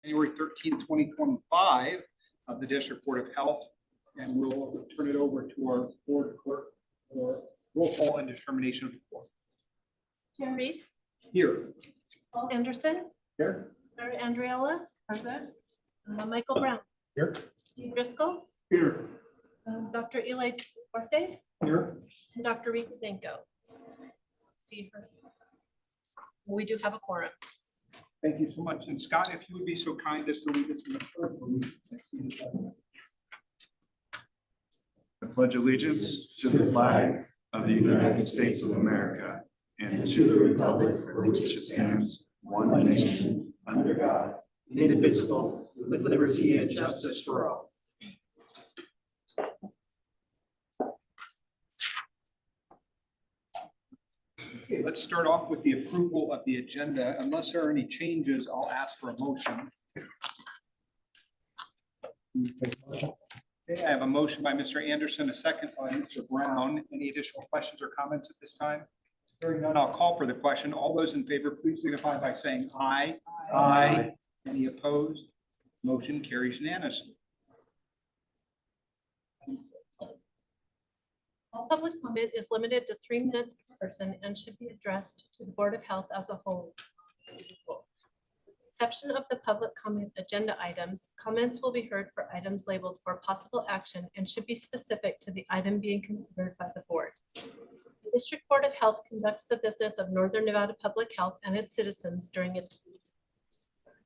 January 13th, 2025 of the District Board of Health. And we'll turn it over to our board clerk for roll call and determination of the board. Jim Reese, Here. Paul Anderson, Here. Mary Andriella, present. Michael Brown, Here. Steve Driscoll, Here. Dr. Eli Forte, Here. and Dr. Rita Danko. See her. We do have a quorum. Thank you so much. And Scott, if you would be so kind as to lead us in the pledge. I pledge allegiance to the flag of the United States of America and to the republic for which it stands, one nation, under God, indivisible, with liberty and justice for all. Okay, let's start off with the approval of the agenda. Unless there are any changes, I'll ask for a motion. Okay, I have a motion by Mr. Anderson, a second by Mr. Brown. Any additional questions or comments at this time? Hearing none, I'll call for the question. All those in favor, please signify by saying aye. Aye. Any opposed? Motion carries unanimously. All public comment is limited to 3 minutes per person and should be addressed to the Board of Health as a whole. Exception of the public comment agenda items, comments will be heard for items labeled for possible action and should be specific to the item being considered by the board. The District Board of Health conducts the business of Northern Nevada Public Health and its citizens during its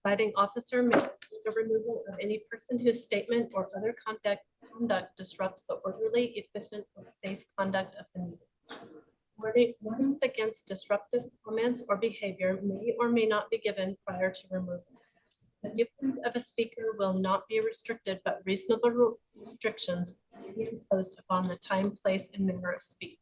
providing officer may the removal of any person whose statement or other conduct disrupts the orderly, efficient, or safe conduct of the meeting. Warnings against disruptive comments or behavior may or may not be given prior to removal. The viewpoint of a speaker will not be restricted, but reasonable restrictions may be imposed upon the time, place, and manner of speech.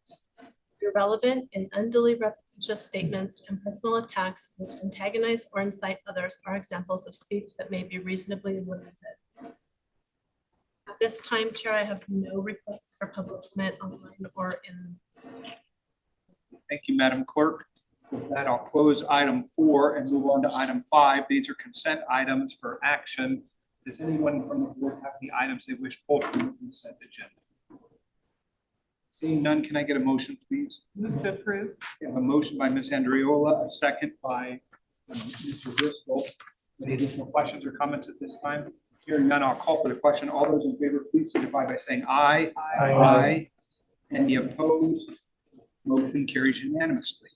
Irrelevant and unduly repetitious statements and personal attacks which antagonize or incite others are examples of speech that may be reasonably limited. At this time, Chair, I have no requests for public comment online or in. Thank you, Madam Clerk. With that, I'll close item 4 and move on to item 5. These are consent items for action. Does anyone from the board have any items they wish pulled from the consent agenda? Seeing none, can I get a motion, please? Move to approve. We have a motion by Ms. Andriola, a second by Mr. Driscoll. Any additional questions or comments at this time? Hearing none, I'll call for the question. All those in favor, please signify by saying aye. Aye. Aye. Any opposed? Motion carries unanimously.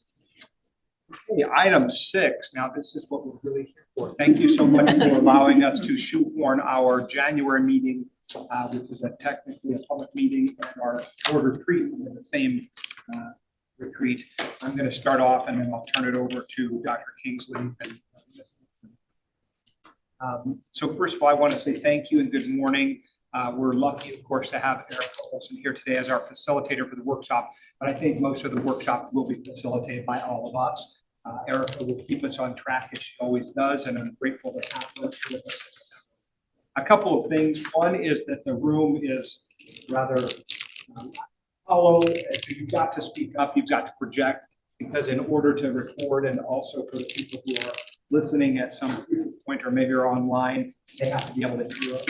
Okay, item 6. Now, this is what we're really here for. Thank you so much for allowing us to shoehorn our January meeting, which is technically a public meeting, and our board retreat in the same retreat. I'm going to start off and then I'll turn it over to Dr. Kingsley. So first of all, I want to say thank you and good morning. We're lucky, of course, to have Erica Olson here today as our facilitator for the workshop, but I think most of the workshop will be facilitated by all of us. Erica will keep us on track as she always does, and I'm grateful to have her with us. A couple of things. One is that the room is rather hollow, so you've got to speak up, you've got to project, because in order to record and also for the people who are listening at some point or maybe are online, they have to be able to hear us.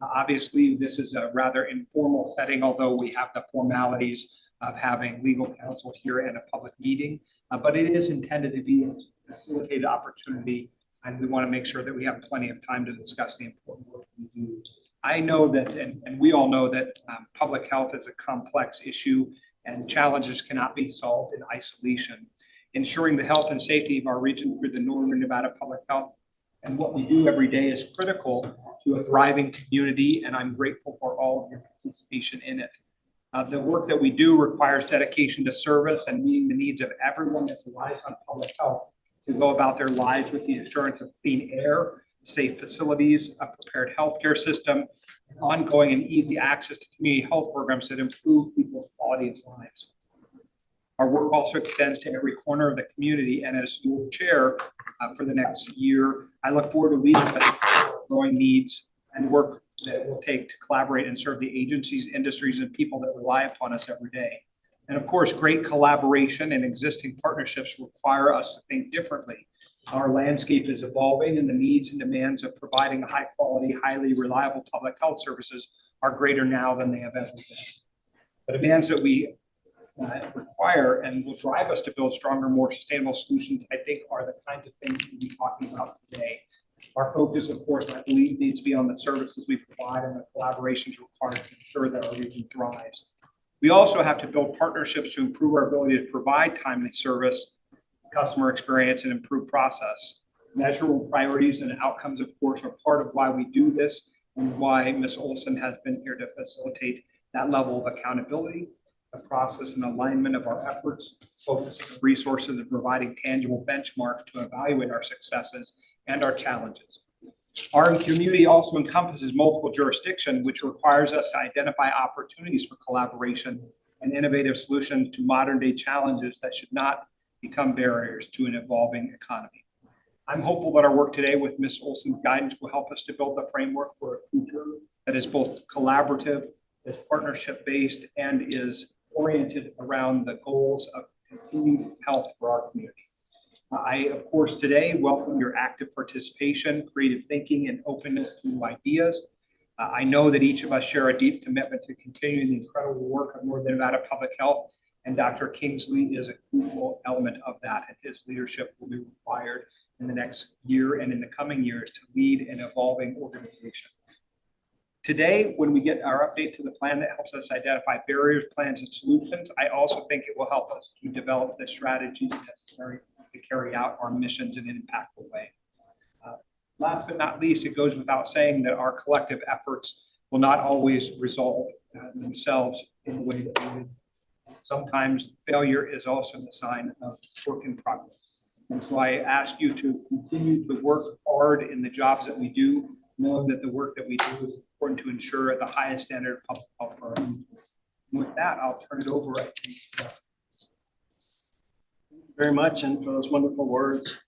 Obviously, this is a rather informal setting, although we have the formalities of having legal counsel here and a public meeting, but it is intended to be a facilitated opportunity, and we want to make sure that we have plenty of time to discuss the important work we do. I know that, and we all know that public health is a complex issue and challenges cannot be solved in isolation. Ensuring the health and safety of our region through the Northern Nevada Public Health and what we do every day is critical to a thriving community, and I'm grateful for all of your participation in it. The work that we do requires dedication to service and meeting the needs of everyone that relies on public health to go about their lives with the assurance of clean air, safe facilities, a prepared healthcare system, and ongoing and easy access to community health programs that improve people's quality of lives. Our work also extends to every corner of the community, and as your chair for the next year, I look forward to leading the growing needs and work that it will take to collaborate and serve the agencies, industries, and people that rely upon us every day. And of course, great collaboration and existing partnerships require us to think differently Our landscape is evolving and the needs and demands of providing high quality, highly reliable public health services are greater now than they have ever been. The demands that we require and will drive us to build stronger, more sustainable solutions, I think, are the kinds of things we'll be talking about today. Our focus, of course, I believe, needs to be on the services we provide and the collaborations required to ensure that our region thrives. We also have to build partnerships to improve our ability to provide timely service, customer experience, and improve process. Measurable priorities and outcomes, of course, are part of why we do this and why Ms. Olson has been here to facilitate that level of accountability, the process and alignment of our efforts, focusing on resources and providing tangible benchmarks to evaluate our successes and our challenges. Our community also encompasses multiple jurisdictions, which requires us to identify opportunities for collaboration and innovative solutions to modern day challenges that should not become barriers to an evolving economy. I'm hopeful that our work today with Ms. Olson's guidance will help us to build the framework for a future that is both collaborative, is partnership based, and is oriented around the goals of continued health for our community. I, of course, today welcome your active participation, creative thinking, and openness to new ideas. I know that each of us share a deep commitment to continuing the incredible work of Northern Nevada Public Health, and Dr. Kingsley is a crucial element of that, and his leadership will be required in the next year and in the coming years to lead an evolving organization. Today, when we get our update to the plan that helps us identify barriers, plans, and solutions, I also think it will help us to develop the strategies necessary to carry out our missions in an impactful way. Last but not least, it goes without saying that our collective efforts will not always resolve themselves in the way that we would. Sometimes failure is also the sign of work in progress. And so I ask you to continue to work hard in the jobs that we do, knowing that the work that we do is important to ensure the highest standard of public health for our community. With that, I'll turn it over. Thank you very much, and for those wonderful words.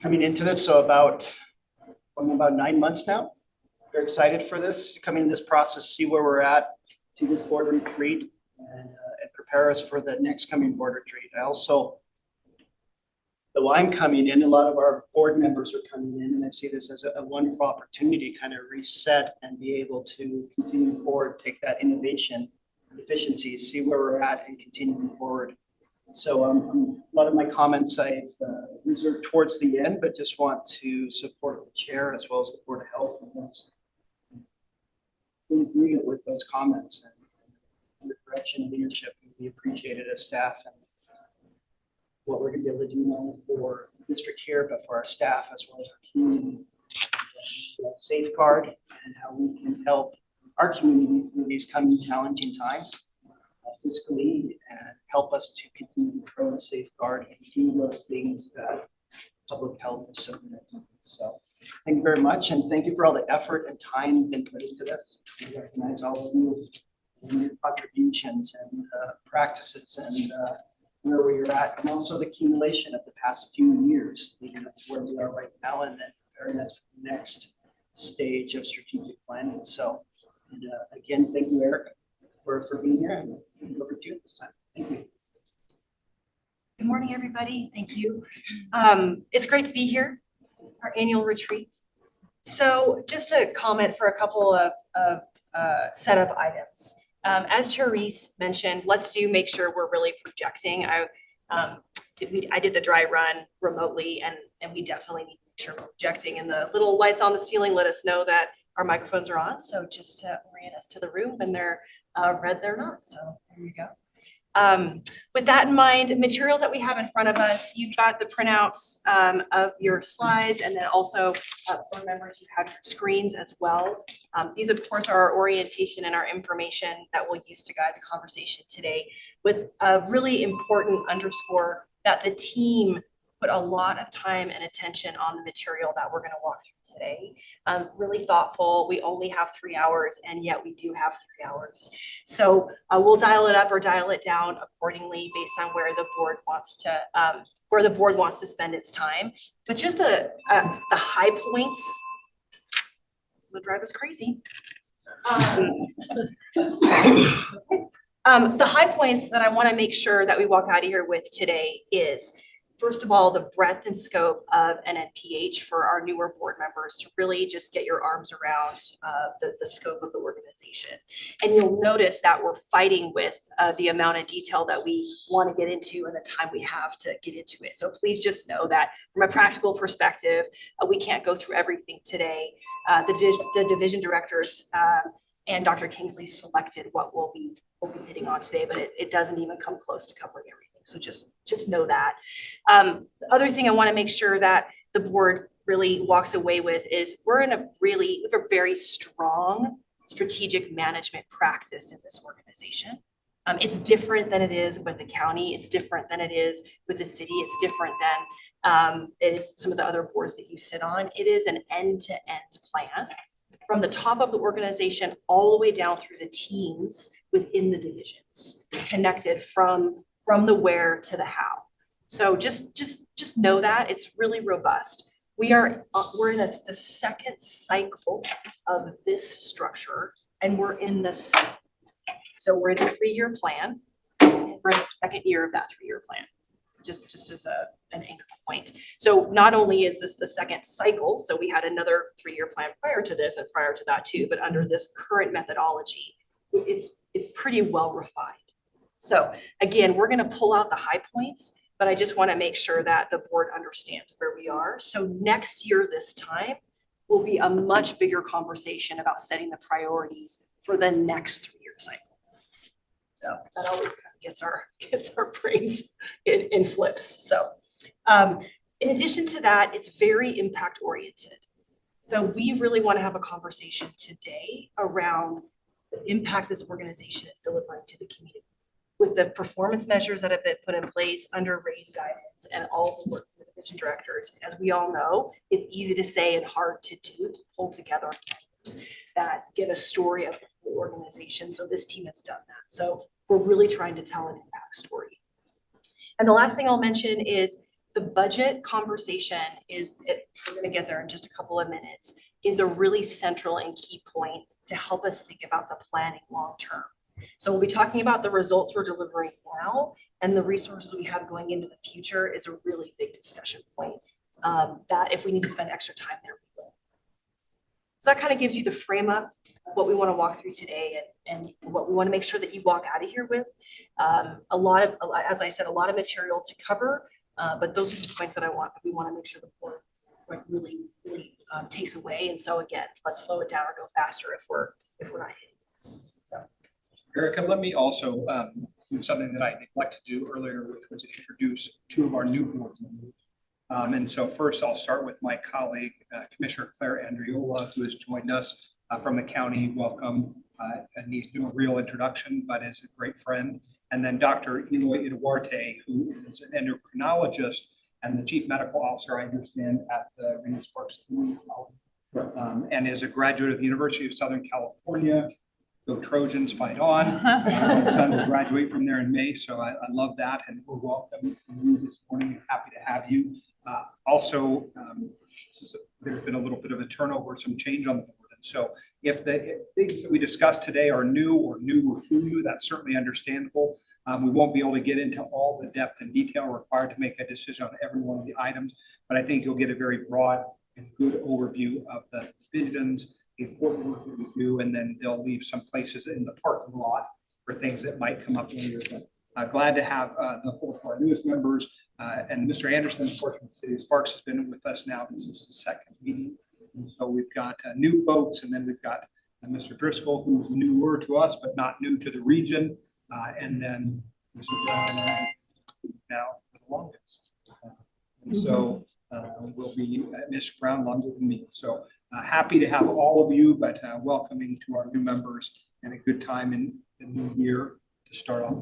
Coming into this, so about 9 months now. Very excited for this, coming in this process, see where we're at, see this board retreat, and prepare us for the next coming board retreat. I also, though I'm coming in, a lot of our board members are coming in, and I see this as a wonderful opportunity to kind of reset and be able to continue forward, take that innovation, efficiencies, see where we're at, and continue forward. So a lot of my comments I've reserved towards the end, but just want to support the chair as well as the Board of Health in agreement with those comments, and the direction and leadership will be appreciated as staff, and what we're going to be able to do not only for the district here, but for our staff as well as our community. Safeguard and how we can help our community through these coming challenging times fiscally, and help us to continue to grow and safeguard and do those things that public health is so connected. So thank you very much, and thank you for all the effort and time been put into this. We recognize all of you and your contributions and practices and where we're at, and also the accumulation of the past few years leading up to where we are right now, and then preparing us for the next stage of strategic planning. So, and again, thank you, Eric, for being here, and over to you this time. Thank you. Good morning, everybody. Thank you. It's great to be here, our annual retreat. So just a comment for a couple of set of items. As Therese mentioned, let's make sure we're really projecting. I did the dry run remotely, and we definitely need to make sure we're projecting, and the little lights on the ceiling let us know that our microphones are on. So just to orient us to the room, when they're red, they're not. So there you go. With that in mind, materials that we have in front of us, you've got the printouts of your slides, and then also board members, you have your screens as well. These, of course, are our orientation and our information that we'll use to guide the conversation today, with a really important underscore that the team put a lot of time and attention on the material that we're going to walk through today. Really thoughtful. We only have 3 hours, and yet we do have 3 hours. So we'll dial it up or dial it down accordingly based on where the board wants to spend its time. But just the high points, it's going to drive us crazy. The high points that I want to make sure that we walk out of here with today is first of all, the breadth and scope of NNPH for our newer board members to really just get your arms around the scope of the organization. And you'll notice that we're fighting with the amount of detail that we want to get into and the time we have to get into it. So please just know that from a practical perspective, we can't go through everything today. The division directors and Dr. Kingsley selected what we'll be hitting on today, but it doesn't even come close to covering everything. So just know that. The other thing I want to make sure that the board really walks away with is we have a very strong strategic management practice in this organization. It's different than it is with the county. It's different than it is with the city. It's different than some of the other boards that you sit on. It is an end-to-end plan from the top of the organization all the way down through the teams within the divisions, connected from the where to the how. So just know that it's really robust. We're in the second cycle of this structure, and we're in this. So we're in a 3-year plan. We're in the second year of that 3-year plan. Just as an anchor point. So not only is this the second cycle, so we had another 3-year plan prior to this and prior to that too, but under this current methodology, it's pretty well refined. So again, we're going to pull out the high points, but I just want to make sure that the board understands where we are. So next year, this time will be a much bigger conversation about setting the priorities for the next 3-year cycle. So that always gets our brains in flips. So in addition to that, it's very impact oriented. So we really want to have a conversation today around the impact this organization is delivering to the community, with the performance measures that have been put in place under Ray's guidance and all the work with the division directors. As we all know, it's easy to say and hard to do, to pull together that give a story of the whole organization. So this team has done that. So we're really trying to tell an impact story. And the last thing I'll mention is the budget conversation we're going to get there in just a couple of minutes, is a really central and key point to help us think about the planning long term. So we'll be talking about the results we're delivering now, and the resources we have going into the future is a really big discussion point that if we need to spend extra time there, we will. So that kind of gives you the frame up of what we want to walk through today and what we want to make sure that you walk out of here with. As I said, a lot of material to cover, but those are the points that we want to make sure the board really takes away. And so again, let's slow it down or go faster if we're not hitting this. So. Erica, let me also do something that I neglected to do earlier, which was introduce 2 of our new board members. And so first I'll start with my colleague, Commissioner Claire Andriola, who has joined us from the county. Welcome. And needs to do a real introduction, but is a great friend. And then Dr. Eloy Iduarte, who is an endocrinologist and the chief medical officer, I understand, at the Rainier Sparks Community College, and is a graduate of the University of Southern California. Go Trojans, fight on. My son will graduate from there in May, so I love that, and we're welcome you this morning and happy to have you. Also, there's been a little bit of a turnover, some change on the board. And so if the things that we discussed today are new or to you, that's certainly understandable. We won't be able to get into all the depth and detail required to make a decision on every one of the items, but I think you'll get a very broad and good overview of the divisions, the important work that we do, and then they'll leave some places in the parking lot for things that might come up later. But glad to have the whole of our newest members, and Mr. Anderson, of course, from the City of Sparks, has been with us now. This is the second meeting. And so we've got new folks, and then we've got Mr. Driscoll, who's newer to us, but not new to the region. And then Mr. Brown now for the longest. And so we'll be Mr. Brown longer than me. So happy to have all of you, but welcoming to our new members and a good time in the new year to start off.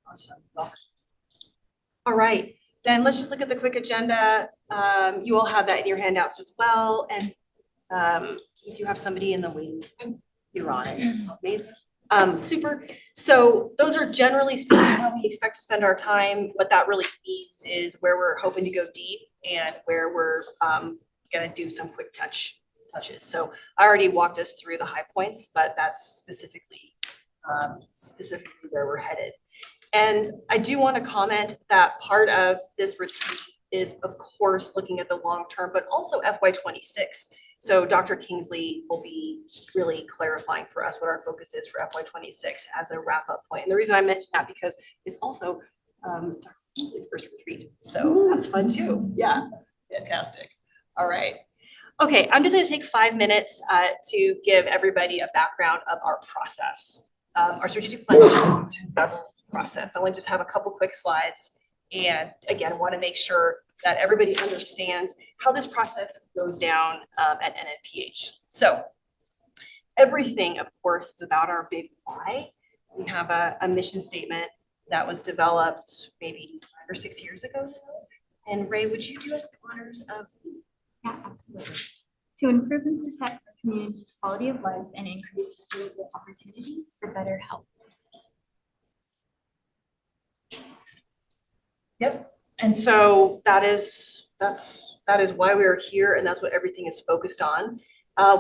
Awesome. All right. Then let's just look at the quick agenda. You all have that in your handouts as well. And you do have somebody in the waiting room. You're on it. Amazing. Super. So those are generally speaking how we expect to spend our time. What that really means is where we're hoping to go deep and where we're going to do some quick touches. So I already walked us through the high points, but that's specifically where we're headed. And I do want to comment that part of this retreat is, of course, looking at the long term, but also FY '26. So Dr. Kingsley will be really clarifying for us what our focus is for FY '26 as a wrap up point. And the reason I mention that because it's also Dr. Kingsley's first retreat. So that's fun too. Yeah, fantastic. All right. Okay, I'm just going to take 5 minutes to give everybody a background of our process, our strategic plan process. I want to just have a couple quick slides. And again, want to make sure that everybody understands how this process goes down at NNPH. So everything, of course, is about our big why. We have a mission statement that was developed maybe 5 or 6 years ago now. And Ray, would you do us the honors of? Yeah, absolutely. To improve and protect our community's quality of life and increase equitable opportunities for better health. Yep. And so that is why we're here, and that's what everything is focused on.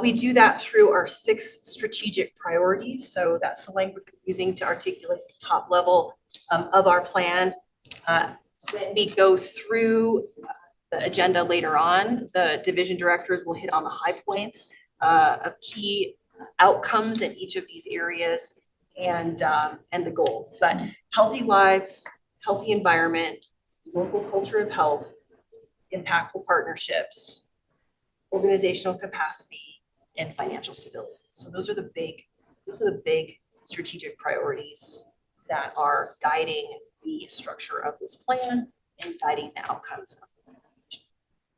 We do that through our 6 strategic priorities. So that's the language we're using to articulate the top level of our plan. When we go through the agenda later on, the division directors will hit on the high points of key outcomes in each of these areas and the goals. But healthy lives, healthy environment, local culture of health, impactful partnerships, organizational capacity, and financial stability. So those are the big strategic priorities that are guiding the structure of this plan and guiding the outcomes of the plan.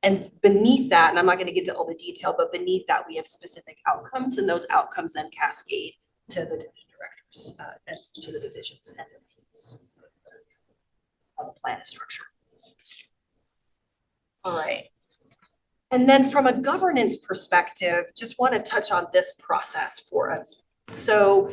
And beneath that, and I'm not going to get into all the detail, but beneath that we have specific outcomes, and those outcomes then cascade to the division directors and to the divisions and their teams. So how the plan is structured. All right. And then from a governance perspective, just want to touch on this process for us. So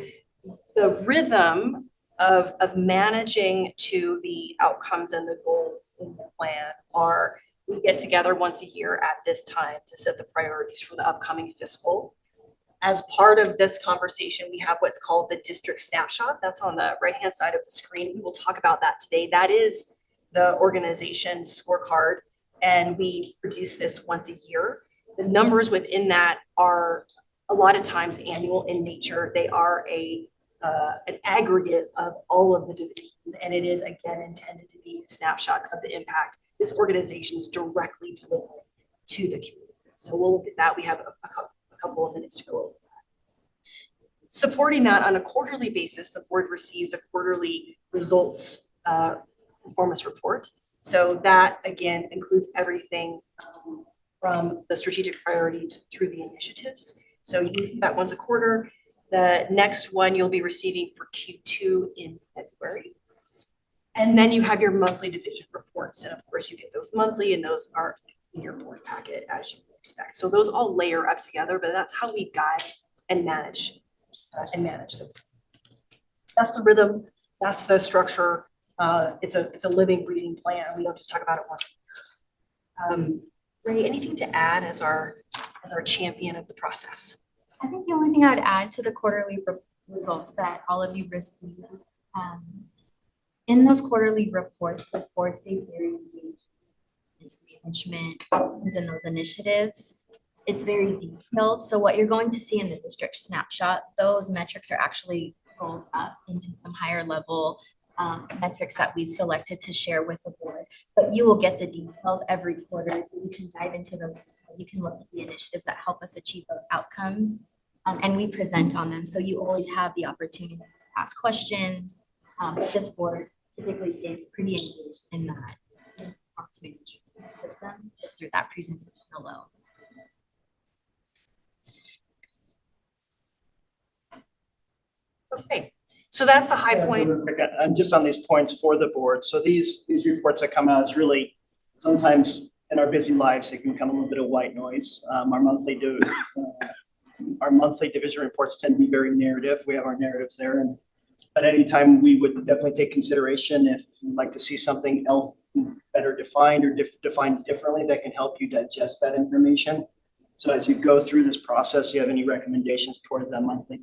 the rhythm of managing to the outcomes and the goals in the plan are, we get together once a year at this time to set the priorities for the upcoming fiscal. As part of this conversation, we have what's called the district snapshot. That's on the right-hand side of the screen. We will talk about that today. That is the organization's scorecard, and we produce this once a year. The numbers within that are a lot of times annual in nature. They are an aggregate of all of the divisions, and it is again intended to be a snapshot of the impact this organization is directly delivering to the community. So we'll look at that. We have a couple of minutes to go over that. Supporting that on a quarterly basis, the board receives a quarterly results performance report. So that again includes everything from the strategic priorities through the initiatives. So you do that once a quarter. The next one you'll be receiving for Q2 in February. And then you have your monthly division reports. And of course you get those monthly, and those are in your board packet as you would expect. So those all layer up together, but that's how we guide and manage them. That's the rhythm, that's the structure. It's a living, breathing plan. We don't just talk about it once a year. Ray, anything to add as our champion of the process? I think the only thing I would add to the quarterly results that all of you receive, in those quarterly reports, the board stays very engaged. It's management, outcomes, and those initiatives. It's very detailed. So what you're going to see in the district snapshot, those metrics are actually rolled up into some higher level metrics that we've selected to share with the board. But you will get the details every quarter, so you can dive into those details. You can look at the initiatives that help us achieve those outcomes, and we present on them. So you always have the opportunity to ask questions. But this board typically stays pretty engaged in that performance management system just through that presentation alone. Okay, so that's the high point. And just on these points for the board. So these reports that come out is really sometimes in our busy lives, it can become a little bit of white noise. Our monthly division reports tend to be very narrative. We have our narratives there, and at any time we would definitely take consideration if you'd like to see something else better defined or defined differently that can help you digest that information. So as you go through this process, you have any recommendations towards that monthly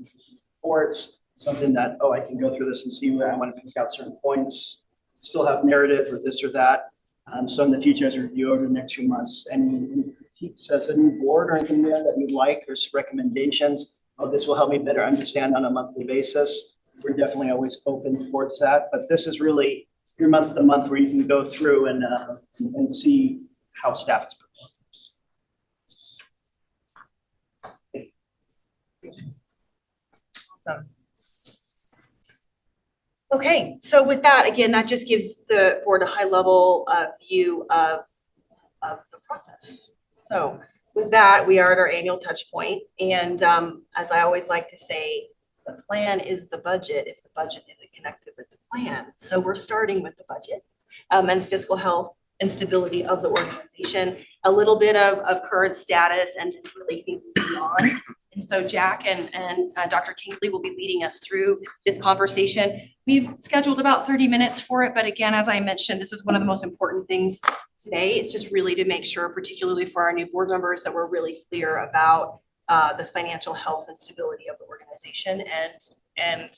reports, something that, oh, I can go through this and see where I want to pick out certain points, still have narrative or this or that. So in the future, as we review over the next few months, any critiques as a new board or anything there that you'd like, or recommendations, this will help me better understand on a monthly basis. We're definitely always open towards that, but this is really your month to month where you can go through and see how staff is performing. Awesome. Okay, so with that, again, that just gives the board a high level view of the process. So with that, we are at our annual touch point. And as I always like to say, the plan is the budget if the budget isn't connected with the plan. So we're starting with the budget and fiscal health and stability of the organization, a little bit of current status and really thinking beyond. And so Jack and Dr. Kingley will be leading us through this conversation. We've scheduled about 30 minutes for it, but again, as I mentioned, this is one of the most important things today. It's just really to make sure, particularly for our new board members, that we're really clear about the financial health and stability of the organization and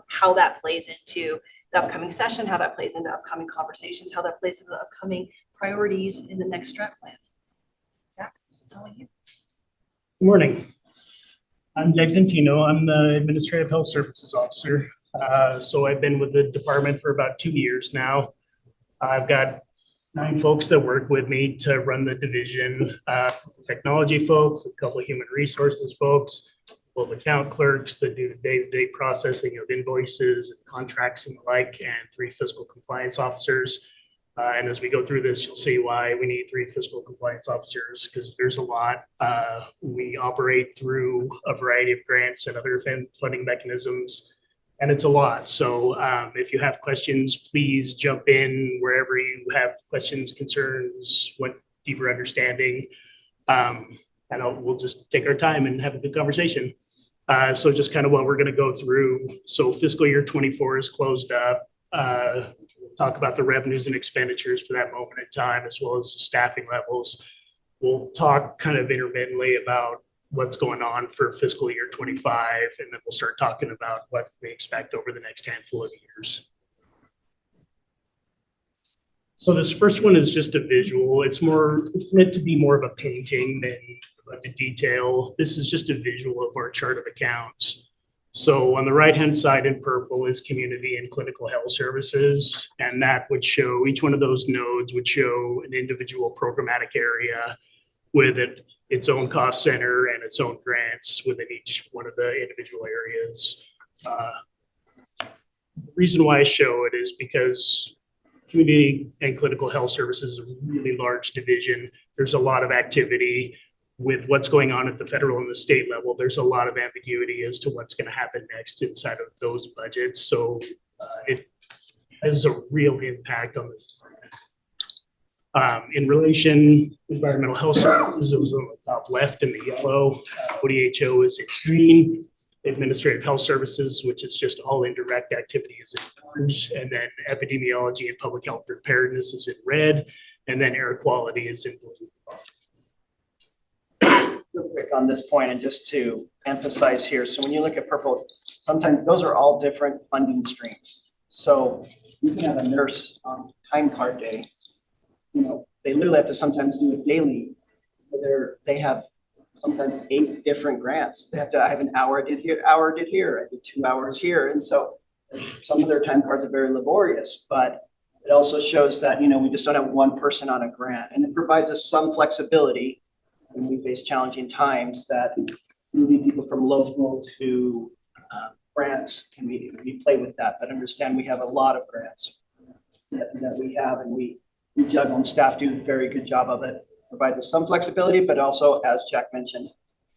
how that plays into the upcoming session, how that plays into upcoming conversations, how that plays into the upcoming priorities in the next strat plan. Jack, it's all you. Good morning. I'm Jack Zentino. I'm the Administrative Health Services Officer. So I've been with the department for about 2 years now. I've got 9 folks that work with me to run the division, technology folks, a couple of human resources folks, both account clerks that do the day-to-day processing of invoices and contracts and the like, and 3 fiscal compliance officers. And as we go through this, you'll see why we need 3 fiscal compliance officers, because there's a lot. We operate through a variety of grants and other funding mechanisms, and it's a lot. So if you have questions, please jump in wherever you have questions, concerns, want deeper understanding. And we'll just take our time and have a good conversation. So just kind of what we're going to go through. So fiscal year 24 is closed up. We'll talk about the revenues and expenditures for that moment in time, as well as the staffing levels. We'll talk kind of intermittently about what's going on for fiscal year 25, and then we'll start talking about what we expect over the next handful of years. So this first one is just a visual. It's meant to be more of a painting than a detail. This is just a visual of our chart of accounts. So on the right-hand side in purple is community and clinical health services, and that would show, each one of those nodes would show an individual programmatic area with its own cost center and its own grants within each one of the individual areas. The reason why I show it is because community and clinical health services is a really large division. There's a lot of activity. With what's going on at the federal and the state level, there's a lot of ambiguity as to what's going to happen next inside of those budgets. So it has a real impact on the in relation, environmental health services is on the top left in the yellow, ODHO is in green, administrative health services, which is just all indirect activity, is in orange, and then epidemiology and public health preparedness is in red, and then air quality is in blue. Real quick on this point, and just to emphasize here, so when you look at purple, sometimes those are all different funding streams. So you can have a nurse on time card day, they literally have to sometimes do it daily, where they have sometimes 8 different grants. They have to, I have an hour I did here, I did 2 hours here. And so some of their time cards are very laborious, but it also shows that, we just don't have one person on a grant, and it provides us some flexibility when we face challenging times, that moving people from local to grants can we play with that, but understand we have a lot of grants that we have, and we juggle, and staff do a very good job of it. Provides us some flexibility, but also, as Jack mentioned,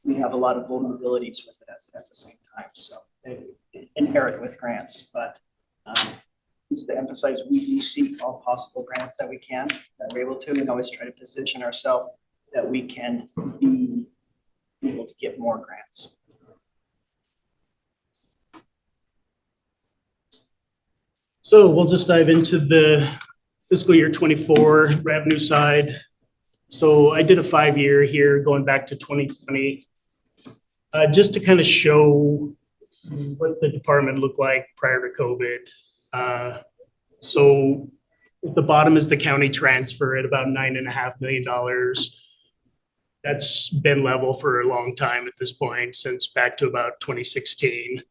we have a lot of vulnerabilities with it at the same time. So they inherit with grants, but just to emphasize, we do seek all possible grants that we can, that we're able to, and always try to position ourselves that we can be able to get more grants. So we'll just dive into the fiscal year 24 revenue side. So I did a 5-year here going back to 2020, just to kind of show what the department looked like prior to COVID. So at the bottom is the county transfer at about $9.5 million. That's been level for a long time at this point, since back to about 2016.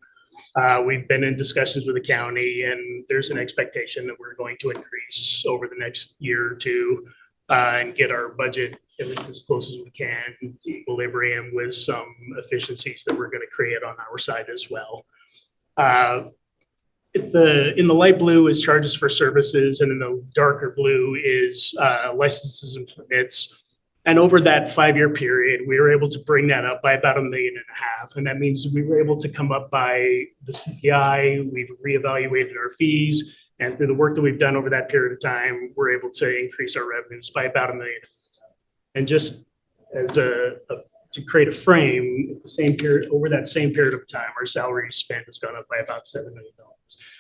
We've been in discussions with the county, and there's an expectation that we're going to increase over the next year or two and get our budget at least as close as we can to equilibrium with some efficiencies that we're going to create on our side as well. In the light blue is charges for services, and in the darker blue is licenses and permits. And over that 5-year period, we were able to bring that up by about $1.5 million. And that means we were able to come up by the CPI, we've reevaluated our fees, and through the work that we've done over that period of time, we're able to increase our revenues by about $1 million. And just as to create a frame, the same period, over that same period of time, our salary spend has gone up by about $7 million.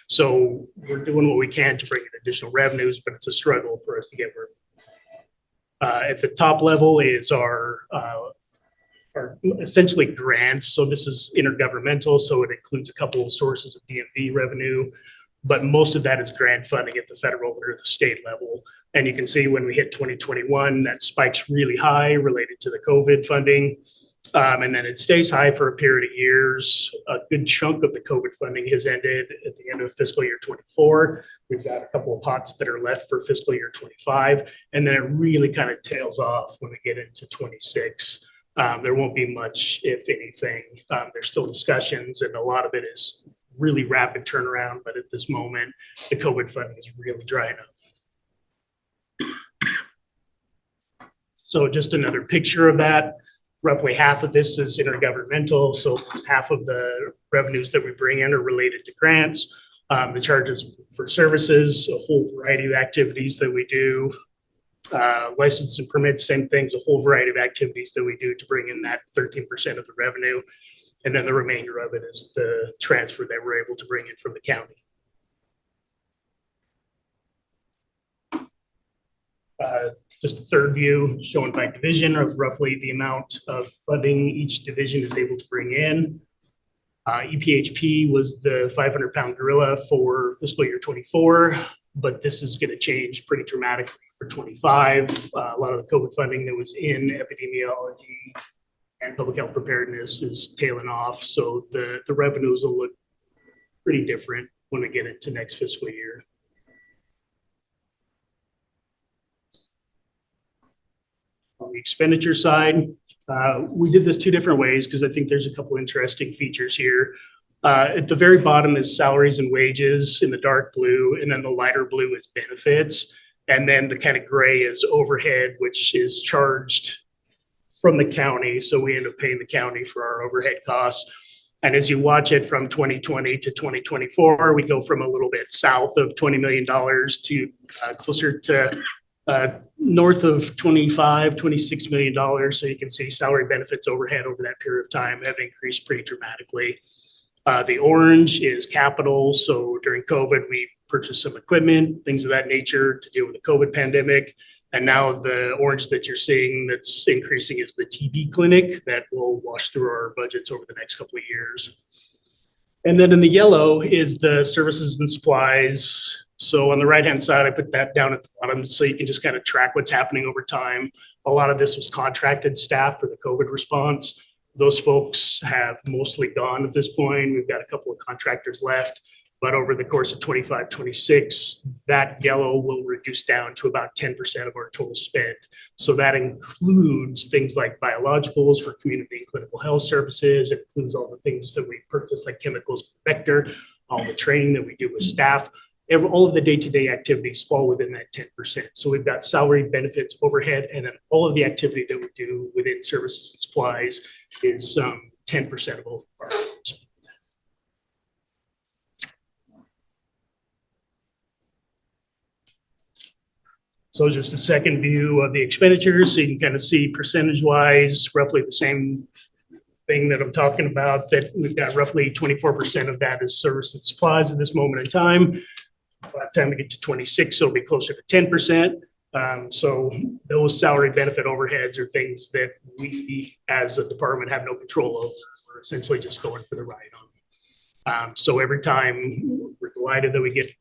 So we're doing what we can to bring in additional revenues, but it's a struggle for us to get where. At the top level is our essentially grants. So this is intergovernmental, so it includes a couple of sources of DMV revenue, but most of that is grant funding at the federal or the state level. And you can see when we hit 2021, that spikes really high related to the COVID funding. And then it stays high for a period of years. A good chunk of the COVID funding has ended at the end of fiscal year 24. We've got a couple of pots that are left for fiscal year 25. And then it really kind of tails off when we get into 26. There won't be much, if anything. There's still discussions, and a lot of it is really rapid turnaround. But at this moment, the COVID funding is really drying up. So just another picture of that. Roughly half of this is intergovernmental, so half of the revenues that we bring in are related to grants. The charges for services, a whole variety of activities that we do. License and permits, same things, a whole variety of activities that we do to bring in that 13% of the revenue. And then the remainder of it is the transfer that we're able to bring in from the county. Just a third view showing by division of roughly the amount of funding each division is able to bring in. EPHP was the 500-pound gorilla for fiscal year 24, but this is going to change pretty dramatically for 25. A lot of the COVID funding that was in epidemiology and public health preparedness is tailing off. So the revenues will look pretty different when we get into next fiscal year. On the expenditure side, we did this two different ways because I think there's a couple interesting features here. At the very bottom is salaries and wages in the dark blue, and then the lighter blue is benefits. And then the kind of gray is overhead, which is charged from the county. So we end up paying the county for our overhead costs. And as you watch it from 2020 to 2024, we go from a little bit south of $20 million to closer to north of $26 million. So you can see salary benefits overhead over that period of time have increased pretty dramatically. The orange is capital. So during COVID, we purchased some equipment, things of that nature to deal with the COVID pandemic. And now the orange that you're seeing that's increasing is the TB clinic that will wash through our budgets over the next couple of years. And then in the yellow is the services and supplies. So on the right-hand side, I put that down at the bottom so you can just kind of track what's happening over time. A lot of this was contracted staff for the COVID response. Those folks have mostly gone at this point. We've got a couple of contractors left, but over the course of 25, 26, that yellow will reduce down to about 10% of our total spend. So that includes things like biologicals for community and clinical health services. It includes all the things that we purchase like chemicals, vector, all the training that we do with staff. All of the day-to-day activities fall within that 10%. So we've got salary, benefits, overhead, and then all of the activity that we do within services and supplies is 10% of all our spend. So just a second view of the expenditures. So you can kind of see percentage-wise, roughly the same thing that I'm talking about, that we've got roughly 24% of that is services and supplies at this moment in time. By the time we get to 26, it'll be closer to 10%. So those salary benefit overheads are things that we as a department have no control over. We're essentially just going for the ride on. So every time we're delighted that we get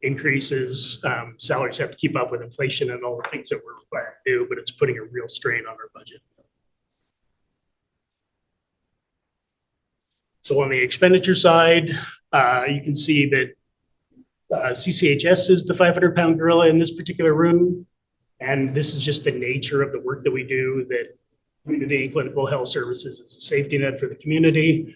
increases, salaries have to keep up with inflation and all the things that we're required to do, but it's putting a real strain on our budget. So on the expenditure side, you can see that CCHS is the 500-pound gorilla in this particular room. And this is just the nature of the work that we do, that community clinical health services is a safety net for the community.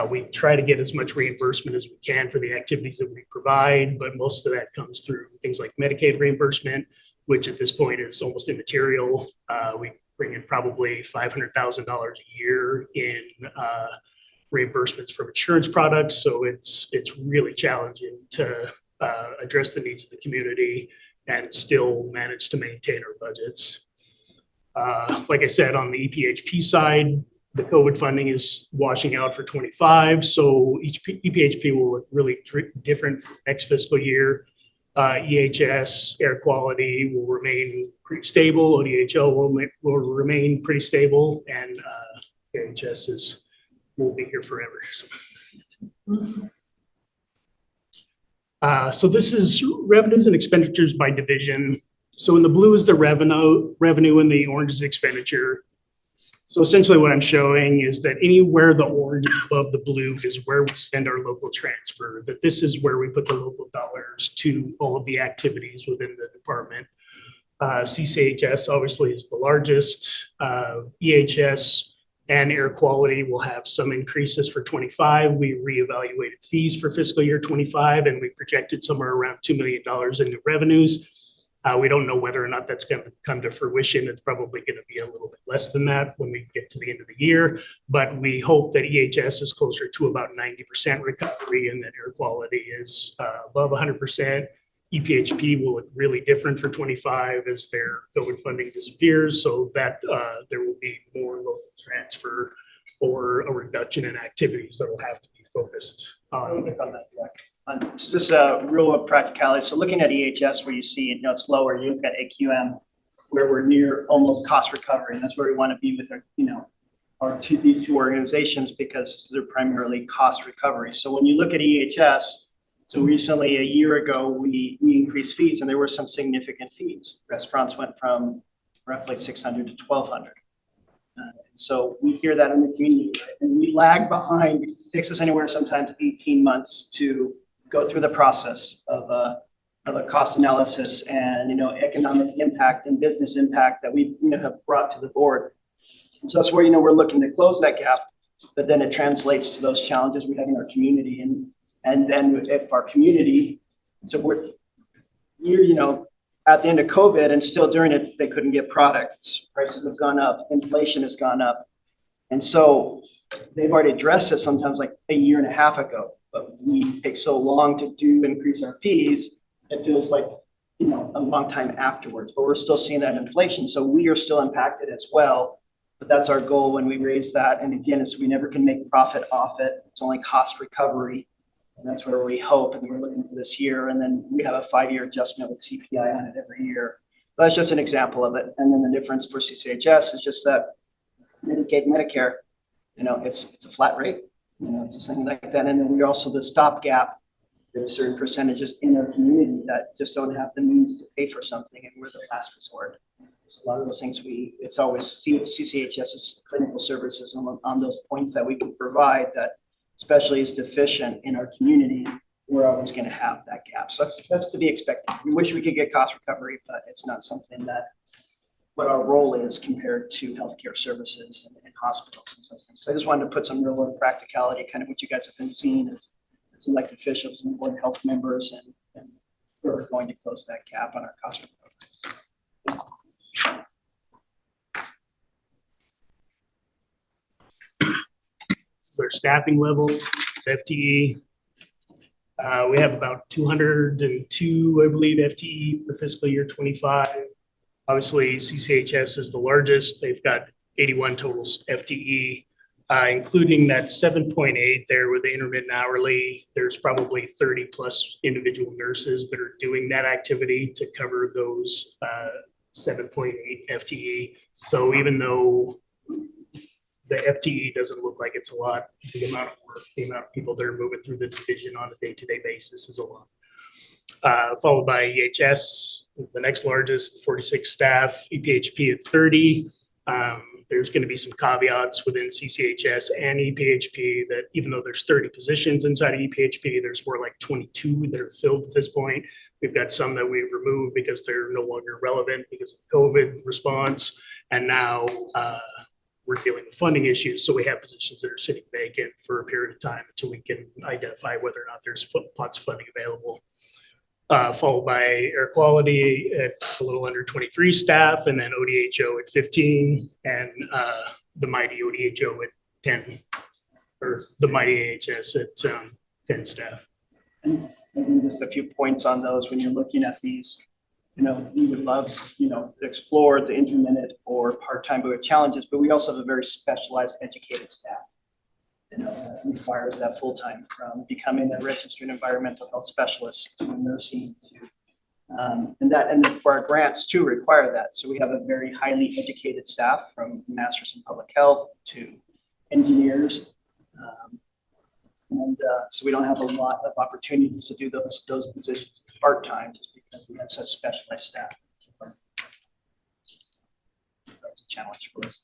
We try to get as much reimbursement as we can for the activities that we provide, but most of that comes through things like Medicaid reimbursement, which at this point is almost immaterial. We bring in probably $500,000 a year in reimbursements from insurance products. So it's really challenging to address the needs of the community and still manage to maintain our budgets. Like I said, on the EPHP side, the COVID funding is washing out for 25. So each EPHP will look really different for next fiscal year. EHS, air quality will remain pretty stable. ODHL will remain pretty stable, and AHS will be here forever. So this is revenues and expenditures by division. So in the blue is the revenue and the orange is expenditure. So essentially what I'm showing is that anywhere the orange is above the blue is where we spend our local transfer, that this is where we put the local dollars to all of the activities within the department. CCHS obviously is the largest. EHS and air quality will have some increases for 25. We reevaluated fees for fiscal year 25, and we projected somewhere around $2 million in new revenues. We don't know whether or not that's going to come to fruition. It's probably going to be a little bit less than that when we get to the end of the year, but we hope that EHS is closer to about 90% recovery and that air quality is above 100%. EPHP will look really different for 25 as their COVID funding disappears, so that there will be more local transfer or a reduction in activities that will have to be focused on. It's just a real practicality. So looking at EHS, where you see, it's lower, you look at AQM, where we're near almost cost recovery. And that's where we want to be with our, these two organizations, because they're primarily cost recovery. So when you look at EHS, so recently, a year ago, we increased fees, and there were some significant fees. Restaurants went from roughly 600 to 1,200. So we hear that in the community, right? And we lag behind. It takes us anywhere sometimes 18 months to go through the process of a cost analysis and economic impact and business impact that we have brought to the board. And so that's where we're looking to close that gap, but then it translates to those challenges we have in our community. And then if our community, so we're at the end of COVID and still during it, they couldn't get products. Prices have gone up, inflation has gone up. And so they've already addressed it sometimes like a year and a half ago, but we take so long to increase our fees, it feels like, a long time afterwards, but we're still seeing that inflation. So we are still impacted as well, but that's our goal when we raise that. And again, is we never can make profit off it. It's only cost recovery. And that's where we hope, and we're looking for this year. And then we have a 5-year adjustment with CPI on it every year. But that's just an example of it. And then the difference for CCHS is just that Medicaid, Medicare, it's a flat rate. It's a thing like that. And then we also the stopgap. There are certain percentages in our community that just don't have the means to pay for something, and we're the last resort. So a lot of those things it's always CCHS's clinical services on those points that we can provide that especially is deficient in our community, we're always going to have that gap. So that's to be expected. We wish we could get cost recovery, but it's not something that what our role is compared to healthcare services and hospitals and such things. So I just wanted to put some real world practicality, kind of what you guys have been seeing as some elected officials and board health members, and we're going to close that gap on our cost recovery. Their staffing level, FTE. We have about 202, I believe, FTE for fiscal year 25. Obviously, CCHS is the largest. They've got 81 total FTE, including that 7.8 there with the intermittent hourly. There's probably 30 plus individual nurses that are doing that activity to cover those 7.8 FTE. So even though the FTE doesn't look like it's a lot. The amount of work, the amount of people that are moving through the division on a day-to-day basis is a lot. Followed by EHS, the next largest, 46 staff, EPHP at 30. There's going to be some caveats within CCHS and EPHP that even though there's 30 positions inside of EPHP, there's more like 22 that are filled at this point. We've got some that we've removed because they're no longer relevant because of COVID response. And now we're dealing with funding issues. So we have positions that are sitting vacant for a period of time until we can identify whether or not there's pots of funding available. Followed by air quality at a little under 23 staff, and then ODHO at 15, and the mighty ODHO at 10, or the mighty AHS at 10 staff. And maybe just a few points on those when you're looking at these. You know, we would love, you know, to explore the intermittent or part-time, but we have challenges, but we also have a very specialized educated staff. You know, that requires that full-time, from becoming a registered environmental health specialist to nursing to, and for our grants too require that. So we have a very highly educated staff, from masters in public health to engineers. So we don't have a lot of opportunities to do those positions part-time just because we have such specialized staff. That's a challenge for us.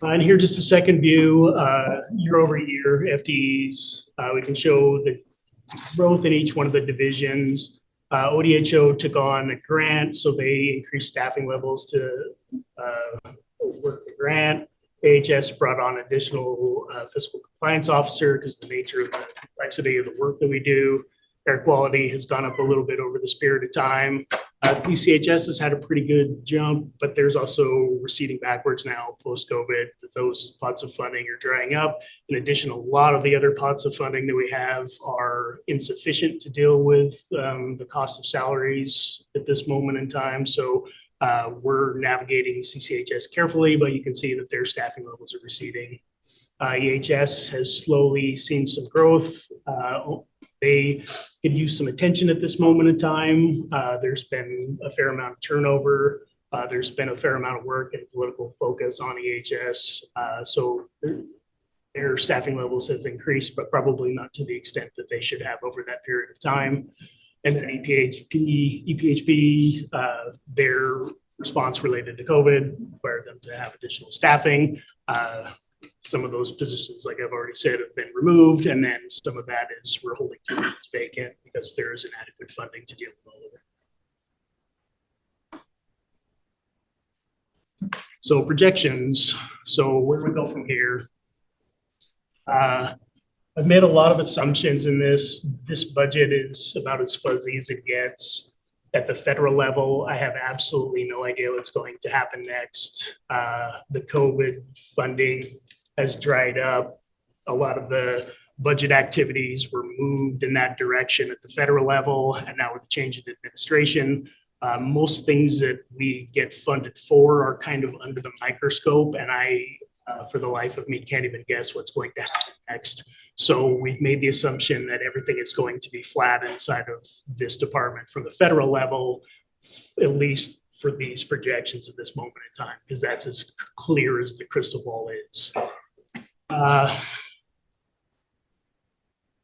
And here, just a second view, year over year, FTEs. We can show the growth in each one of the divisions. ODHO took on a grant, so they increased staffing levels to work the grant. AHS brought on additional fiscal compliance officer because the nature of the complexity of the work that we do. Air quality has gone up a little bit over this period of time. CCHS has had a pretty good jump, but there's also receding backwards now post-COVID. Those pots of funding are drying up. In addition, a lot of the other pots of funding that we have are insufficient to deal with the cost of salaries at this moment in time. So we're navigating CCHS carefully, but you can see that their staffing levels are receding. EHS has slowly seen some growth. They could use some attention at this moment in time. There's been a fair amount of turnover. There's been a fair amount of work and political focus on EHS. So their staffing levels have increased, but probably not to the extent that they should have over that period of time. And then EPHP, their response related to COVID required them to have additional staffing. Some of those positions, like I've already said, have been removed, and then some of that is we're holding vacant because there is inadequate funding to deal with all of it. So projections. So where do we go from here? I've made a lot of assumptions in this. This budget is about as fuzzy as it gets. At the federal level, I have absolutely no idea what's going to happen next. The COVID funding has dried up. A lot of the budget activities were moved in that direction at the federal level, and now with the change in administration, most things that we get funded for are kind of under the microscope, and I, for the life of me, can't even guess what's going to happen next. So we've made the assumption that everything is going to be flat inside of this department from the federal level, at least for these projections at this moment in time, because that's as clear as the crystal ball is.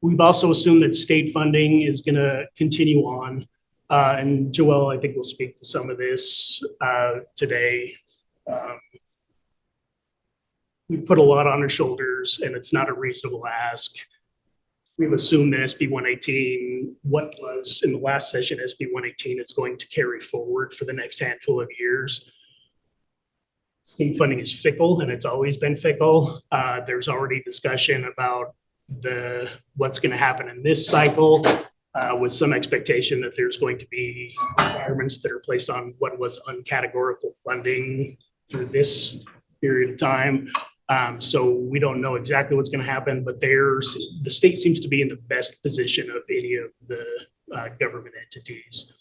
We've also assumed that state funding is going to continue on. And Joelle, I think, will speak to some of this today. We put a lot on our shoulders, and it's not a reasonable ask. We've assumed that SB 118, what was in the last session, SB 118 is going to carry forward for the next handful of years. State funding is fickle, and it's always been fickle. There's already discussion about what's going to happen in this cycle, with some expectation that there's going to be requirements that are placed on what was uncategorical funding through this period of time. So we don't know exactly what's going to happen, but the state seems to be in the best position of any of the government entities.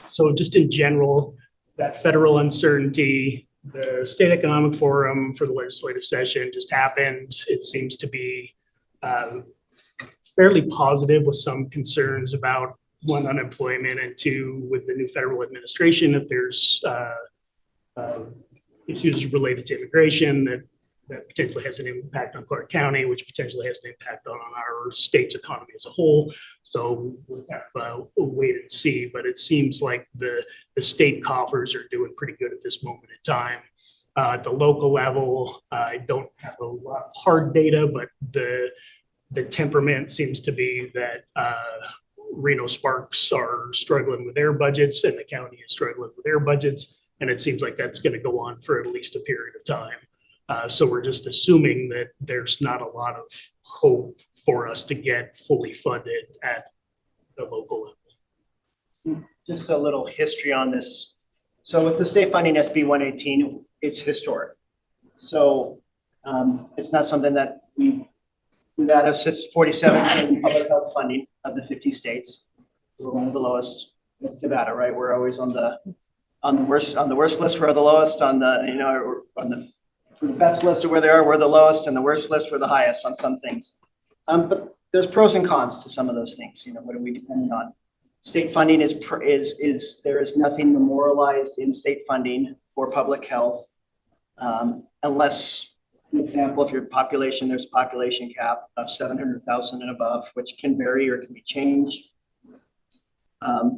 So just in general, that federal uncertainty, the State Economic Forum for the legislative session just happened. It seems to be fairly positive with some concerns about one, unemployment, and two, with the new federal administration, if there's issues related to immigration that potentially has an impact on Clark County, which potentially has an impact on our state's economy as a whole. So we'll have wait and see, but it seems like the state coffers are doing pretty good at this moment in time. At the local level, I don't have a lot of hard data, but the temperament seems to be that Reno Sparks are struggling with their budgets and the county is struggling with their budgets. And it seems like that's going to go on for at least a period of time. So we're just assuming that there's not a lot of hope for us to get fully funded at the local level. Just a little history on this. So with the state funding SB 118, it's historic. So it's not something that we've had since 47 in public health funding of the 50 states. We're one of the lowest. It's Nevada, right? We're always on the worst list. We're the lowest on the for the best list of where they are, we're the lowest, and the worst list, we're the highest on some things. But there's pros and cons to some of those things. What are we dependent on? State funding there is nothing memorialized in state funding for public health, unless, for example, if your population, there's a population cap of 700,000 and above, which can vary or can be changed.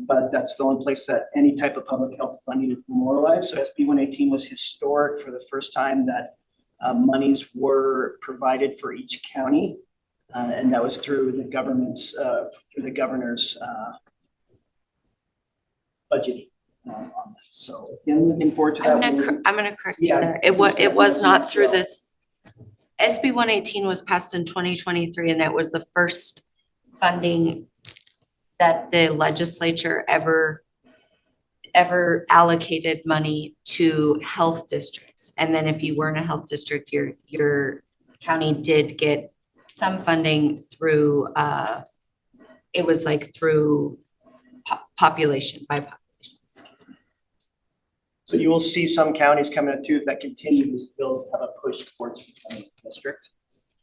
But that's the only place that any type of public health funding is memorialized. So SB 118 was historic for the first time that monies were provided for each county. And that was through the governor's budgeting on that. So again, looking forward to that. I'm gonna correct you Yeah. there. It was not through this. SB 118 was passed in 2023, and that was the first funding that the legislature ever allocated money to health districts. And then if you weren't a health district, your county did get some funding through, it was like through population, by population, excuse me. So you will see some counties coming up too that continue to still have a push towards becoming a district.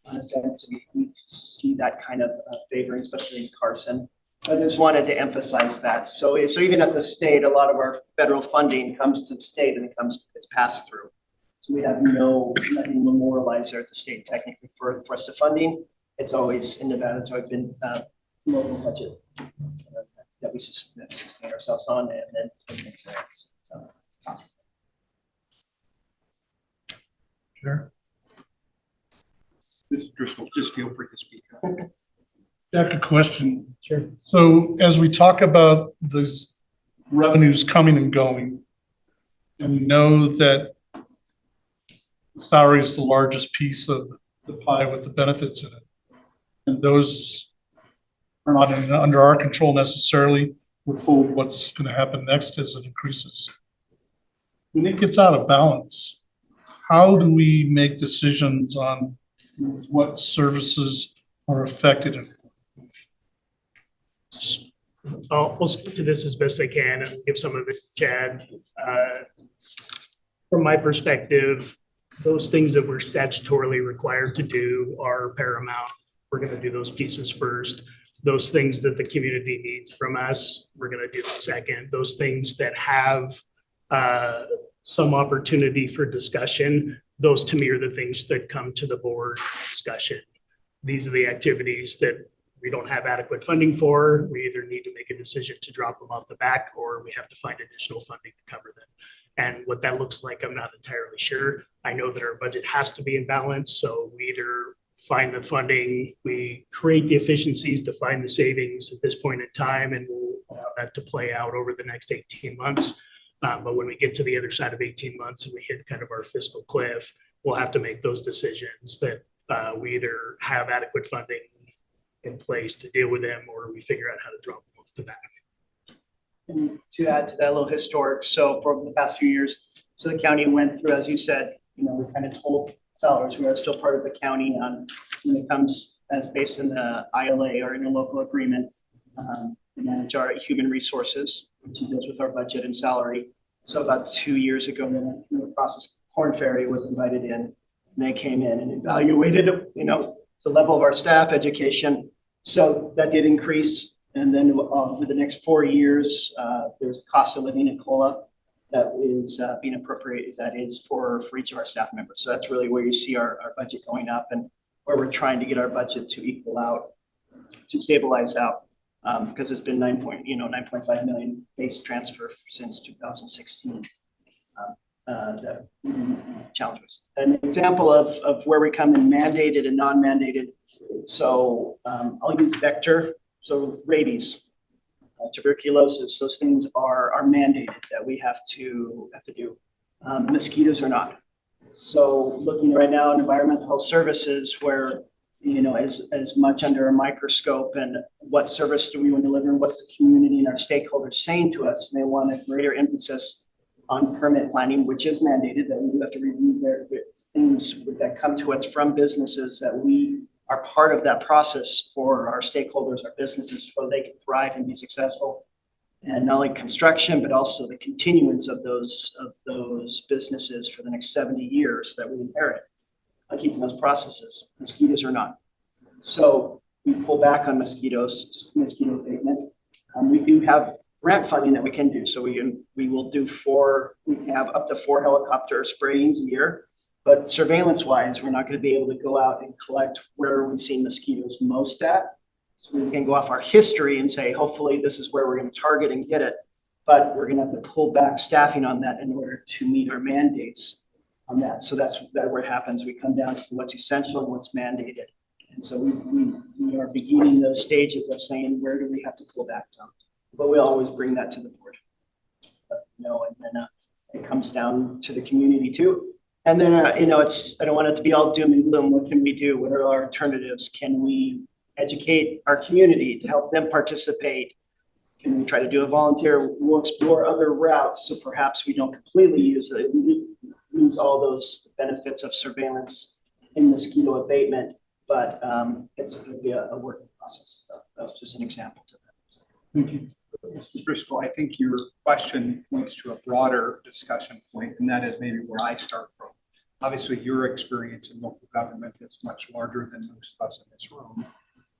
In a sense, we see that kind of favoring, especially in Carson. I just wanted to emphasize that. So even at the state, a lot of our federal funding comes to the state and it's passed through. So we have nothing memorialized there at the state technically for us to funding. It's always in Nevada. So I've been local budget that we sustain ourselves on, and then grants. So. Sure. Mr. Driscoll, just feel free to speak. Jack, a question. Sure. So as we talk about those revenues coming and going, and we know that salary is the largest piece of the pie with the benefits in it, and those are not under our control necessarily. We're told what's going to happen next as it increases. When it gets out of balance, how do we make decisions on what services are affected? I'll speak to this as best I can and give some of it to Chad. From my perspective, those things that we're statutorily required to do are paramount. We're going to do those pieces first. Those things that the community needs from us, we're going to do second. Those things that have some opportunity for discussion, those to me are the things that come to the board discussion. These are the activities that we don't have adequate funding for. We either need to make a decision to drop them off the back, or we have to find additional funding to cover them. And what that looks like, I'm not entirely sure. I know that our budget has to be in balance. So we either find the funding, we create the efficiencies to find the savings at this point in time, and we'll allow that to play out over the next 18 months. But when we get to the other side of 18 months and we hit kind of our fiscal cliff, we'll have to make those decisions that we either have adequate funding in place to deal with them, or we figure out how to drop them off the back. And to add to that little historic, so for the past few years, so the county went through, as you said, we kind of told salaries, we are still part of the county on when it comes as based in the ILA or in a local agreement, to manage our human resources, which deals with our budget and salary. So about 2 years ago, the process, Korn Ferry was invited in, and they came in and evaluated, the level of our staff education. So that did increase And then over the next 4 years, there's a cost of living in COLA that is being appropriated, that is for each of our staff members. So that's really where you see our budget going up and where we're trying to get our budget to equal out, to stabilize out. Because it's been 9.5 million base transfer since 2016. The challenges. An example of where we come in mandated and non-mandated. So I'll use vector. So rabies, tuberculosis, those things are mandated that we have to do. Mosquitoes are not. So looking right now at environmental health services, where as much under a microscope, and what service do we want to deliver, and what's the community and our stakeholders saying to us, and they want a greater emphasis on permit planning, which is mandated, that we do have to review their things that come to us from businesses, that we are part of that process for our stakeholders, our businesses, so they can thrive and be successful. And not only construction, but also the continuance of those businesses for the next 70 years that we inherit, keeping those processes. Mosquitoes are not. So we pull back on mosquito abatement. We do have grant funding that we can do. So we have up to 4 helicopter sprayings a year, but surveillance wise, we're not going to be able to go out and collect where we've seen mosquitoes most at. So we can go off our history and say, hopefully this is where we're going to target and get it, but we're going to have to pull back staffing on that in order to meet our mandates on that. So that's where it happens. We come down to what's essential and what's mandated. And so we are beginning those stages of saying, where do we have to pull back from? But we'll always bring that to the board. And then it comes down to the community too. And then, I don't want it to be all doom and gloom. What can we do? What are our alternatives? Can we educate our community to help them participate? Can we try to do a volunteer? We'll explore other routes. So perhaps we don't completely lose all those benefits of surveillance in mosquito abatement, but it's going to be a working process. So that was just an example to that. Thank you. Mr. Driscoll, I think your question points to a broader discussion point, and that is maybe where I start from. Obviously, your experience in local government is much larger than most of us in this room.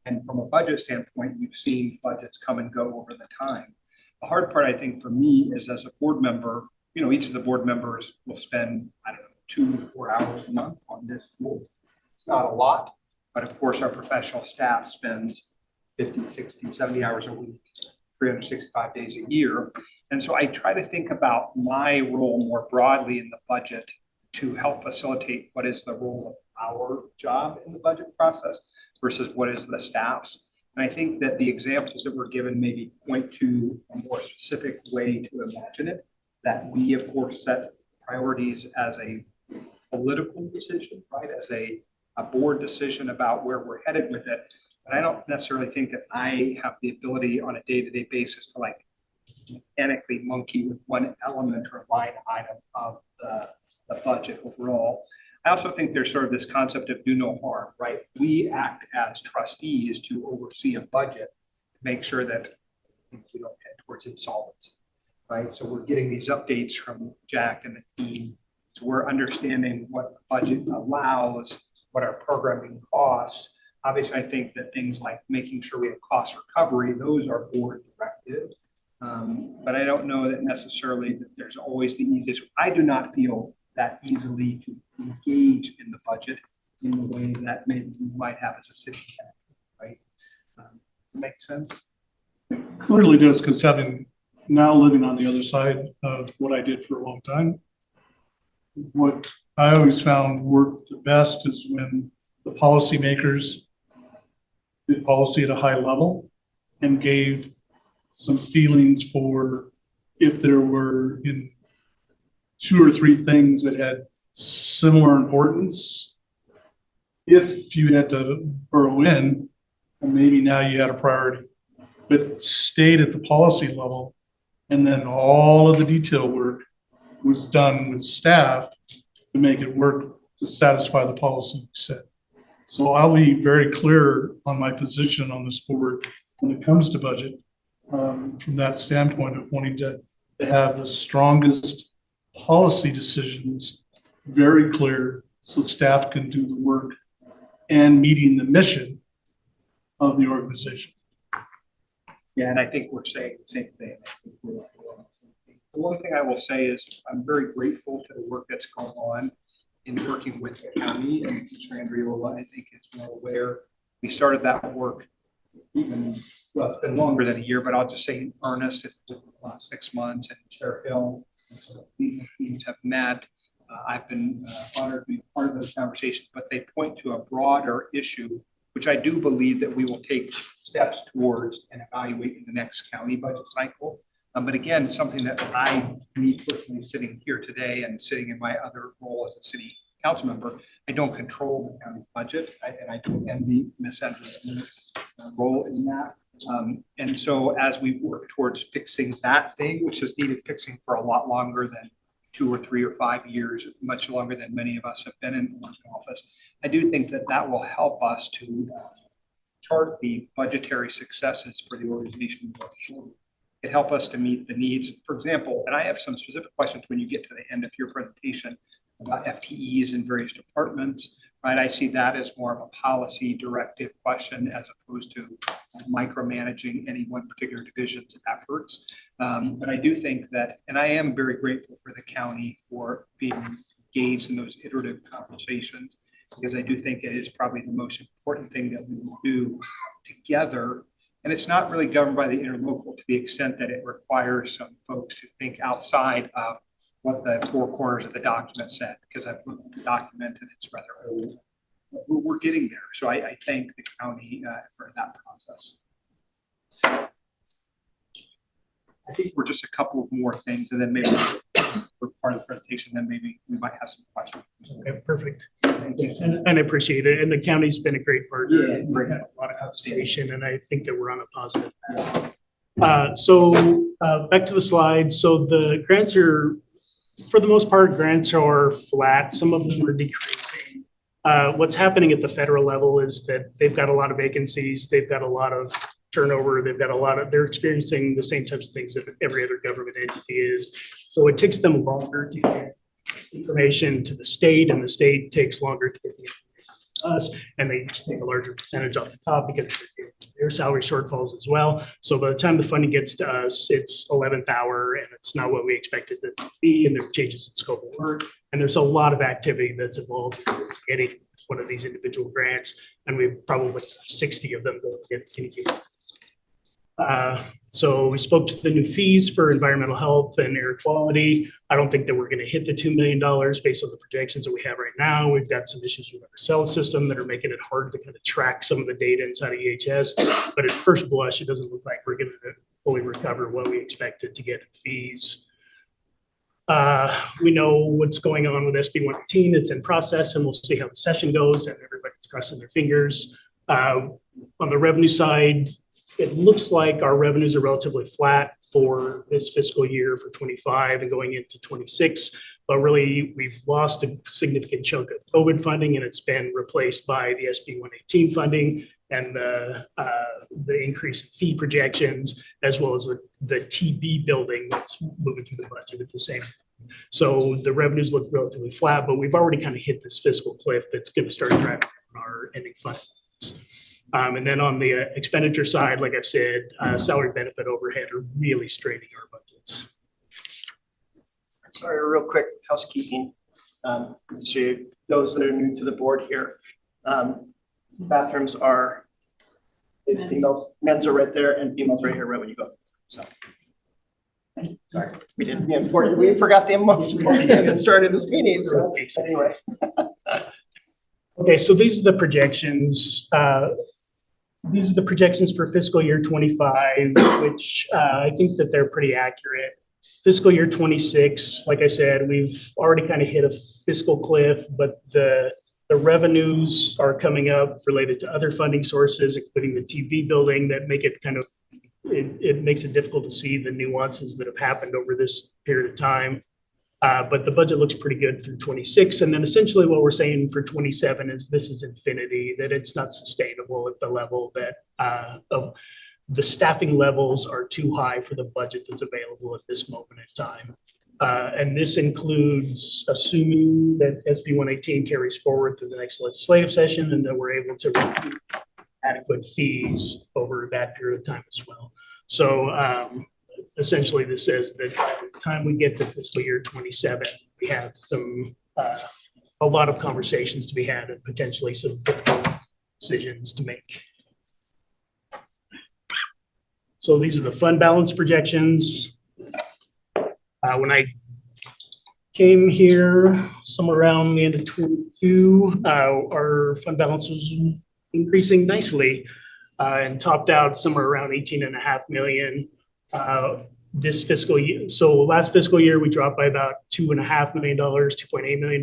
And from a budget standpoint, you've seen budgets come and go over the time. The hard part, I think, for me is as a board member, each of the board members will spend, 2 to 4 hours a month on this tool. It's not a lot, but of course, our professional staff spends 50, 60, 70 hours a week, 365 days a year. And so I try to think about my role more broadly in the budget to help facilitate what is the role of our job in the budget process versus what is the staff's. And I think that the examples that were given maybe point to a more specific way to imagine it, that we of course set priorities as a political decision, right? As a board decision about where we're headed with it. But I don't necessarily think that I have the ability on a day-to-day basis to mechanically monkey with one element or line item of the budget overall. I also think there's sort of this concept of do no harm, right? We act as trustees to oversee a budget, to make sure that we don't head towards insolvency, right? So we're getting these updates from Jack and the team. So we're understanding what the budget allows, what our programming costs. Obviously, I think that things like making sure we have cost recovery, those are board directed. But I don't know that necessarily that there's always the easiest. I do not feel that easily to engage in the budget in the way that maybe you might have as a city council, right? Make sense? Clearly does, because having now living on the other side of what I did for a long time, what I always found worked the best is when the policymakers did policy at a high level and gave some feelings for if there were in 2 or 3 things that had similar importance. If you had to burrow in, and maybe now you had a priority, but stayed at the policy level, and then all of the detail work was done with staff to make it work to satisfy the policy set. So I'll be very clear on my position on this board when it comes to budget, from that standpoint of wanting to have the strongest policy decisions very clear so staff can do the work and meeting the mission of the organization. Yeah, and I think we're saying the same thing. I think we're on the same page. The one thing I will say is I'm very grateful to the work that's going on in working with the county, and Mr. Andriola, I think is well aware. We started that work even, well, it's been longer than a year, but I'll just say in earnest, it's the last 6 months, and Sheriff Hill, and so the teams have met. I've been honored to be part of those conversations, but they point to a broader issue, which I do believe that we will take steps towards and evaluate in the next county budget cycle. But again, something that me personally sitting here today and sitting in my other role as a city council member, I don't control the county's budget, and I don't envy Ms. Andrews' role in that. And so as we work towards fixing that thing, which has needed fixing for a lot longer than 2 or 3 or 5 years, much longer than many of us have been in office, I do think that that will help us to chart the budgetary successes for the organization. It help us to meet the needs. For example, and I have some specific questions when you get to the end of your presentation about FTEs in various departments, right? I see that as more of a policy directive question as opposed to micromanaging any one particular division's efforts. But I do think that, and I am very grateful for the county for being engaged in those iterative conversations, because I do think it is probably the most important thing that we will do together. And it's not really governed by the interlocal to the extent that it requires some folks to think outside of what the 4 corners of the document said, because I've looked at the document and it's rather old. But we're getting there. So I thank the county for that process. I think we're just a couple of more things, and then maybe for part of the presentation, then maybe we might have some questions. Okay, perfect. Thank you. And I appreciate it. And the county's been a great partner. Yeah, We've great. had a lot of conversation, and I think that we're on a positive path. So back to the slide. So the grants are, for the most part, grants are flat. Some of them are decreasing. What's happening at the federal level is that they've got a lot of vacancies. They've got a lot of turnover. They've got a lot of, they're experiencing the same types of things that every other government entity is. So it takes them longer to get information to the state, and the state takes longer to get the information to us, and they take a larger percentage off the top because their salary shortfalls as well. So by the time the funding gets to us, it's 11th hour, and it's not what we expected it to be, and there are changes in scope of work. And there's a lot of activity that's involved in getting one of these individual grants, and we probably 60 of them don't get any. So we spoke to the new fees for environmental health and air quality. I don't think that we're going to hit the $2 million based on the projections that we have right now. We've got some issues with our cell system that are making it hard to kind of track some of the data inside of EHS. But at first blush, it doesn't look like we're going to fully recover what we expected to get in fees. We know what's going on with SB 118. It's in process, and we'll see how the session goes, and everybody's crossing their fingers. On the revenue side, it looks like our revenues are relatively flat for this fiscal year for 25 and going into 26, but really we've lost a significant chunk of COVID funding, and it's been replaced by the SB 118 funding and the increase in fee projections, as well as the TB building that's moving through the budget at the same time. So the revenues look relatively flat, but we've already kind of hit this fiscal cliff that's going to start driving our ending funds. And then on the expenditure side, like I've said, salary benefit overhead are really straining our budgets. Sorry, real quick housekeeping. So those that are new to the board here, bathrooms are females, men's are right there, and females right here, right when you go. So. Sorry, we didn't be important. We forgot the months before we even started this meeting. So anyway. Okay, so these are the projections. These are the projections for fiscal year 25, which I think that they're pretty accurate. Fiscal year 26, like I said, we've already kind of hit a fiscal cliff, but the revenues are coming up related to other funding sources, including the TV building, that make it kind of, it makes it difficult to see the nuances that have happened over this period of time. But the budget looks pretty good through 26. And then essentially what we're saying for 27 is this is infinity, that it's not sustainable at the level that of the staffing levels are too high for the budget that's available at this moment in time. And this includes assuming that SB 118 carries forward to the next legislative session, and that we're able to recoup adequate fees over that period of time as well. So essentially, this says that by the time we get to fiscal year 27, we have a lot of conversations to be had and potentially some difficult decisions to make. So these are the fund balance projections. When I came here somewhere around the end of 22, our fund balance was increasing nicely and topped out somewhere around 18.5 million. This fiscal year, so last fiscal year, we dropped by about $2.5 million, $2.8 million,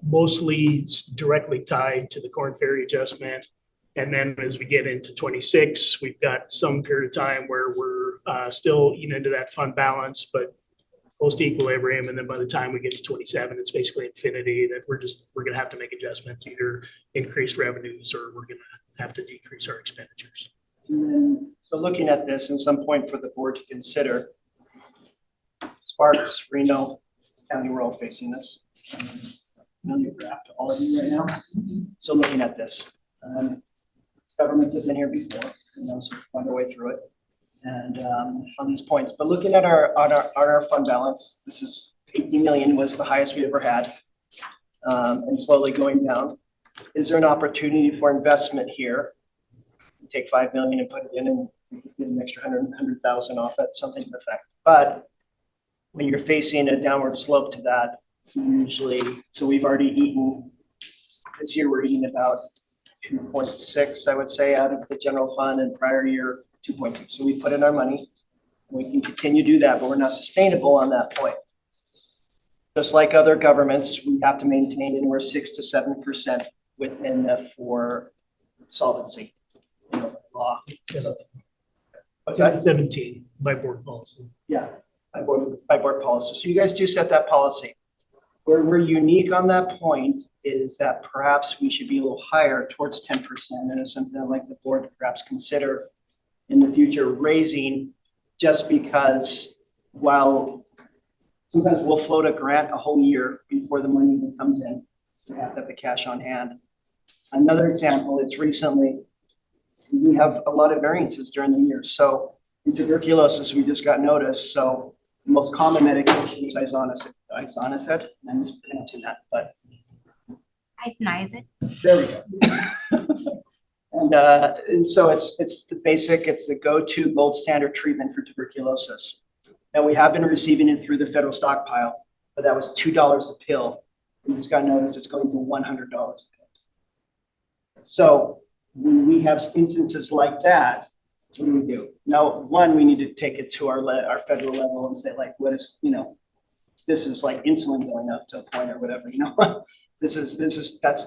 mostly directly tied to the Corn Ferry adjustment. And then as we get into 26, we've got some period of time where we're still eating into that fund balance, but close to equilibrium. And then by the time we get to 27, it's basically infinity that we're gonna have to make adjustments, either increase revenues or we're gonna have to decrease our expenditures. And then, so looking at this, and some point for the board to consider, Sparks, Reno County, we're all facing this. Familiar graph to all of you right now. So looking at this, governments have been here before, so we find our way through it. And on these points, but looking at our fund balance, this is 18 million was the highest we ever had, and slowly going down. Is there an opportunity for investment here? Take 5 million and put it in, and we could get an extra 100,000 off it, something to the effect. But when you're facing a downward slope to that, usually, so we've already eaten, this year we're eating about 2.6, I would say, out of the general fund, and prior year 2.2. So we put in our money. We can continue to do that, but we're not sustainable on that point. Just like other governments, we have to maintain anywhere 6 to 7% within the for solvency. Law. What's that? 17 by board policy. Yeah, by board policy. So you guys do set that policy. Where we're unique on that point is that perhaps we should be a little higher towards 10%, and it's something I'd like the board to perhaps consider in the future raising, just because while sometimes we'll float a grant a whole year before the money even comes in, we have to have the cash on hand. Another example, it's recently, we have a lot of variances during the year. So in tuberculosis, we just got notice. So the most common medication is isoniazid. I'm mispronouncing that, but Isoniazid. there we go. And so it's the basic, it's the go-to gold standard treatment for tuberculosis. Now we have been receiving it through the federal stockpile, but that was $2 a pill. We just got notice it's going to $100 a pill. So when we have instances like that, what do? Now, one, we need to take it to our federal level and say, like, what is, this is like insulin going up to a point or whatever, that's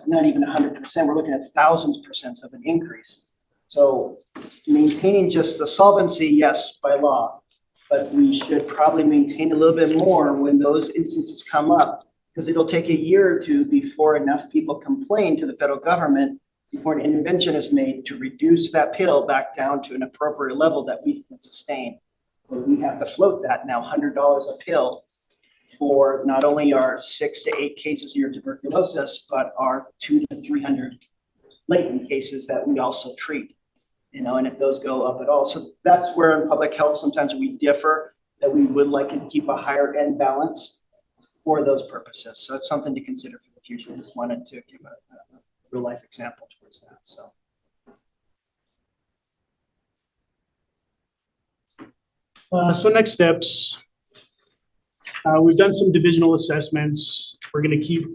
not even 100%. We're looking at thousands % of an increase. So maintaining just the solvency, yes, by law, but we should probably maintain a little bit more when those instances come up, because it'll take a year or two before enough people complain to the federal government before an intervention is made to reduce that pill back down to an appropriate level that we can sustain. But we have to float that now, $100 a pill for not only our 6 to 8 cases a year of tuberculosis, but our 200 to 300 latent cases that we also treat, and if those go up at all. So that's where in public health, sometimes we differ, that we would like to keep a higher end balance for those purposes. So it's something to consider for the future. I just wanted to give a real life example towards that. So next steps, we've done some divisional assessments. We're going to keep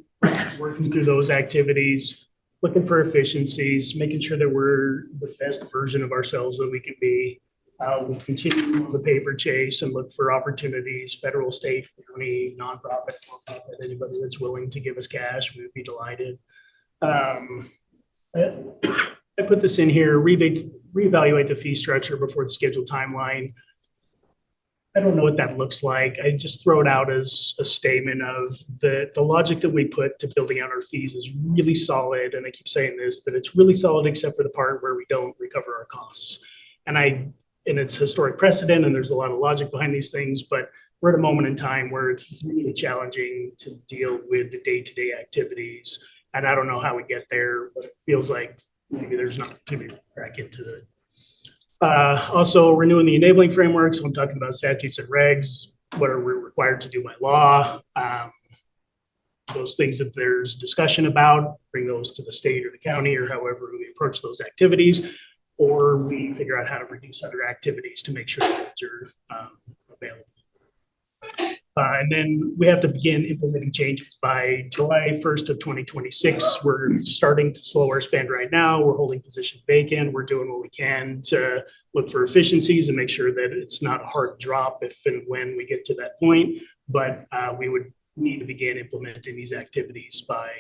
working through those activities, looking for efficiencies, making sure that we're the best version of ourselves that we can be. We'll continue the paper chase and look for opportunities, federal, state, county, nonprofit, anybody that's willing to give us cash, we would be delighted. I put this in here, reevaluate the fee structure before the scheduled timeline. I don't know what that looks like. I just throw it out as a statement of the logic that we put to building out our fees is really solid. And I keep saying this, that it's really solid except for the part where we don't recover our costs. And it's historic precedent, and there's a lot of logic behind these things, but we're at a moment in time where it's really challenging to deal with the day-to-day activities. And I don't know how we get there, but it feels like maybe there's an opportunity to crack into it. Also renewing the enabling framework. So I'm talking about statutes and regs, what are we required to do by law? Those things that there's discussion about, bring those to the state or the county or however we approach those activities. Or we figure out how to reduce other activities to make sure that those are available. And then we have to begin implementing changes by July 1st of 2026. We're starting to slow our spend right now. We're holding positions vacant. We're doing what we can to look for efficiencies and make sure that it's not a hard drop if and when we get to that point. But we would need to begin implementing these activities by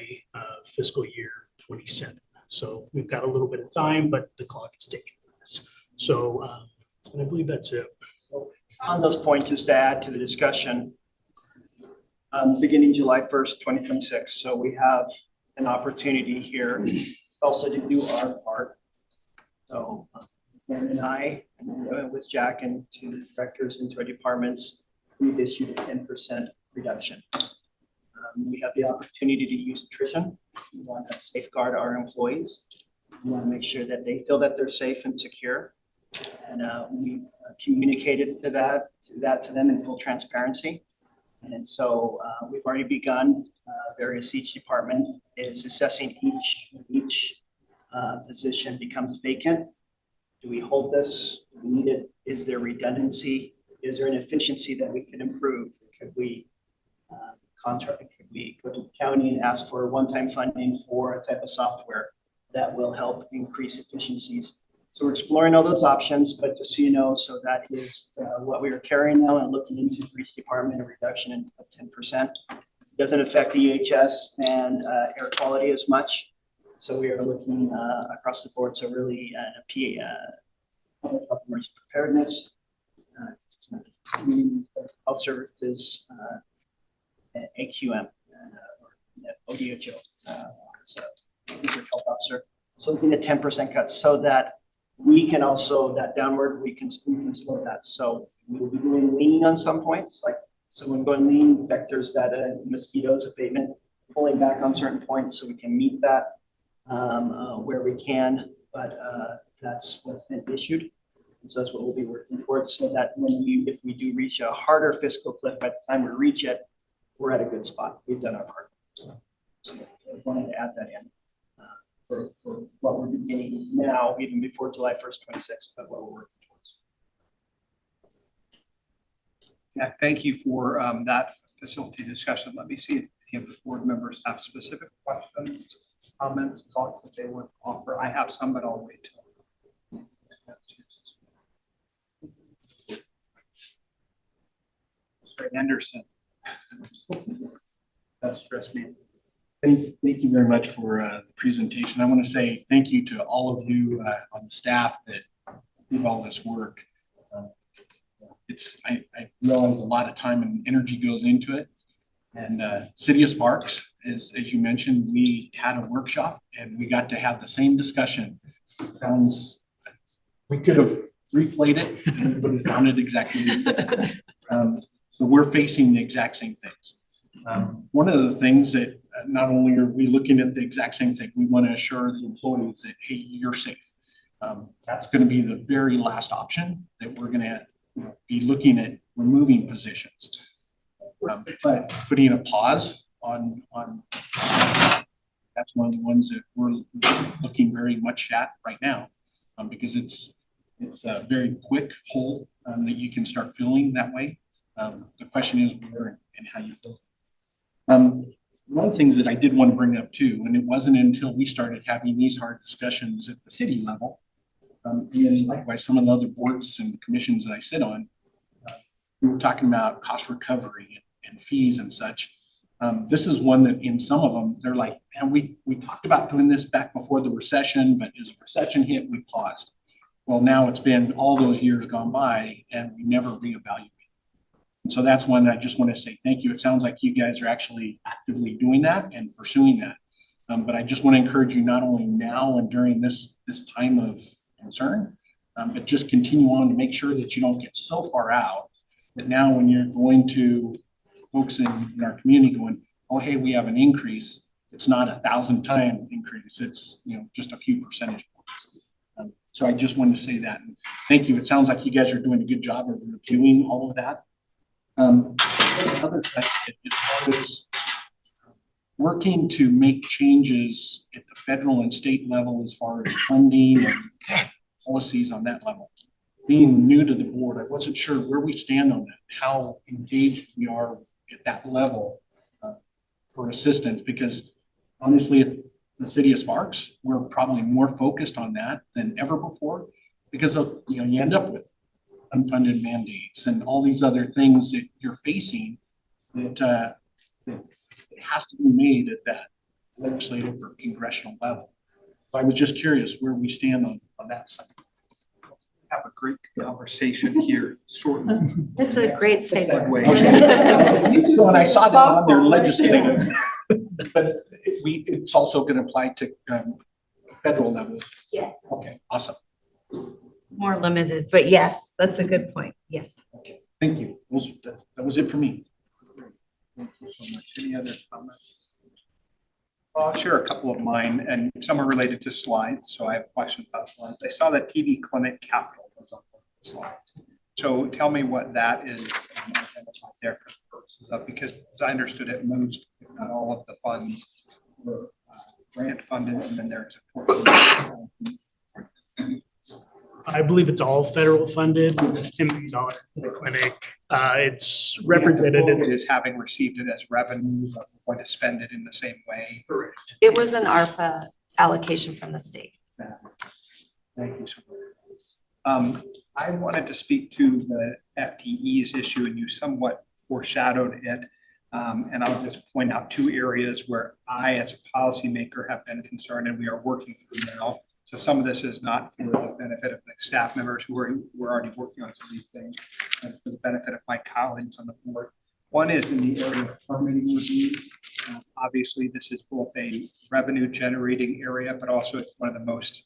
fiscal year 27. So we've got a little bit of time, but the clock is ticking. So and I believe that's it. On those points, just to add to the discussion, beginning July 1st, 2026. So we have an opportunity here also to do our part. So Aaron and I, with Jack and to the directors and to our departments, we've issued a 10% reduction. We have the opportunity to use attrition. We want to safeguard our employees. We want to make sure that they feel that they're safe and secure. And we communicated that to them in full transparency. And so we've already begun, each department is assessing each position becomes vacant. Do we hold this? Do we need it? Is there redundancy? Is there an efficiency that we can improve? Could we could we go to the county and ask for one-time funding for a type of software that will help increase efficiencies? So we're exploring all those options, but just so you know, so that is what we are carrying now and looking into for each department, a reduction of 10%. It doesn't affect EHS and air quality as much. So we are looking across the board. So really public health emergency preparedness, health services, AQM, ODHO, so health officer. So looking at 10% cuts so that we can also, that downward, we can slow that. So we will be doing lean on some points, like, so when going lean vectors that mosquitoes abatement, pulling back on certain points so we can meet that where we can, but that's what's been issued. And so that's what we'll be working towards so that if we do reach a harder fiscal cliff, by the time we reach it, we're at a good spot. We've done our part. So I wanted to add that in. For what we're beginning now, even before July 1st, 26, but what we're working towards. Yeah, thank you for that facility discussion. Let me see if any of the board members have specific questions, comments, thoughts that they would offer. I have some, but I'll wait till. Mr. Anderson. That stressed me. Thank you very much for the presentation. I want to say thank you to all of you on the staff that do all this work. I realize a lot of time and energy goes into it. And City of Sparks, as you mentioned, we had a workshop and we got to have the same discussion. It sounds, we could have replayed it and it would have sounded exactly the same. So we're facing the exact same things. One of the things that not only are we looking at the exact same thing, we want to assure the employees that, hey, you're safe. That's going to be the very last option that we're going to be looking at removing positions. But putting a pause on that's one of the ones that we're looking very much at right now because it's a very quick hole that you can start filling that way. The question is where and how you fill it. One of the things that I did want to bring up too, and it wasn't until we started having these hard discussions at the city level, and likewise some of the other boards and commissions that I sit on, we were talking about cost recovery and fees and such. This is one that in some of them, they're like, and we talked about doing this back before the recession, but as the recession hit, we paused. Well, now it's been all those years gone by and we never reevaluated. And so that's one I just want to say thank you. It sounds like you guys are actually actively doing that and pursuing that. But I just want to encourage you not only now and during this time of concern, but just continue on to make sure that you don't get so far out that now when you're going to folks in our community going, oh, hey, we have an increase. It's not 1,000-time increase. It's just a few percentage points. So I just wanted to say that. And thank you. It sounds like you guys are doing a good job of reviewing all of that. Other thing is working to make changes at the federal and state level as far as funding and policies on that level. Being new to the board, I wasn't sure where we stand on that, how engaged we are at that level for assistance, because honestly, at the city of Sparks, we're probably more focused on that than ever before, because of, you know, you end up with unfunded mandates and all these other things that you're facing that it has to be made at that legislative or congressional level. So I was just curious where we stand on that side. Have a great conversation here shortly. That's a great segue. So when I saw that on their legislative, but it's also going to apply to federal levels. Yes. Okay, awesome. More limited, but yes, that's a good point. Yes. Okay, thank you. That was it for me. Thank you so much. Any other comments? Well, I'll share a couple of mine, and some are related to slides, so I have questions about slides. I saw that TV Clinic Capital was on the slides. So tell me what that is there for the purposes of, because as I understood it, most, if not all of the funds were grant funded, and then there's a portion. I believe it's all federal funded, $10 million for the clinic. It's represented It in, is having received it as revenue, but we're going to spend it in the same way. correct. It was an ARPA allocation from the state. Thank you so much. I wanted to speak to the FTEs issue, and you somewhat foreshadowed it. And I'll just point out two areas where I, as a policymaker, have been concerned, and we are working through now. So some of this is not for the benefit of the staff members who are already working on some of these things, and for the benefit of my colleagues on the board. One is in the area of permitting review. Obviously, this is both a revenue generating area, but also it's one of the most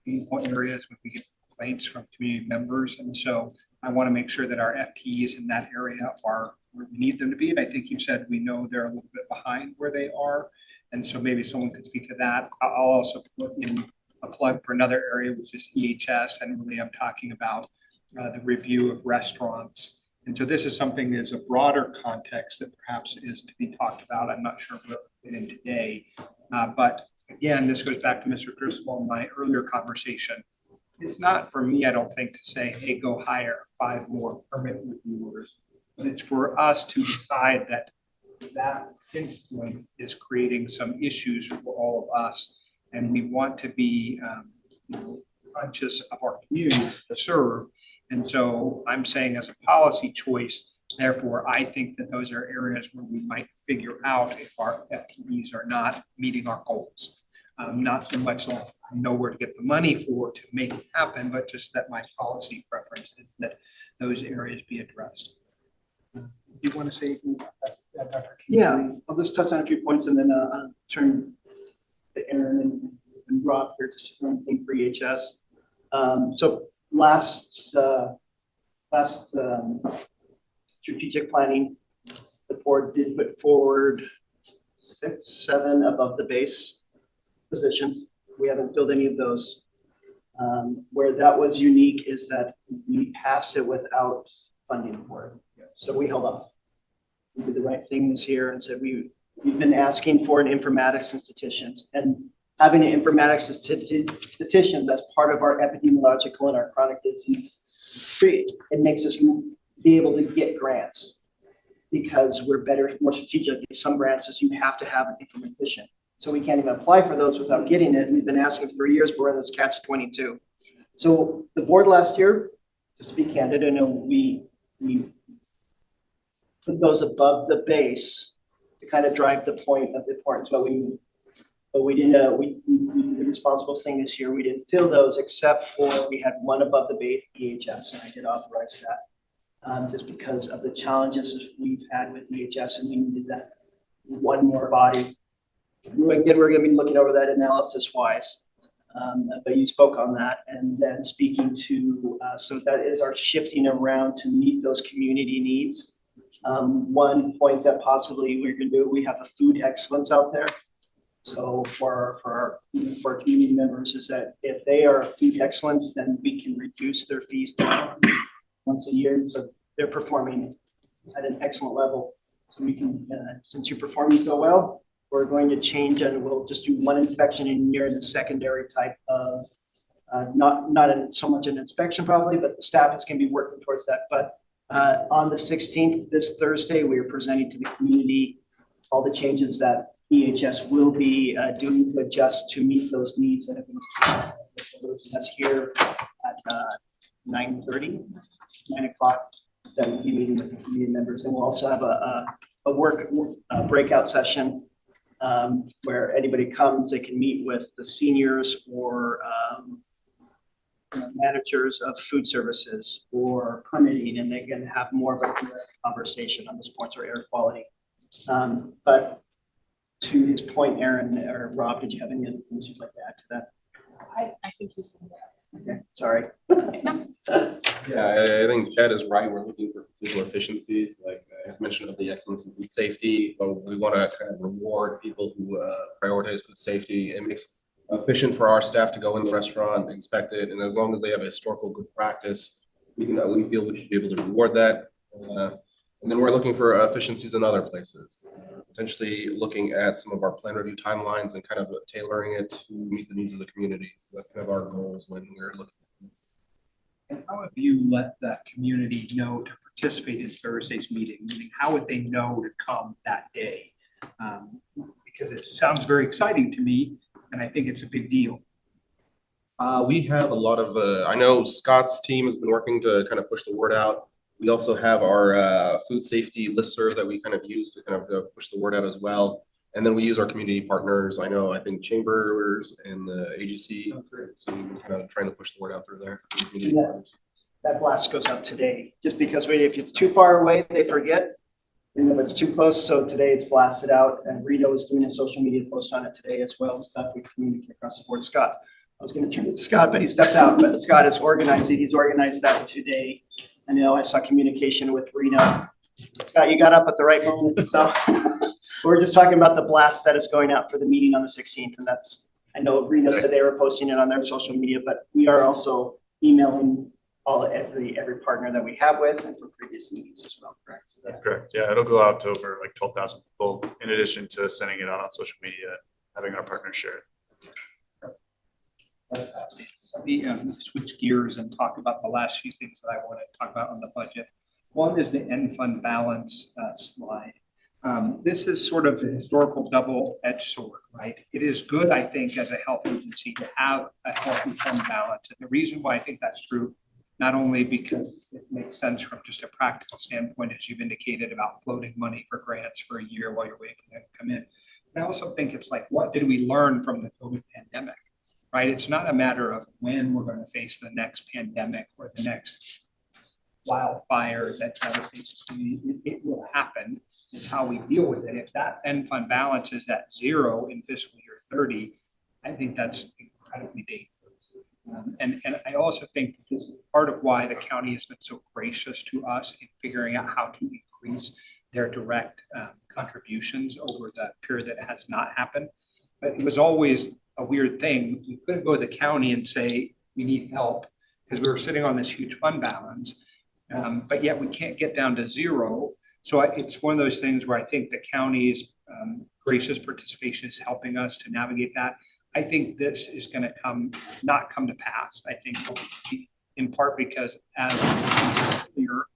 painful areas when we get complaints from community members. And so I want to make sure that our FTEs in that area are where we need them to be. And I think you said we know they're a little bit behind where they are. And so maybe someone could speak to that. I'll also put in a plug for another area, which is EHS. And really I'm talking about the review of restaurants. And so this is something that's a broader context that perhaps is to be talked about. I'm not sure we'll get in today. But again, this goes back to Mr. Driscoll in my earlier conversation. It's not for me, I don't think, to say, hey, go hire 5 more permit reviewers. But it's for us to decide that that pinpoint is creating some issues for all of us. And we want to be conscious of our community to serve. And so I'm saying as a policy choice, therefore, I think that those are areas where we might figure out if our FTEs are not meeting our goals. Not so much like I know where to get the money for to make it happen, but just that my policy preference is that those areas be addressed. Do you want to say anything about that, Dr. King? Yeah, I'll just touch on a few points and then I'll turn to Aaron and Rob here to speak for EHS. So last strategic planning, the board did put forward 6, 7 above the base positions. We haven't filled any of those. Where that was unique is that we passed it without funding for it. So we held off. We did the right thing this year and said we've been asking for an informatics statisticians, and having an informatics statisticians as part of our epidemiological and our chronic disease, it makes us be able to get grants because we're better, more strategic. Some grants is you have to have an informatician. So we can't even apply for those without getting it. We've been asking for years, but we're in this catch-22. So the board last year, just to be candid, I know we put those above the base to kind of drive the point of the importance, but we didn't, we did the responsible thing this year. We didn't fill those except for we had 1 above the base EHS, and I did authorize that just because of the challenges we've had with EHS, and we needed that 1 more body. Again, we're going to be looking over that analysis wise, but you spoke on that, and then speaking to, so that is our shifting around to meet those community needs. One point that possibly we're going to do, we have a food excellence out there. So for our community members is that if they are food excellence, then we can reduce their fees down once a year. So they're performing at an excellent level. So we can, since you're performing so well, we're going to change and we'll just do one inspection in a year, the secondary type of, not so much an inspection probably, but the staff is going to be working towards that. But on the 16th, this Thursday, we are presenting to the community all the changes that EHS will be doing to adjust to meet those needs. And that's here at 9:30, 9 o'clock. That we'll be meeting with the community members, and we'll also have a work breakout session where anybody comes, they can meet with the seniors or managers of food services or permitting, and they can have more of a direct conversation on the sports or air quality. But to his point, Aaron or Rob, did you have any other things you'd like to add to that? I think you said that. Okay, sorry. Yeah, I think Chad is right. We're looking for particular efficiencies, like as mentioned of the excellence in food safety. But we want to kind of reward people who prioritize food safety. It makes it efficient for our staff to go in the restaurant, inspect it, and as long as they have a historical good practice, we feel we should be able to reward that. And then we're looking for efficiencies in other places, potentially looking at some of our plan review timelines and kind of tailoring it to meet the needs of the community. So that's kind of our goals when we're looking at this. And how have you let that community know to participate in Thursday's meeting? Meaning, how would they know to come that day? Because it sounds very exciting to me, and I think it's a big deal. We have a lot of, I know Scott's team has been working to kind of push the word out. We also have our food safety listserv that we kind of use to kind of push the word out as well. And then we use our community partners. I think Chambers and the AGC. So we're kind of trying to push the word out through there. That blast goes out today, just because if it's too far away, they forget. And if it's too close, so today it's blasted out, and Rito is doing a social media post on it today as well, stuff we communicate across the board. Scott, I was going to turn it to Scott, but he stepped out, but Scott is organizing. He's organized that today. And I saw communication with Reno. Scott, you got up at the right moment. So we're just talking about the blast that is going out for the meeting on the 16th. And that's, I know Reno said they were posting it on their social media, but we are also emailing every partner that we have with and from previous meetings as well, correct? That's correct. Yeah, it'll go out to over like 12,000 people in addition to sending it out on social media, having our partners share it. Let me switch gears and talk about the last few things that I want to talk about on the budget. One is the end fund balance slide. This is sort of the historical double-edged sword, right? It is good, I think, as a health agency to have a healthy fund balance. And the reason why I think that's true, not only because it makes sense from just a practical standpoint, as you've indicated about floating money for grants for a year while you're waiting for them to come in. But I also think it's like, what did we learn from the COVID pandemic? Right? It's not a matter of when we're going to face the next pandemic or the next wildfire that devastates the community. It will happen. It's how we deal with it. If that end fund balance is at 0 in fiscal year 30, I think that's incredibly dangerous. And I also think that this is part of why the county has been so gracious to us in figuring out how to increase their direct contributions over the period that has not happened. But it was always a weird thing. We couldn't go to the county and say, we need help because we were sitting on this huge fund balance, but yet we can't get down to 0. So it's one of those things where I think the county's gracious participation is helping us to navigate that. I think this is going to not come to pass. I think in part because as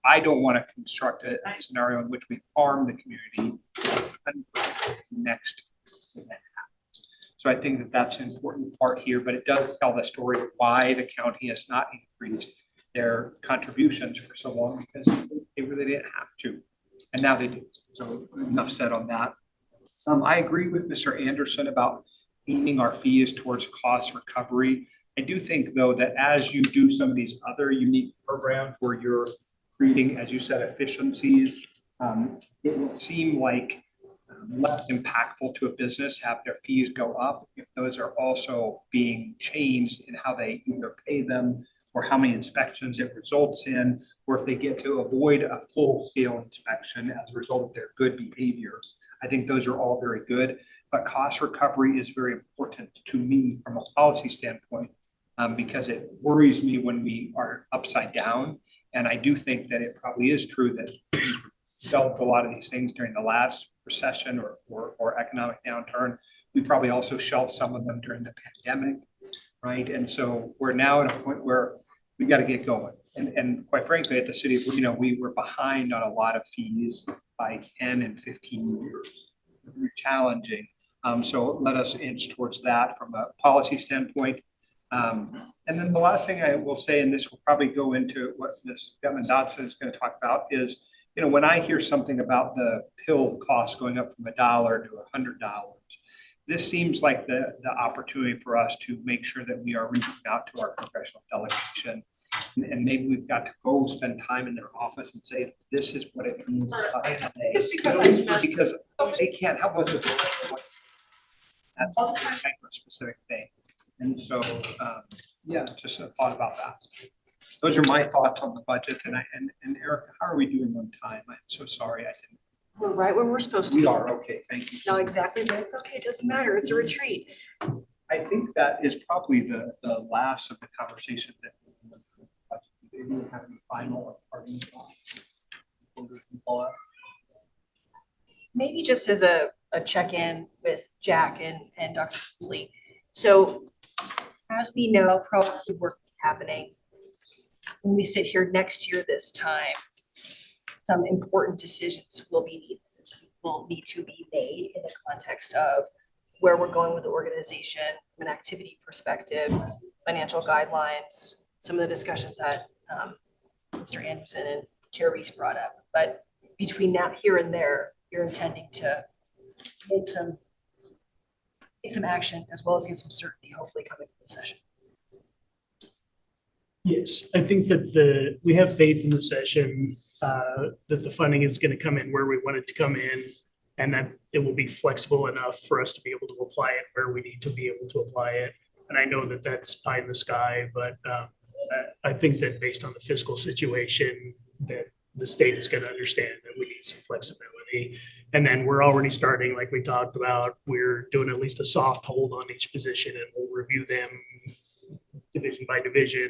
I don't want to construct a scenario in which we harm the community next event. So I think that that's an important part here, but it does tell the story of why the county has not increased their contributions for so long, because they really didn't have to. And now they do. So enough said on that. I agree with Mr. Anderson about aiming our fees towards cost recovery. I do think, though, that as you do some of these other unique programs where you're creating, as you said, efficiencies, it will seem like less impactful to a business have their fees go up if those are also being changed in how they either pay them or how many inspections it results in, or if they get to avoid a full-scale inspection as a result of their good behavior. I think those are all very good, but cost recovery is very important to me from a policy standpoint, because it worries me when we are upside down. And I do think that it probably is true that we developed a lot of these things during the last recession or economic downturn. We probably also shelved some of them during the pandemic, right? And so we're now at a point where we got to get going. And quite frankly, at the city of Reno, we were behind on a lot of fees by 10 and 15 years. Very challenging. So let us inch towards that from a policy standpoint. And then the last thing I will say, and this will probably go into what Ms. Getman-Dotson is going to talk about, is, you know, when I hear something about the pill cost going up from $1 to $100, this seems like the opportunity for us to make sure that we are reaching out to our professional delegation. And maybe we've got to go spend time in their office and say, this is what it means. Because they can't help us. That's a specific thing. And so, yeah, just a thought about that. Those are my thoughts on the budget. And Erica, how are we doing on time? I'm so sorry I didn't. We're right where we're supposed to. We are, okay, thank you. Not exactly, but it's okay, it doesn't matter, it's a retreat. I think that is probably the last of the conversation that we didn't have any final or parting thoughts. Maybe just as a check-in with Jack and Dr. Mosley. So as we know, proactive work is happening. When we sit here next year this time, some important decisions will need to be made in the context of where we're going with the organization from an activity perspective, financial guidelines, some of the discussions that Mr. Anderson and Chair Reese brought up. But between now, here and there, you're intending to take some action as well as get some certainty, hopefully coming to the session. Yes, I think that we have faith in the session, that the funding is going to come in where we want it to come in, and that it will be flexible enough for us to be able to apply it where we need to be able to apply it. And I know that that's pie in the sky, but I think that based on the fiscal situation, that the state is going to understand that we need some flexibility. And then we're already starting, like we talked about, we're doing at least a soft hold on each position, and we'll review them division by division.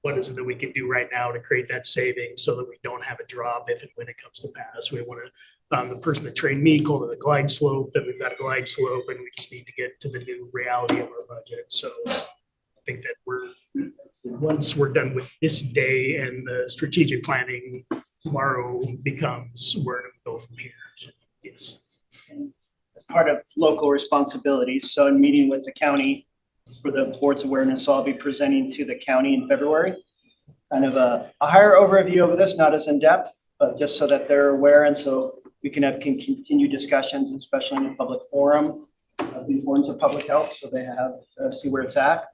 What is it that we can do right now to create that savings so that we don't have a drop if and when it comes to pass? We want to, the person that trained me called it a glide slope, that we've got a glide slope, and we just need to get to the new reality of our budget. So I think that once we're done with this day and the strategic planning, tomorrow becomes where to go from here. So, yes. As part of local responsibilities, so in meeting with the county for the board's awareness, I'll be presenting to the county in February. Kind of a higher overview of this, not as in depth, but just so that they're aware, and so we can continue discussions, especially in a public forum, of the importance of public health, so they have see where it's at,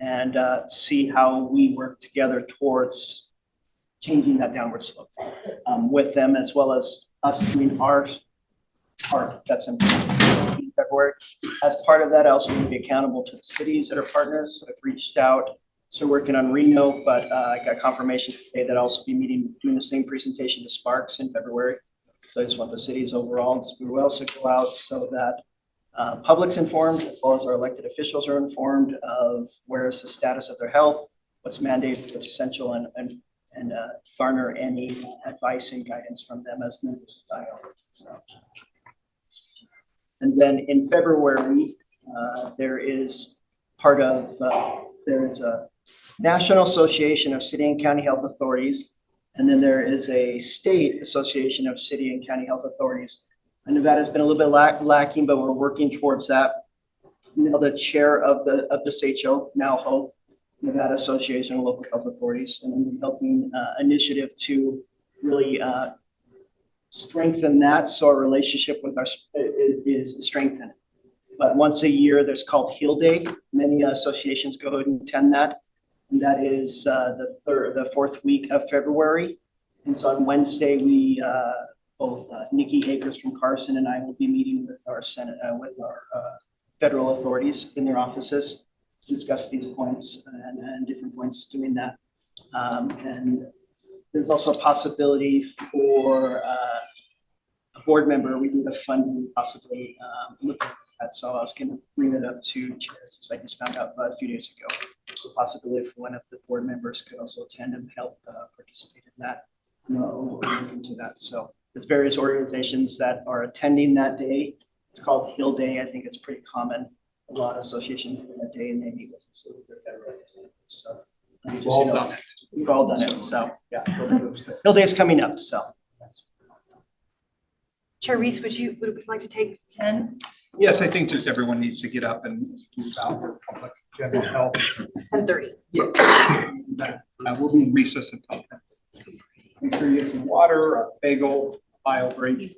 and see how we work together towards changing that downward slope with them, as well as us doing our part. That's in February. As part of that, I also need to be accountable to the cities that are partners. So I've reached out, still working on Reno, but I got confirmation today that I'll also be doing the same presentation to Sparks in February. So I just want the cities overall. So we will also go out so that public's informed, as well as our elected officials are informed of where is the status of their health, what's mandated, what's essential, and garner any advice and guidance from them as members of dialogue. So. And then in February, there is a National Association of City and County Health Authorities, and then there is a State Association of City and County Health Authorities. And Nevada's been a little bit lacking, but we're working towards that. You know, the chair of the SACHO, NALHO, Nevada Association of Local Health Authorities, and I'm helping initiative to really strengthen that, so our relationship with our is strengthened. But once a year, there's called Heal Day. Many associations go and attend that, and that is the fourth week of February. And so on Wednesday, we both Nikki Akers from Carson and I will be meeting with our federal authorities in their offices to discuss these points and different points doing that. And there's also a possibility for a board member, we need a funding possibly looking at that. So I was gonna bring it up to Chair, because I just found out a few days ago. So possibly if one of the board members could also attend and help participate in that, look into that. So there's various organizations that are attending that day. It's called Hill Day. I think it's pretty common. A lot of associations do that day and they meet with their federal representatives. So We've all done it. we've all done it. So yeah, Hill Day is coming up. So. Chair Reese, would you like to take 10? Yes, I think just everyone needs to get up and move out for public general health. 10:30. We'll be in recess until 10. Make sure you get some water, a bagel, bio break.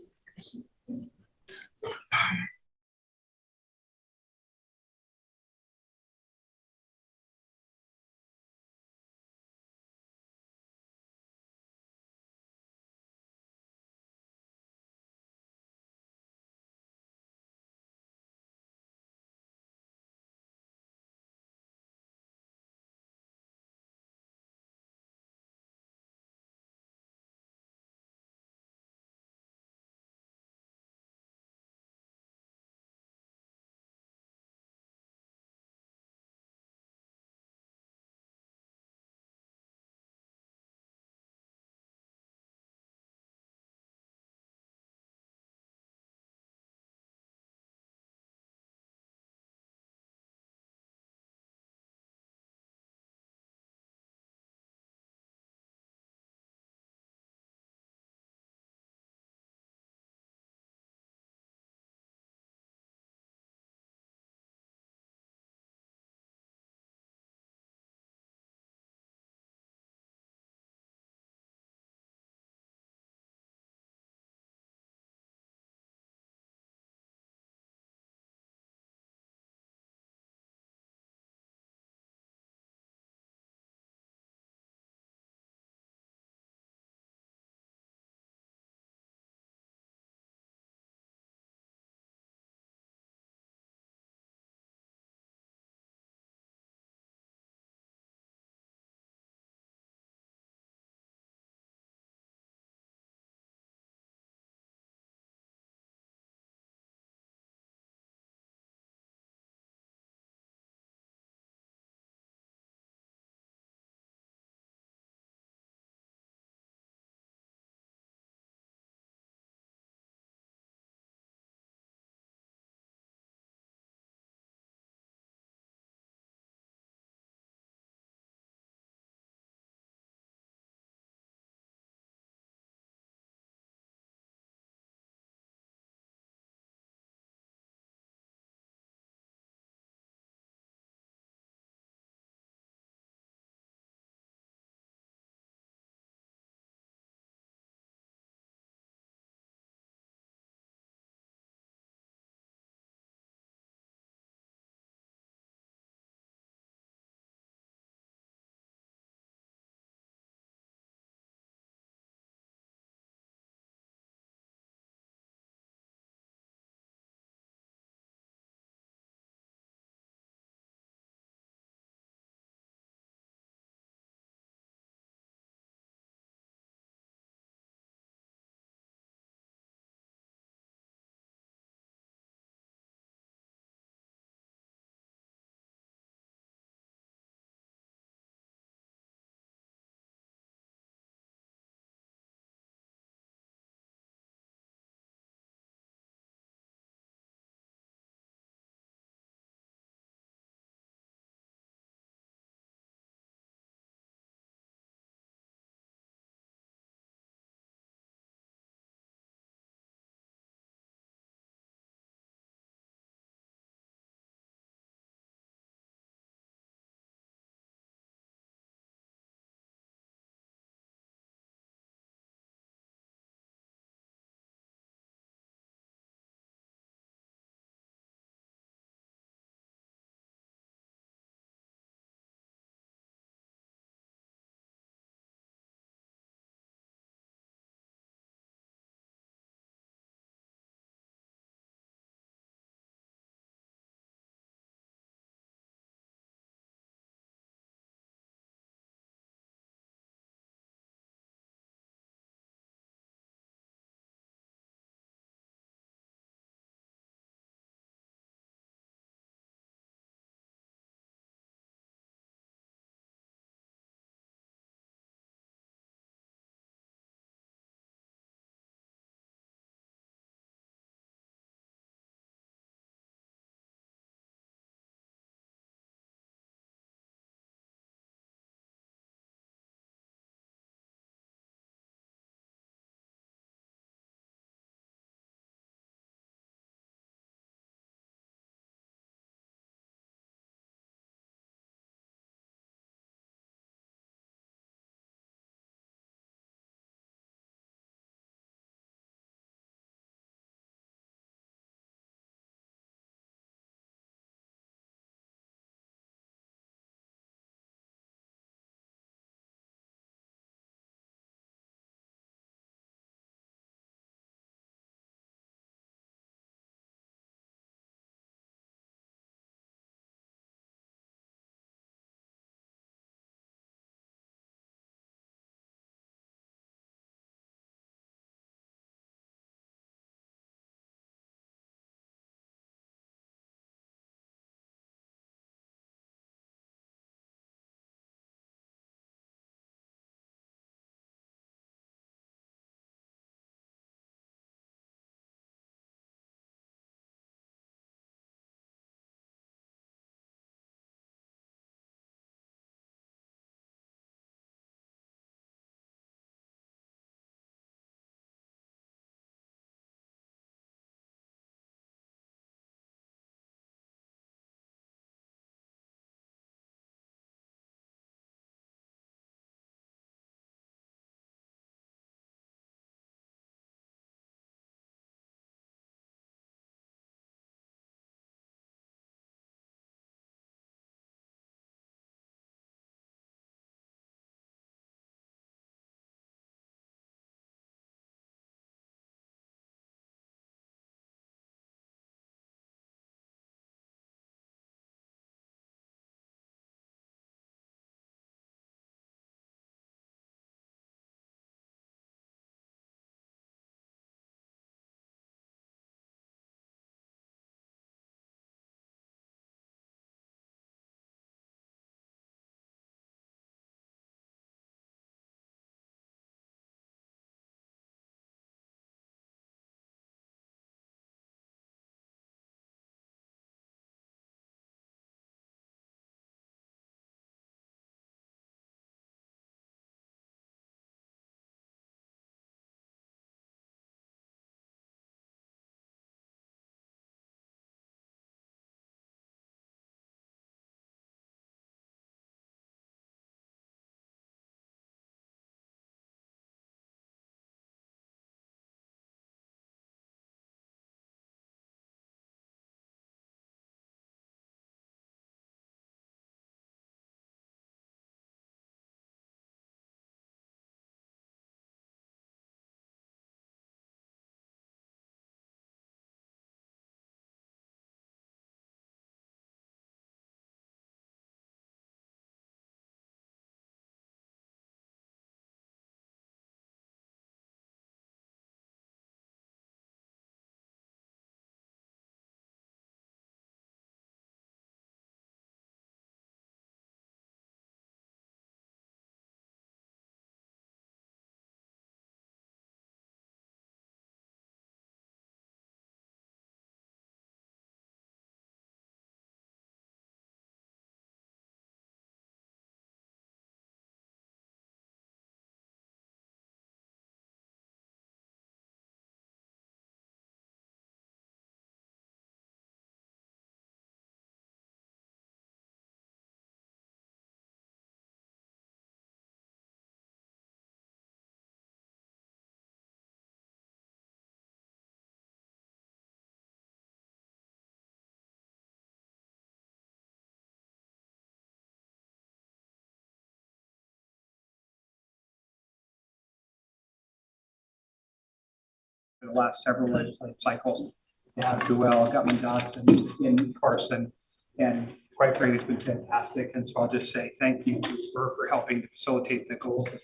for the last several legislative cycles. Yeah, Joelle, Gutman Dodson, and Carson, and quite frankly, it's been fantastic. And so I'll just say thank you for helping to facilitate the goals of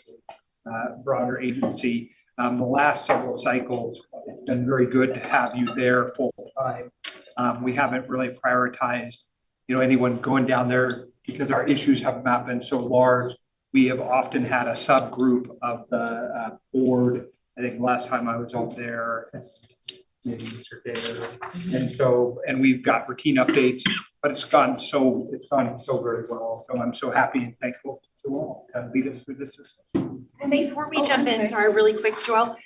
the broader agency. The last several cycles, it's been very good to have you there full time. We haven't really prioritized, anyone going down there because our issues have not been so large. We have often had a subgroup of the board. I think last time I was up there, maybe Mr. Dare. And we've got routine updates, but it's gone so very well. So I'm so happy and thankful to all to lead us through this. And before we jump in, sorry, really quick, Joelle,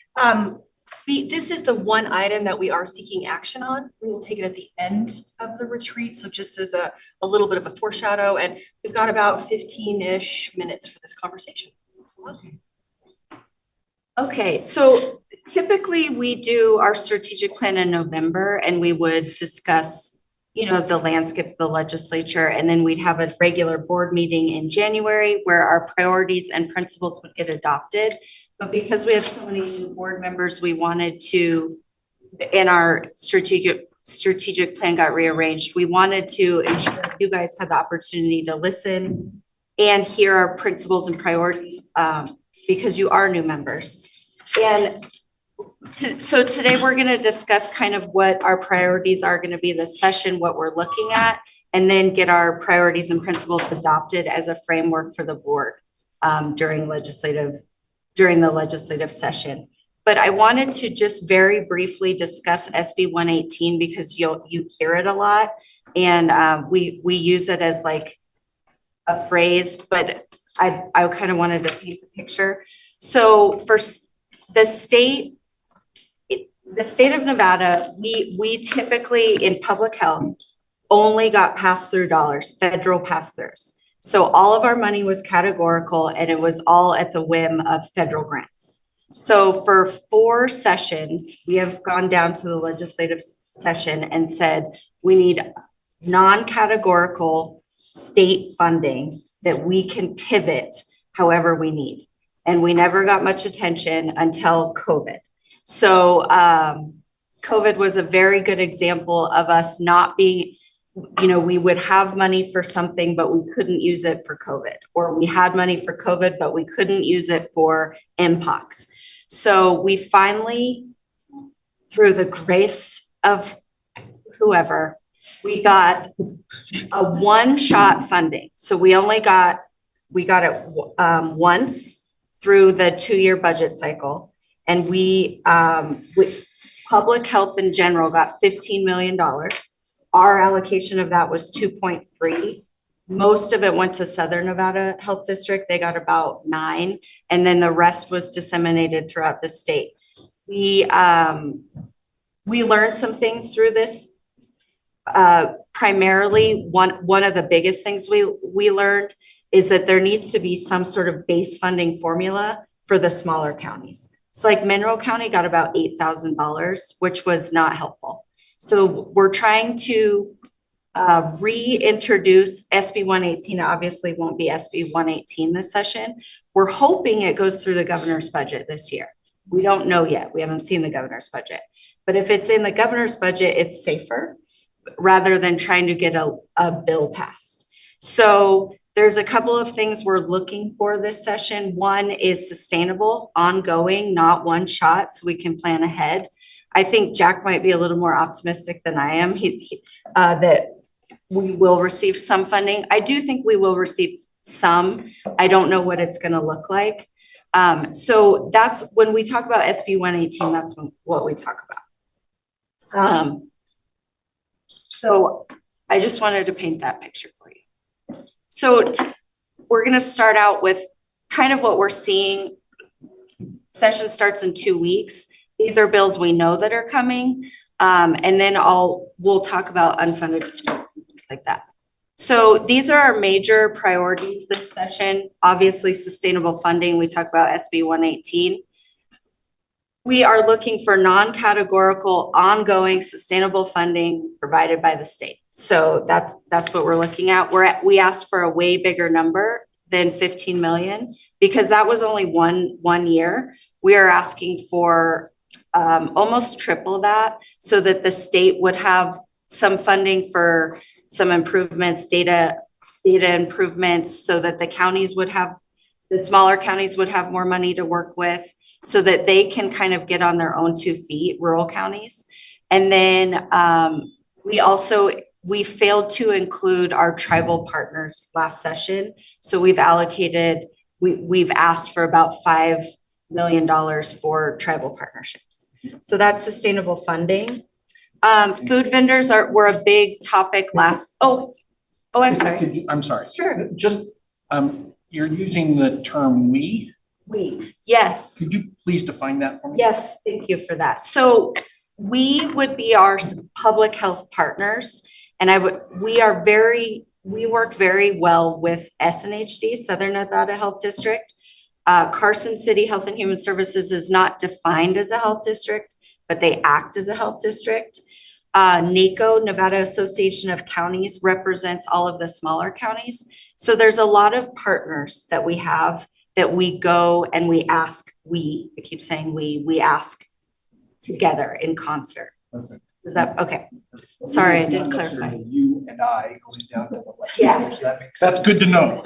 this is the one item that we are seeking action on. We will take it at the end of the retreat. So just as a little bit of a foreshadow, and we've got about 15-ish minutes for this conversation. Okay, so typically we do our strategic plan in November and we would discuss, the landscape of the legislature, and then we'd have a regular board meeting in January where our priorities and principles would get adopted. But because we have so many new board members, we wanted to, in our strategic plan got rearranged, we wanted to ensure you guys had the opportunity to listen and hear our principles and priorities because you are new members. And so today we're going to discuss kind of what our priorities are going to be this session, what we're looking at, and then get our priorities and principles adopted as a framework for the board during the legislative session. But I wanted to just very briefly discuss SB 118 because you hear it a lot, and we use it as like a phrase, but I kind of wanted to paint the picture. So for the state of Nevada, we typically in public health only got pass-through dollars, federal pass-throughs. So all of our money was categorical and it was all at the whim of federal grants. So for 4 sessions, we have gone down to the legislative session and said, we need non-categorical state funding that we can pivot however we need. And we never got much attention until COVID. So COVID was a very good example of us not being, we would have money for something, but we couldn't use it for COVID, or we had money for COVID, but we couldn't use it for MPOX. So we finally, through the grace of whoever, we got a one-shot funding. So we got it once through the 2-year budget cycle. And we, with public health in general, got $15 million. Our allocation of that was 2.3. Most of it went to Southern Nevada Health District. They got about 9. And then the rest was disseminated throughout the state. We learned some things through this. Primarily, one of the biggest things we learned is that there needs to be some sort of base funding formula for the smaller counties. So like Mineral County got about $8,000, which was not helpful. So we're trying to reintroduce SB 118. Obviously won't be SB 118 this session. We're hoping it goes through the governor's budget this year. We don't know yet. We haven't seen the governor's budget. But if it's in the governor's budget, it's safer rather than trying to get a bill passed. So there's a couple of things we're looking for this session. One is sustainable, ongoing, not one shot, so we can plan ahead. I think Jack might be a little more optimistic than I am that we will receive some funding. I do think we will receive some. I don't know what it's going to look like. So that's when we talk about SB 118, that's what we talk about. So I just wanted to paint that picture for you. So we're going to start out with kind of what we're seeing. Session starts in 2 weeks. These are bills we know that are coming. And then we'll talk about unfunded and things like that. So these are our major priorities this session. Obviously, sustainable funding. We talk about SB 118. We are looking for non-categorical, ongoing, sustainable funding provided by the state. So that's what we're looking at. We asked for a way bigger number than 15 million because that was only one year. We are asking for almost triple that so that the state would have some funding for some improvements, data improvements, so that the counties would have, the smaller counties would have more money to work with so that they can kind of get on their own 2 feet, rural counties. And then we failed to include our tribal partners last session. So we've asked for about $5 million for tribal partnerships. So that's sustainable funding. Food vendors were a big topic last, I'm sorry. I'm sorry. Sure. Just, you're using the term "we." Yes. Could you please define that for me? Yes, thank you for that. So we would be our public health partners, and we work very well with SNHD, Southern Nevada Health District. Carson City Health and Human Services is not defined as a health district, but they act as a health district. NACO, Nevada Association of Counties, represents all of the smaller counties. So there's a lot of partners that we have that we go and we ask, I keep saying we ask together in concert. Okay. Is that, okay. Sorry, I didn't clarify. You and I going down to the Yeah. legislators, that makes sense. That's good to know.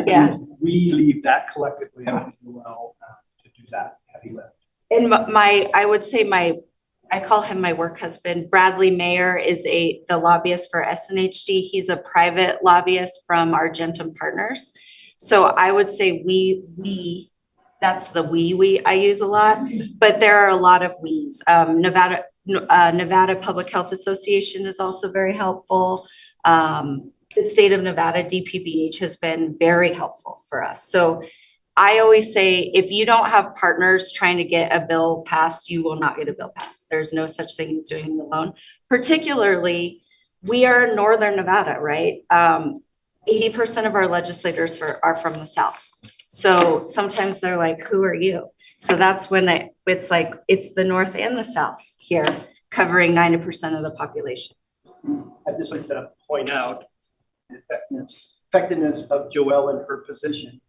Yeah. We leave that collectively up to Joel to do that heavy lift. And I would say I call him my work husband. Bradley Mayer is the lobbyist for SNHD. He's a private lobbyist from Argentum Partners. So I would say that's the we I use a lot, but there are a lot of we's. Nevada Public Health Association is also very helpful. The state of Nevada, DPBH, has been very helpful for us. So I always say, if you don't have partners trying to get a bill passed, you will not get a bill passed. There's no such thing as doing it alone. Particularly, we are Northern Nevada, right? 80% of our legislators are from the South. So sometimes they're like, who are you? So that's when it's like, it's the North and the South here, covering 90% of the population. I'd just like to point out the effectiveness of Joelle in her position.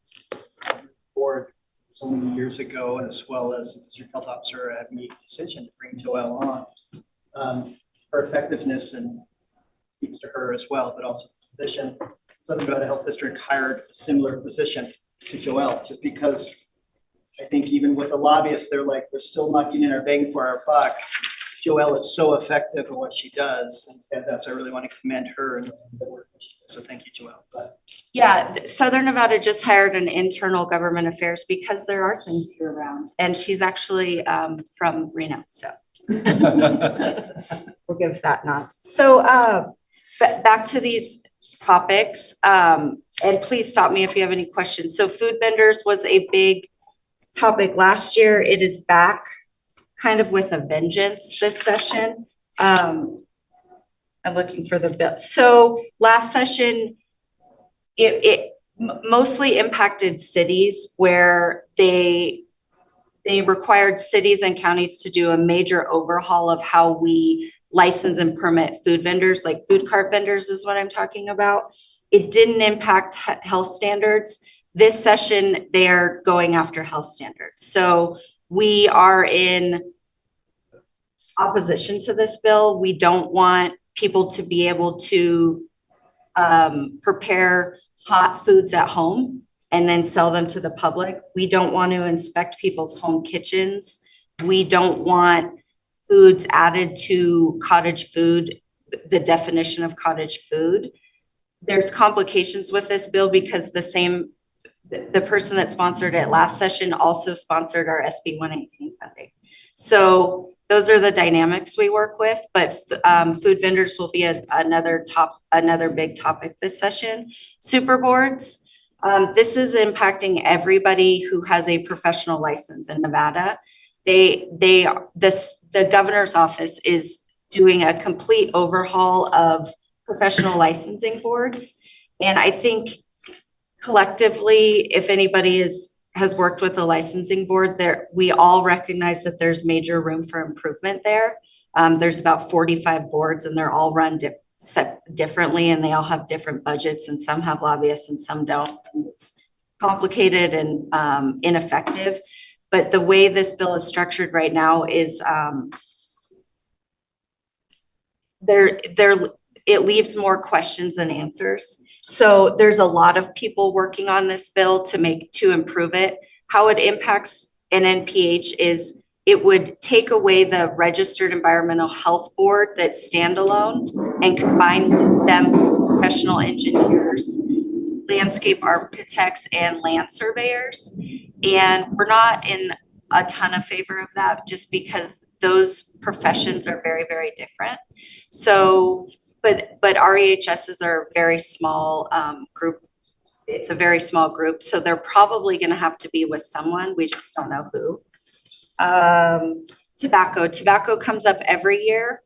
Board so many years ago, as well as the district health officer, had made a decision to bring Joelle on. Her effectiveness and speaks to her as well, but also the position. Southern Nevada Health District hired a similar position to Joelle, just because I think even with the lobbyists, they're like, we're still not getting our bang for our buck. Joelle is so effective in what she does, and that's, I really want to commend her and the work that she does. So thank you, Joelle. Yeah, Southern Nevada just hired an internal government affairs because there are things year round, and she's actually from Reno, so we'll give that nod. So back to these topics, and please stop me if you have any questions. So food vendors was a big topic last year. It is back kind of with a vengeance this session. I'm looking for the bill. So last session, it mostly impacted cities where they required cities and counties to do a major overhaul of how we license and permit food vendors, like food cart vendors is what I'm talking about. It didn't impact health standards. This session, they are going after health standards. So we are in opposition to this bill. We don't want people to be able to prepare hot foods at home and then sell them to the public. We don't want to inspect people's home kitchens. We don't want foods added to cottage food, the definition of cottage food. There's complications with this bill because the person that sponsored it last session also sponsored our SB 118 funding. So those are the dynamics we work with, but food vendors will be another big topic this session. Super boards, this is impacting everybody who has a professional license in Nevada. The governor's office is doing a complete overhaul of professional licensing boards. And I think collectively, if anybody has worked with the licensing board there, we all recognize that there's major room for improvement there. There's about 45 boards and they're all run differently and they all have different budgets and some have lobbyists and some don't. It's complicated and ineffective. But the way this bill is structured right now is it leaves more questions than answers. So there's a lot of people working on this bill to improve it. How it impacts NNPH is it would take away the registered environmental health board that's standalone and combine them with professional engineers, landscape architects, and land surveyors. And we're not in a ton of favor of that just because those professions are very, very different. So, but REHSs are a very small group. It's a very small group, so they're probably gonna have to be with someone, we just don't know who. Tobacco comes up every year.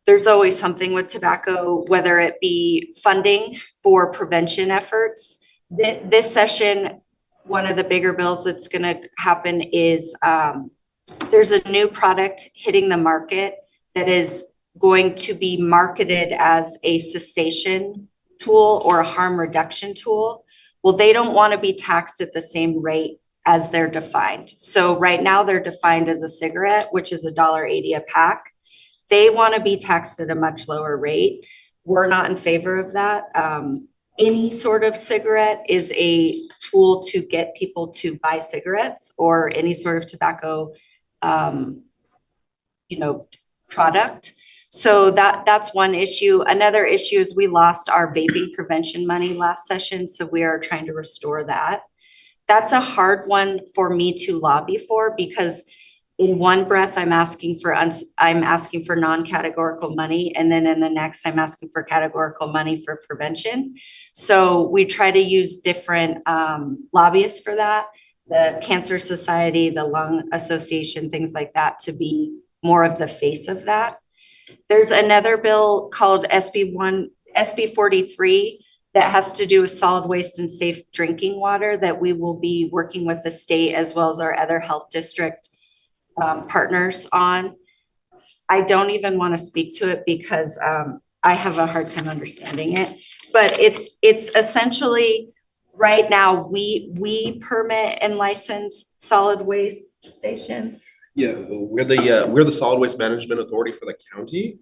There's always something with tobacco, whether it be funding for prevention efforts. This session, one of the bigger bills that's gonna happen is there's a new product hitting the market that is going to be marketed as a cessation tool or a harm reduction tool. Well, they don't want to be taxed at the same rate as they're defined. So right now they're defined as a cigarette, which is $1.80 a pack. They want to be taxed at a much lower rate. We're not in favor of that. Any sort of cigarette is a tool to get people to buy cigarettes or any sort of tobacco, product. So that's one issue. Another issue is we lost our vaping prevention money last session, so we are trying to restore that. That's a hard one for me to lobby for because in one breath I'm asking for non-categorical money, and then in the next I'm asking for categorical money for prevention. So we try to use different lobbyists for that, the Cancer Society, the Lung Association, things like that, to be more of the face of that. There's another bill called SB 43 that has to do with solid waste and safe drinking water that we will be working with the state as well as our other health district partners on. I don't even want to speak to it because I have a hard time understanding it, but it's essentially right now we permit and license solid waste stations. Yeah, we're the solid waste management authority for the county.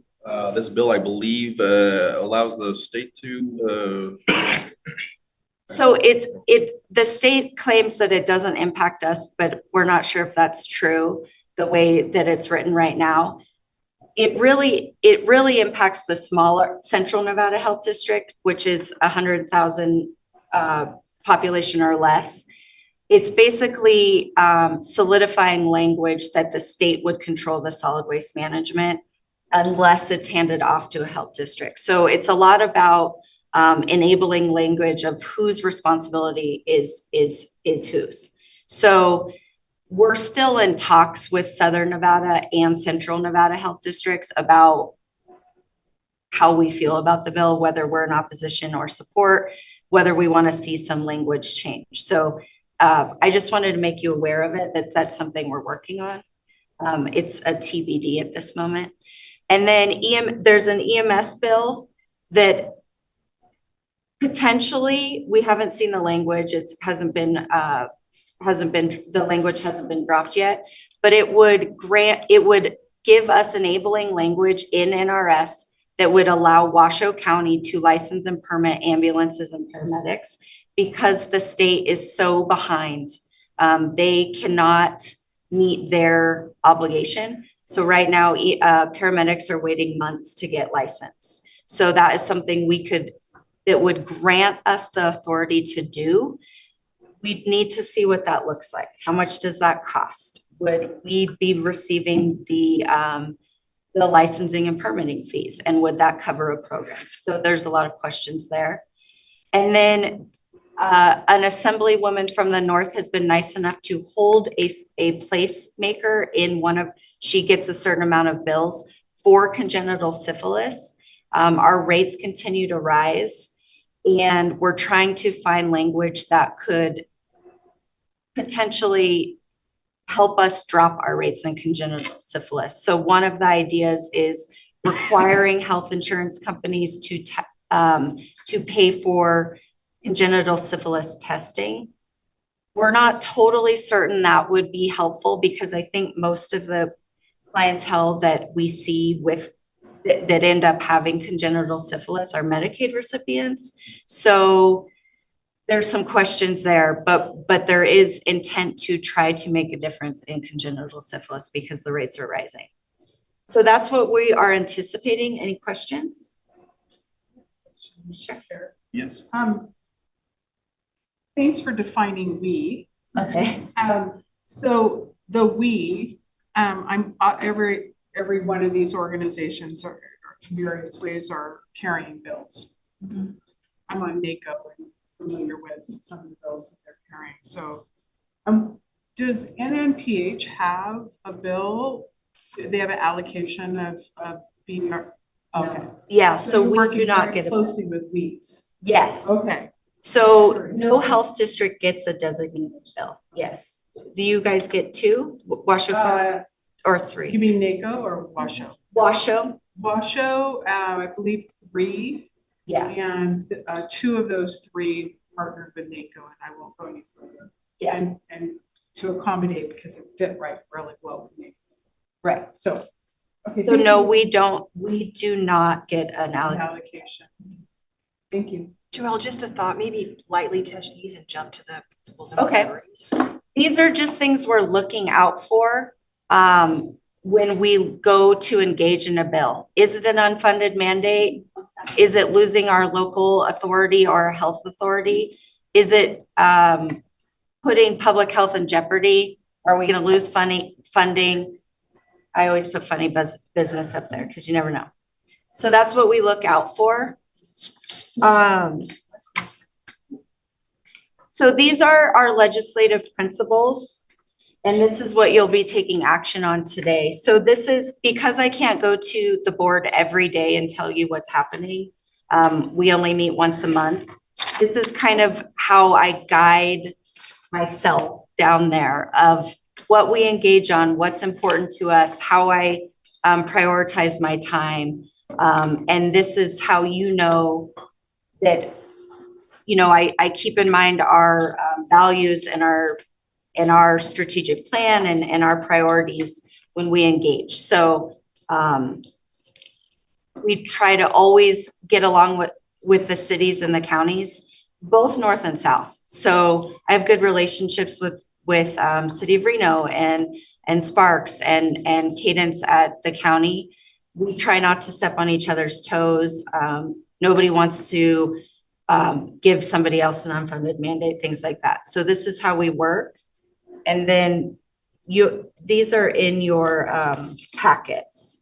This bill, I believe, allows the state to. So the state claims that it doesn't impact us, but we're not sure if that's true, the way that it's written right now. It really impacts the smaller Central Nevada Health District, which is 100,000 population or less. It's basically solidifying language that the state would control the solid waste management unless it's handed off to a health district. So it's a lot about enabling language of whose responsibility is whose. So we're still in talks with Southern Nevada and Central Nevada health districts about how we feel about the bill, whether we're in opposition or support, whether we want to see some language change. So I just wanted to make you aware of it, that's something we're working on. It's a TBD at this moment. And then there's an EMS bill that potentially, we haven't seen the language. The language hasn't been dropped yet, but it would give us enabling language in NRS that would allow Washoe County to license and permit ambulances and paramedics because the state is so behind. They cannot meet their obligation. So right now, paramedics are waiting months to get licensed. So that is something that would grant us the authority to do. We'd need to see what that looks like. How much does that cost? Would we be receiving the licensing and permitting fees? And would that cover a program? So there's a lot of questions there. And then an assemblywoman from the north has been nice enough to hold a placemaker in she gets a certain amount of bills for congenital syphilis. Our rates continue to rise, and we're trying to find language that could potentially help us drop our rates in congenital syphilis. So one of the ideas is requiring health insurance companies to pay for congenital syphilis testing. We're not totally certain that would be helpful because I think most of the clientele that we see with that end up having congenital syphilis are Medicaid recipients. So there's some questions there, but there is intent to try to make a difference in congenital syphilis because the rates are rising. So that's what we are anticipating. Any questions? Sure. Yes. Thanks for defining we. Okay. So the we, I'm every one of these organizations are in various ways are carrying bills. Mm-hmm. I'm on NACO and familiar with some of the bills that they're carrying. So does NNPH have a bill? Do they have an allocation of being okay? Yeah, so you're we working do not very get a closely with we's. yes. Okay. So no health district gets a designated bill. Yes. Do you guys get two? Washoe or three? You mean NACO or Washoe? Washoe. Washoe, I believe 3. Yeah. And 2 of those 3 partnered with NACO, and I won't go any further. Yes. And to accommodate because it fit really well with NACO. Right. So. Okay. So no, we do not get an allocation. Thank you. Joelle, just a thought, maybe lightly touch these and jump to the principles and Okay. priorities. These are just things we're looking out for when we go to engage in a bill. Is it an unfunded mandate? Is it losing our local authority or our health authority? Is it putting public health in jeopardy? Are we going to lose funding? I always put funny business up there because you never know. So that's what we look out for. So these are our legislative principles, and this is what you'll be taking action on today. So this is because I can't go to the board every day and tell you what's happening. We only meet once a month. This is kind of how I guide myself down there of what we engage on, what's important to us, how I prioritize my time. And this is how you know that, you know, I keep in mind our values and our strategic plan and our priorities when we engage. So we try to always get along with the cities and the counties, both north and south. So I have good relationships with City of Reno and Sparks and Cadence at the county. We try not to step on each other's toes. Nobody wants to give somebody else an unfunded mandate, things like that. So this is how we work. And then these are in your packets.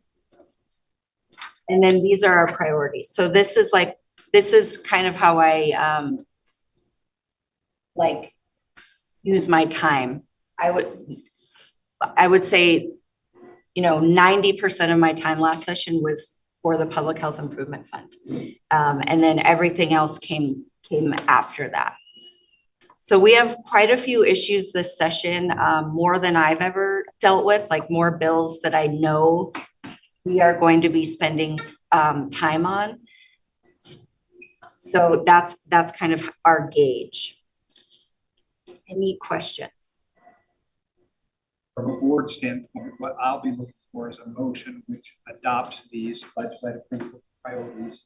And then these are our priorities. So this is kind of how I use my time. I would say, you know, 90% of my time last session was for the Public Health Improvement Fund. And then everything else came after that. So we have quite a few issues this session, more than I've ever dealt with, like more bills that I know we are going to be spending time on. So that's kind of our gauge. Any questions? From a board standpoint, what I'll be looking for is a motion which adopts these legislative principles priorities.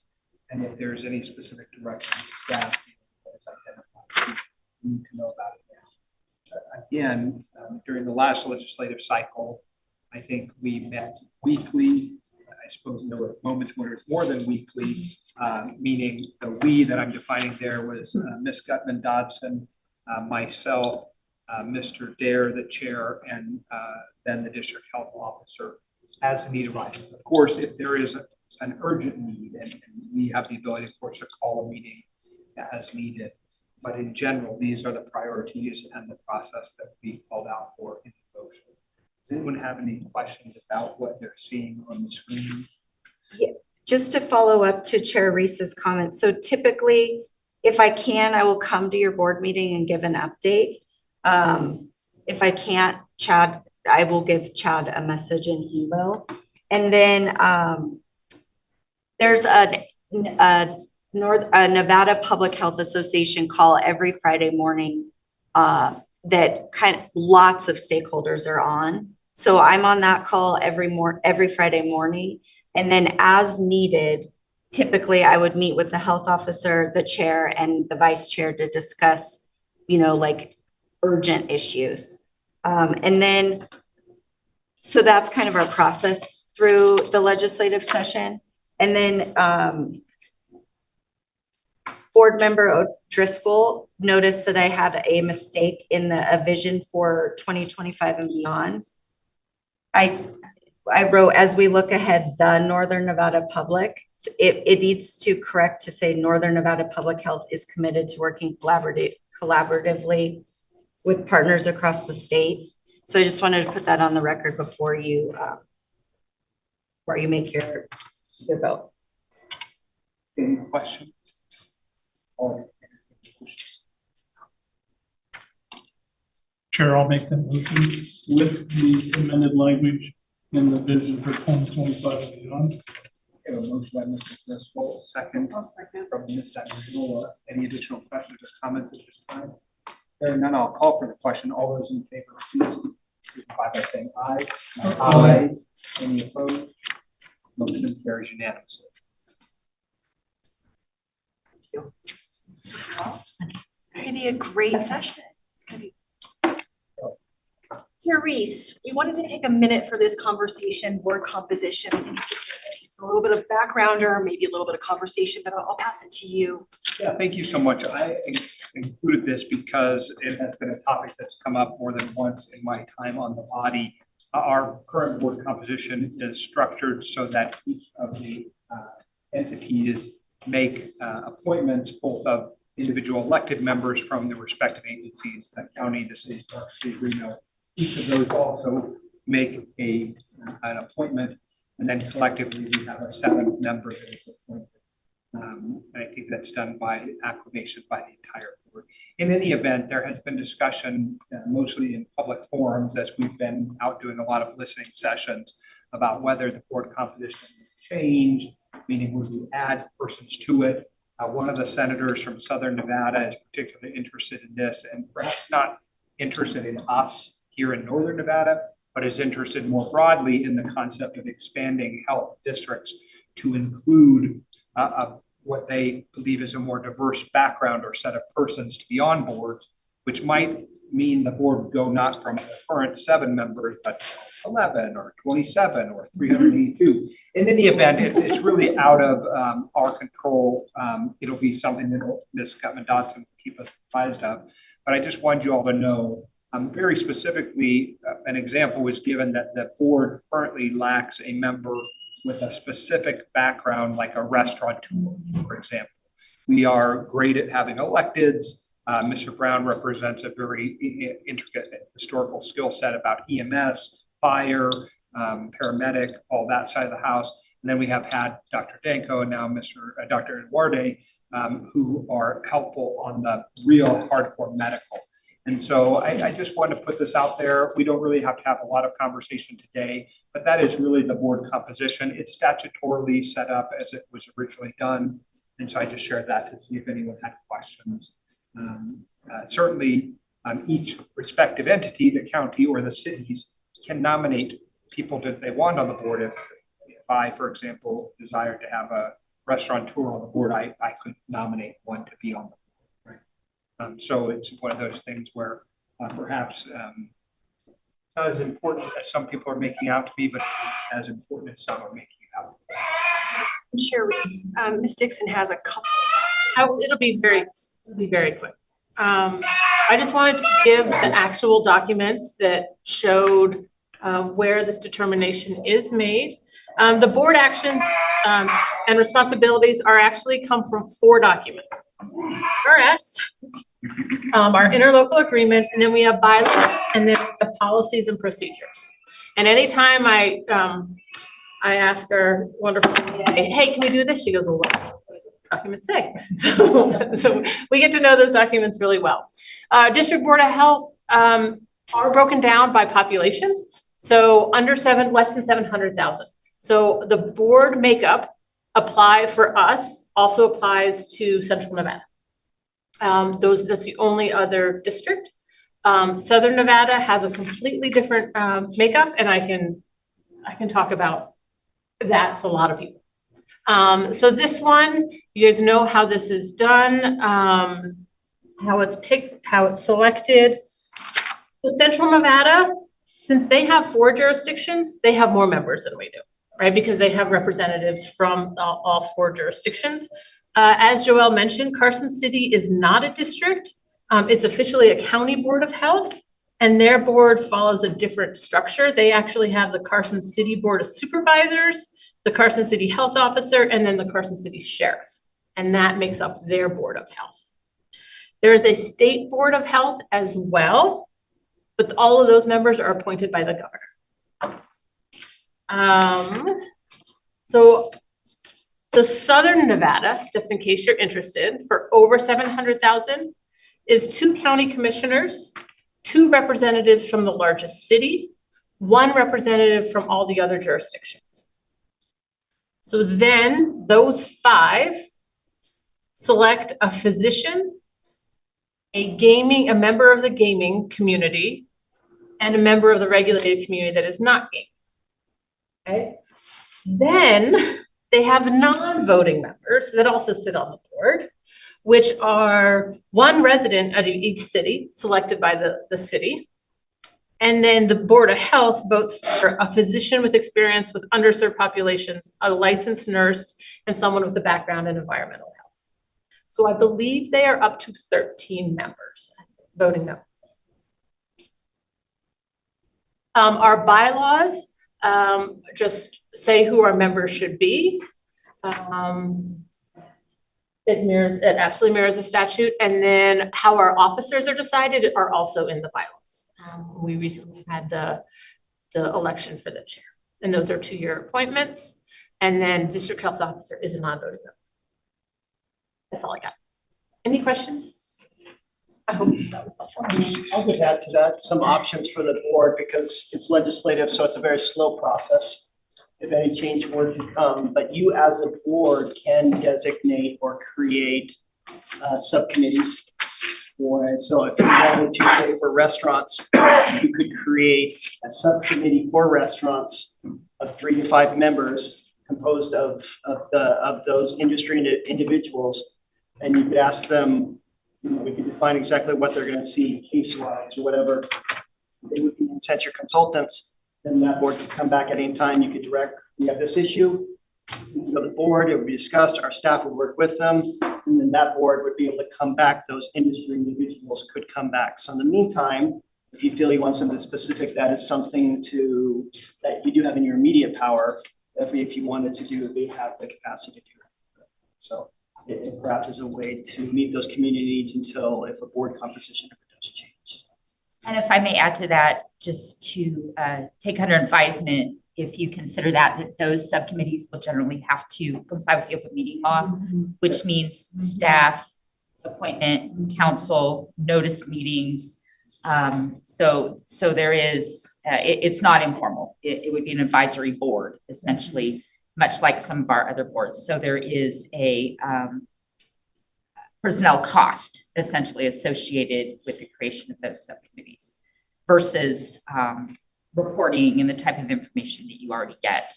And if there's any specific direction to staff that is identified, we need to know about it now. Again, during the last legislative cycle, I think we met weekly. I suppose there were moments where it's more than weekly, meaning the we that I'm defining there was Ms. Gutman Dodson, myself, Mr. Dare, the chair, and then the district health officer as the need arises. Of course, if there is an urgent need, and we have the ability, of course, to call a meeting as needed. But in general, these are the priorities and the process that we called out for in the motion. Does anyone have any questions about what they're seeing on the screen? Yeah, just to follow up to Chair Reese's comments. So typically, if I can, I will come to your board meeting and give an update. If I can't, Chad, I will give Chad a message and he will. And then there's a Nevada Public Health Association call every Friday morning that kind of lots of stakeholders are on. So I'm on that call every Friday morning. And then as needed, typically I would meet with the health officer, the chair, and the vice chair to discuss, like urgent issues. And then, so that's kind of our process through the legislative session. And then Board Member O'Driscoll noticed that I had a mistake in a vision for 2025 and beyond. I wrote, as we look ahead, the Northern Nevada Public, it needs to correct to say Northern Nevada Public Health is committed to working collaboratively with partners across the state. So I just wanted to put that on the record before you make your vote. Any questions? Chair, I'll make that motion with the amended language in the vision for 2025 and beyond. A motion by Mr. Driscoll, second I'll second. from Ms. Admiral. Any additional questions or comments at this time? Hearing none, I'll call for the question. All those in favor, please signify by saying aye. Aye. Any opposed? Motion carries unanimously. It's gonna be a great session. Chair Reese, we wanted to take a minute for this conversation, board composition. I think it's a little bit of background or maybe a little bit of conversation, but I'll pass it to you. Yeah, thank you so much. I included this because it has been a topic that's come up more than once in my time on the body. Our current board composition is structured so that each of the entities make appointments both of individual elected members from the respective agencies, the county, the city, Park City, Reno. Each of those also make an appointment, and then collectively we have a 7 member that is appointed. And I think that's done by acclamation by the entire board. In any event, there has been discussion, mostly in public forums, as we've been out doing a lot of listening sessions about whether the board composition will change, meaning would we add persons to it. One of the senators from Southern Nevada is particularly interested in this, and perhaps not interested in us here in Northern Nevada, but is interested more broadly in the concept of expanding health districts to include what they believe is a more diverse background or set of persons to be on board, which might mean the board would go not from the current 7 members, but 11 or 27 or 382. In any event, it's really out of our control. It'll be something that Ms. Gutman-Dodson will keep us advised of. But I just wanted you all to know, very specifically, an example was given that the board currently lacks a member with a specific background, like a restaurateur, for example. We are great at having electeds. Mr. Brown represents a very intricate historical skill set about EMS, fire, paramedic, all that side of the house. And then we have had Dr. Danko and now Dr. Eduarde, who are helpful on the real hardcore medical. And so I just wanted to put this out there. We don't really have to have a lot of conversation today, but that is really the board composition. It's statutorily set up as it was originally done. And so I just shared that to see if anyone had questions. Certainly, each respective entity, the county or the cities, can nominate people that they want on the board. If I, for example, desired to have a restaurateur on the board, I could nominate one to be on the board. So it's one of those things where perhaps not as important as some people are making out to be, but as important as some are making it out. Chair Reese, Ms. Dixon has a couple. It'll be very quick. I just wanted to give the actual documents that showed where this determination is made. The board action and responsibilities are actually come from 4 documents. RS, our interlocal agreement, and then we have bylaws, and then the policies and procedures. And anytime I ask our wonderful PA, hey, can we do this? She goes, well, what does this document say? So we get to know those documents really well. District Board of Health are broken down by population. So less than 700,000. So the board makeup apply for us also applies to Central Nevada. That's the only other district. Southern Nevada has a completely different makeup, and I can talk about that to a lot of people. So this one, you guys know how this is done, how it's picked, how it's selected. So Central Nevada, since they have 4 jurisdictions, they have more members than we do, right? Because they have representatives from all 4 jurisdictions. As Joelle mentioned, Carson City is not a district. It's officially a county board of health, and their board follows a different structure. They actually have the Carson City Board of Supervisors, the Carson City Health Officer, and then the Carson City Sheriff. And that makes up their board of health. There is a state board of health as well, but all of those members are appointed by the governor. So the Southern Nevada, just in case you're interested, for over 700,000 is 2 county commissioners, 2 representatives from the largest city, 1 representative from all the other jurisdictions. So then those 5 select a physician, a member of the gaming community, and a member of the regulated community that is not gaming. Okay. Then they have non-voting members that also sit on the board, which are 1 resident of each city selected by the city. And then the Board of Health votes for a physician with experience with underserved populations, a licensed nurse, and someone with a background in environmental health. So I believe they are up to 13 members, voting members. Our bylaws just say who our members should be. It absolutely mirrors the statute, and then how our officers are decided are also in the bylaws. We recently had the election for the chair, and those are 2-year appointments. And then district health officer is a non-voting member. That's all I got. Any questions? I hope that was helpful. I'll just add to that some options for the board because it's legislative, so it's a very slow process if any change were to come. But you as a board can designate or create subcommittees for it. So if you wanted to say for restaurants, you could create a subcommittee for restaurants of 3 to 5 members composed of those industry individuals. And you could ask them, we could define exactly what they're going to see case-wise or whatever. They would be sent your consultants, then that board could come back at any time. You could direct, we have this issue. So the board, it would be discussed, our staff would work with them, and then that board would be able to come back. Those industry individuals could come back. So in the meantime, if you feel you want something specific, that is something that you do have in your immediate power. If you wanted to do it, we have the capacity to do it. So it perhaps is a way to meet those community needs until if a board composition ever does change. And if I may add to that, just to take under advisement, if you consider that those subcommittees will generally have to comply with the open meeting law, which means staff, appointment, council, notice meetings. So there is, it's not informal. It would be an advisory board, essentially, much like some of our other boards. So there is a personnel cost essentially associated with the creation of those subcommittees versus reporting and the type of information that you already get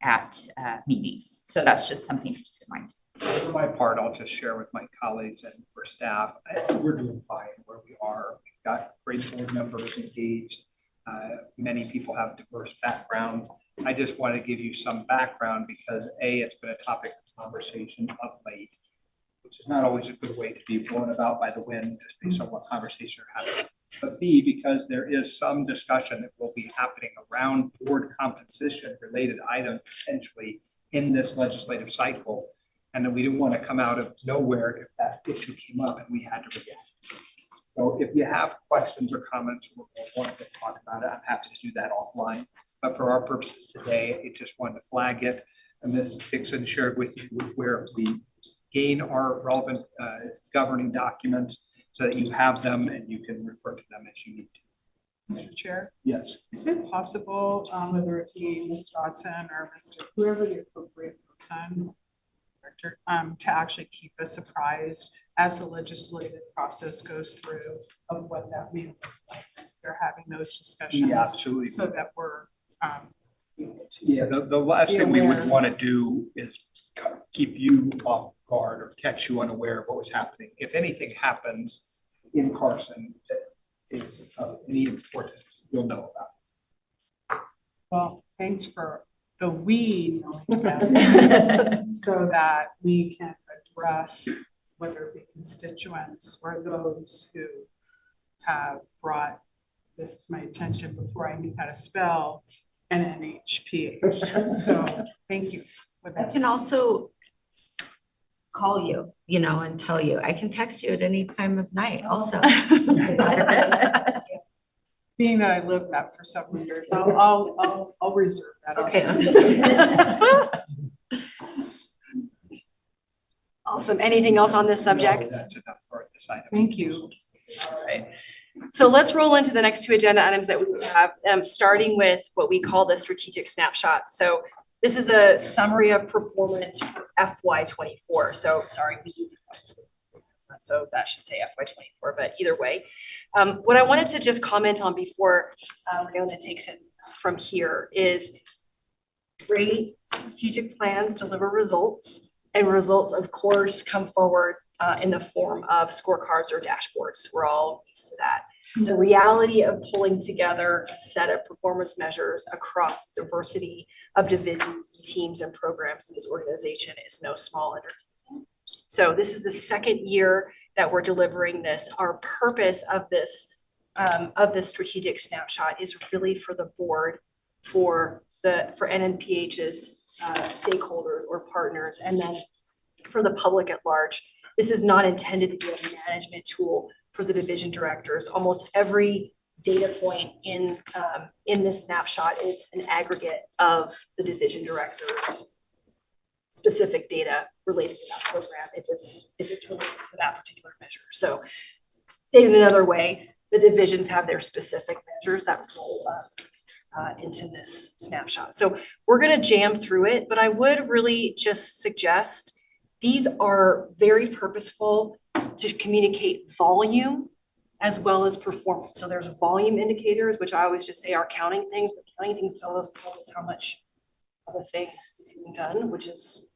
at meetings. So that's just something to keep in mind. For my part, I'll just share with my colleagues and for staff, we're doing fine where we are. We've got great board members engaged. Many people have diverse backgrounds. I just want to give you some background because A, it's been a topic of conversation of late, which is not always a good way to be blown about by the wind just based on what conversation you're having. But B, because there is some discussion that will be happening around board composition related items potentially in this legislative cycle. And then we didn't want to come out of nowhere if that issue came up and we had to react. So if you have questions or comments or want to talk about it, I'm happy to do that offline. But for our purposes today, I just wanted to flag it. And Ms. Dixon shared with you where we gain our relevant governing documents so that you have them and you can refer to them as you need to. Mr. Chair? Yes. Is it possible, whether it be Ms. Dodson or Mr. whoever the appropriate person, to actually keep us apprised as the legislative process goes through of what that may look like. They're having those discussions. Yeah, absolutely. So that we're, Yeah, the last thing we would aware. want to do is keep you off guard or catch you unaware of what was happening. If anything happens in Carson that is of any importance, you'll know about it. well, thanks for the we knowing about it, so that we can address whether it be constituents or those who have brought this to my attention before I knew how to spell NNHPH. So thank you for I that. can also call you, and tell you. I can text you at any time of night also. Being that I lived that for several years, I'll reserve that. Okay. Awesome. Anything else on this subject? That's enough for this item. Thank you. All right. So let's roll into the next two agenda items that we have, starting with what we call the strategic snapshot. So this is a summary of performance for FY '24. So sorry, so that should say FY '24, but either way. What I wanted to just comment on before Leona takes it from here is great strategic plans deliver results, and results, of course, come forward in the form of scorecards or dashboards. We're all used to that. The reality of pulling together a set of performance measures across diversity of divisions, teams, and programs in this organization is no small undertaking. So this is the second year that we're delivering this. Our purpose of this strategic snapshot is really for the board, for NNPH's stakeholders or partners, and then for the public at large. This is not intended to be a management tool for the division directors. Almost every data point in this snapshot is an aggregate of the division directors' specific data related to that program, if it's related to that particular measure. So stated another way, the divisions have their specific measures that roll up into this snapshot. So we're going to jam through it, but I would really just suggest these are very purposeful to communicate volume as well as performance. So there's volume indicators, which I always just say are counting things, but counting things tell us how much of a thing is being done, which is,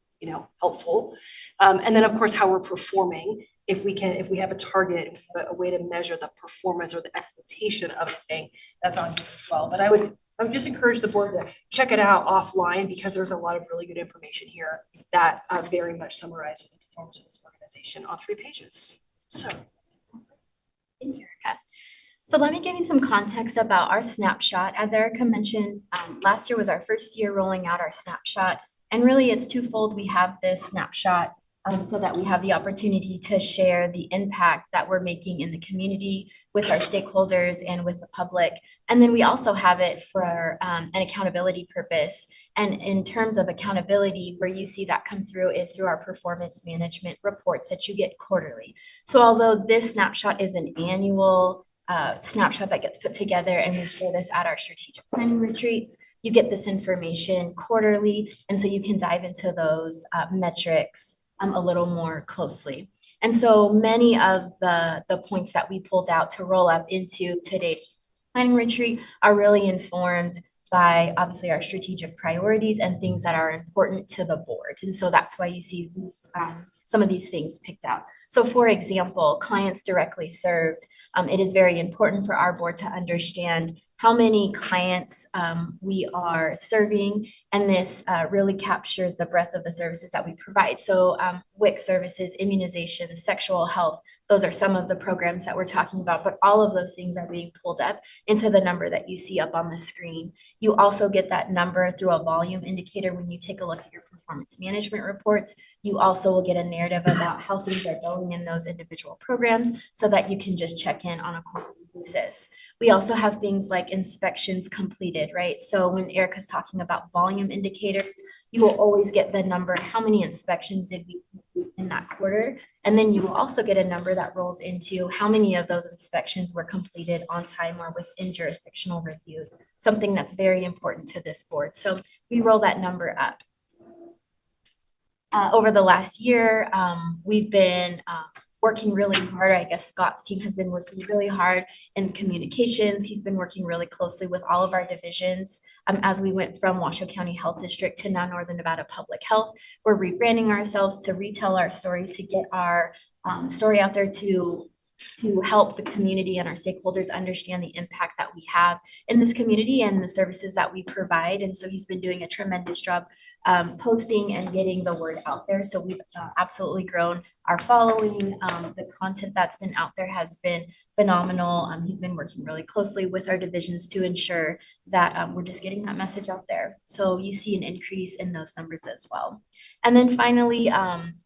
helpful. And then of course, how we're performing. If we have a target, a way to measure the performance or the expectation of a thing, that's on here as well. But I would just encourage the board to check it out offline, because there's a lot of really good information here that very much summarizes the performance of this organization on 3 pages. So. Thank you, Erica. So let me give you some context about our snapshot. As Erica mentioned, last year was our first year rolling out our snapshot. And really it's twofold. We have this snapshot so that we have the opportunity to share the impact that we're making in the community with our stakeholders and with the public. And then we also have it for an accountability purpose. And in terms of accountability, where you see that come through is through our performance management reports that you get quarterly. So although this snapshot is an annual snapshot that gets put together, and we share this at our strategic planning retreats, you get this information quarterly. And so you can dive into those metrics a little more closely. And so many of the points that we pulled out to roll up into today's planning retreat are really informed by obviously our strategic priorities and things that are important to the board. And so that's why you see some of these things picked out. So for example, clients directly served, it is very important for our board to understand how many clients we are serving, and this really captures the breadth of the services that we provide. So WIC services, immunization, sexual health, those are some of the programs that we're talking about, but all of those things are being pulled up into the number that you see up on the screen. You also get that number through a volume indicator when you take a look at your performance management reports. You also will get a narrative about how things are going in those individual programs so that you can just check in on a quarterly basis. We also have things like inspections completed, right? So when Erica's talking about volume indicators, you will always get the number, how many inspections did we complete in that quarter? And then you will also get a number that rolls into how many of those inspections were completed on time or within jurisdictional reviews, something that's very important to this board. So we roll that number up. Over the last year, we've been working really hard. I guess Scott's team has been working really hard in communications. He's been working really closely with all of our divisions. As we went from Washoe County Health District to now Northern Nevada Public Health, we're rebranding ourselves to retell our story, to get our story out there to help the community and our stakeholders understand the impact that we have in this community and the services that we provide. And so he's been doing a tremendous job posting and getting the word out there. So we've absolutely grown our following. The content that's been out there has been phenomenal. He's been working really closely with our divisions to ensure that we're just getting that message out there. So you see an increase in those numbers as well. And then finally,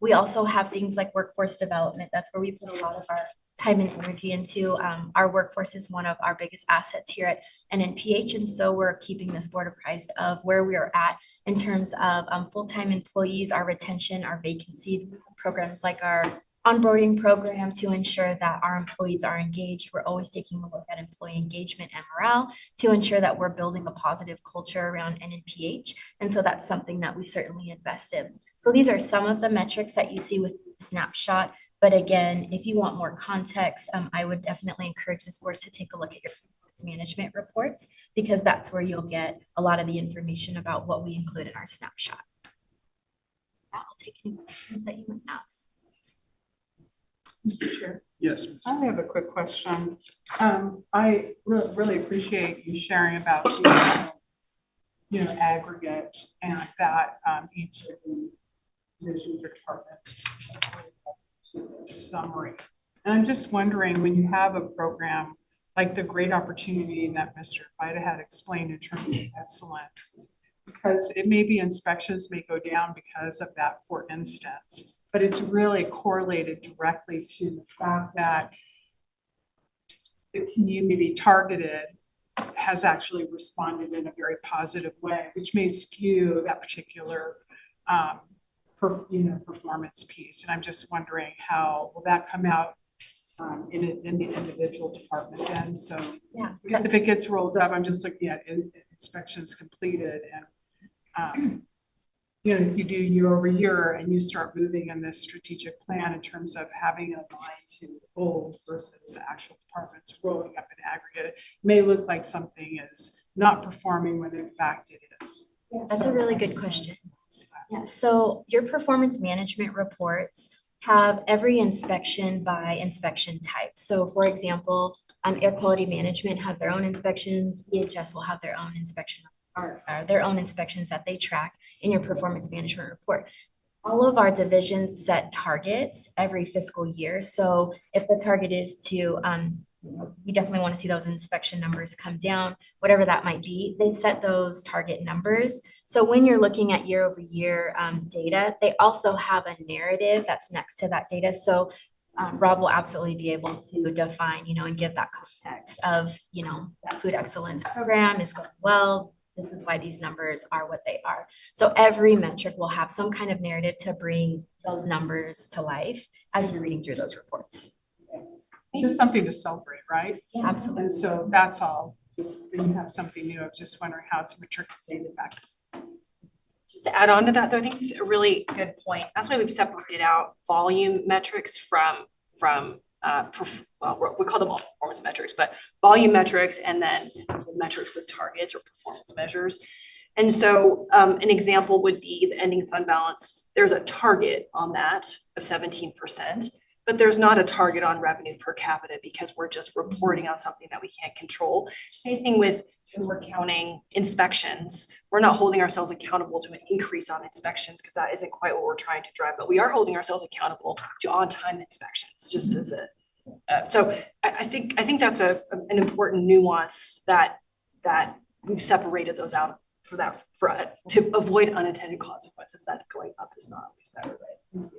we also have things like workforce development. That's where we put a lot of our time and energy into. Our workforce is one of our biggest assets here at NNPH. And so we're keeping this board apprised of where we are at in terms of full-time employees, our retention, our vacancies, programs like our onboarding program to ensure that our employees are engaged. We're always taking a look at employee engagement and morale to ensure that we're building a positive culture around NNPH. And so that's something that we certainly invest in. So these are some of the metrics that you see with Snapshot. But again, if you want more context, I would definitely encourage this board to take a look at your performance management reports, because that's where you'll get a lot of the information about what we include in our snapshot. I'll take any questions that you might have. Mr. Chair. Yes. I have a quick question. I really appreciate you sharing about the, aggregate and that each of the divisions or departments summary. And I'm just wondering, when you have a program like the great opportunity that Mr. Vida had explained in terms of excellence, because it may be inspections may go down because of that, for instance, but it's really correlated directly to the fact that the community targeted has actually responded in a very positive way, which may skew that particular performance piece. And I'm just wondering, how will that come out in the individual department then? So yeah, because if it gets rolled up, I'm just looking at inspections completed, and if you do year over year and you start moving in this strategic plan in terms of having a line to goal versus the actual departments rolling up in aggregate, it may look like something is not performing when in fact it is. Yeah, that's a really good question. Yeah, so your performance management reports have every inspection by inspection type. So for example, air quality management has their own inspections. EHS will have their own inspection or their own inspections that they track in your performance management report. All of our divisions set targets every fiscal year. So if the target is to, we definitely want to see those inspection numbers come down, whatever that might be, they set those target numbers. So when you're looking at year over year data, they also have a narrative that's next to that data. So Rob will absolutely be able to define, and give that context of, that food excellence program is going well. This is why these numbers are what they are. So every metric will have some kind of narrative to bring those numbers to life as you're reading through those reports. Just something to celebrate, right? Yeah, absolutely. And so that's all. Just when you have something new, I'm just wondering how it's matriculated back. Just to add on to that, though, I think it's a really good point. That's why we've separated out volume metrics from we call them all performance metrics, but volume metrics and then metrics with targets or performance measures. And so an example would be the ending fund balance. There's a target on that of 17%, but there's not a target on revenue per capita because we're just reporting on something that we can't control. Same thing with when we're counting inspections. We're not holding ourselves accountable to an increase on inspections because that isn't quite what we're trying to drive, but we are holding ourselves accountable to on-time inspections, just as a so I think that's an important nuance that we've separated those out to avoid unintended consequences. That going up is not always better, right?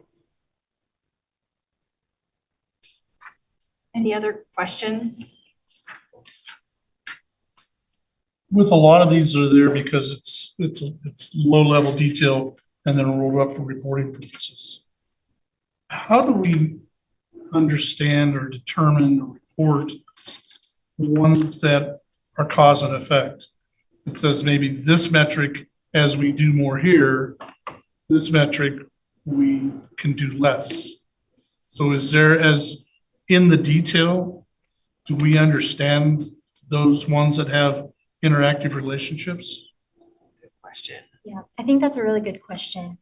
Any other questions? With a lot of these are there because it's low level detail and then rolled up for reporting purposes. How do we understand or determine or report the ones that are cause and effect? It says maybe this metric, as we do more here, this metric we can do less. So is there, as in the detail, do we understand those ones that have interactive relationships? Good question. Yeah, I think that's a really good question.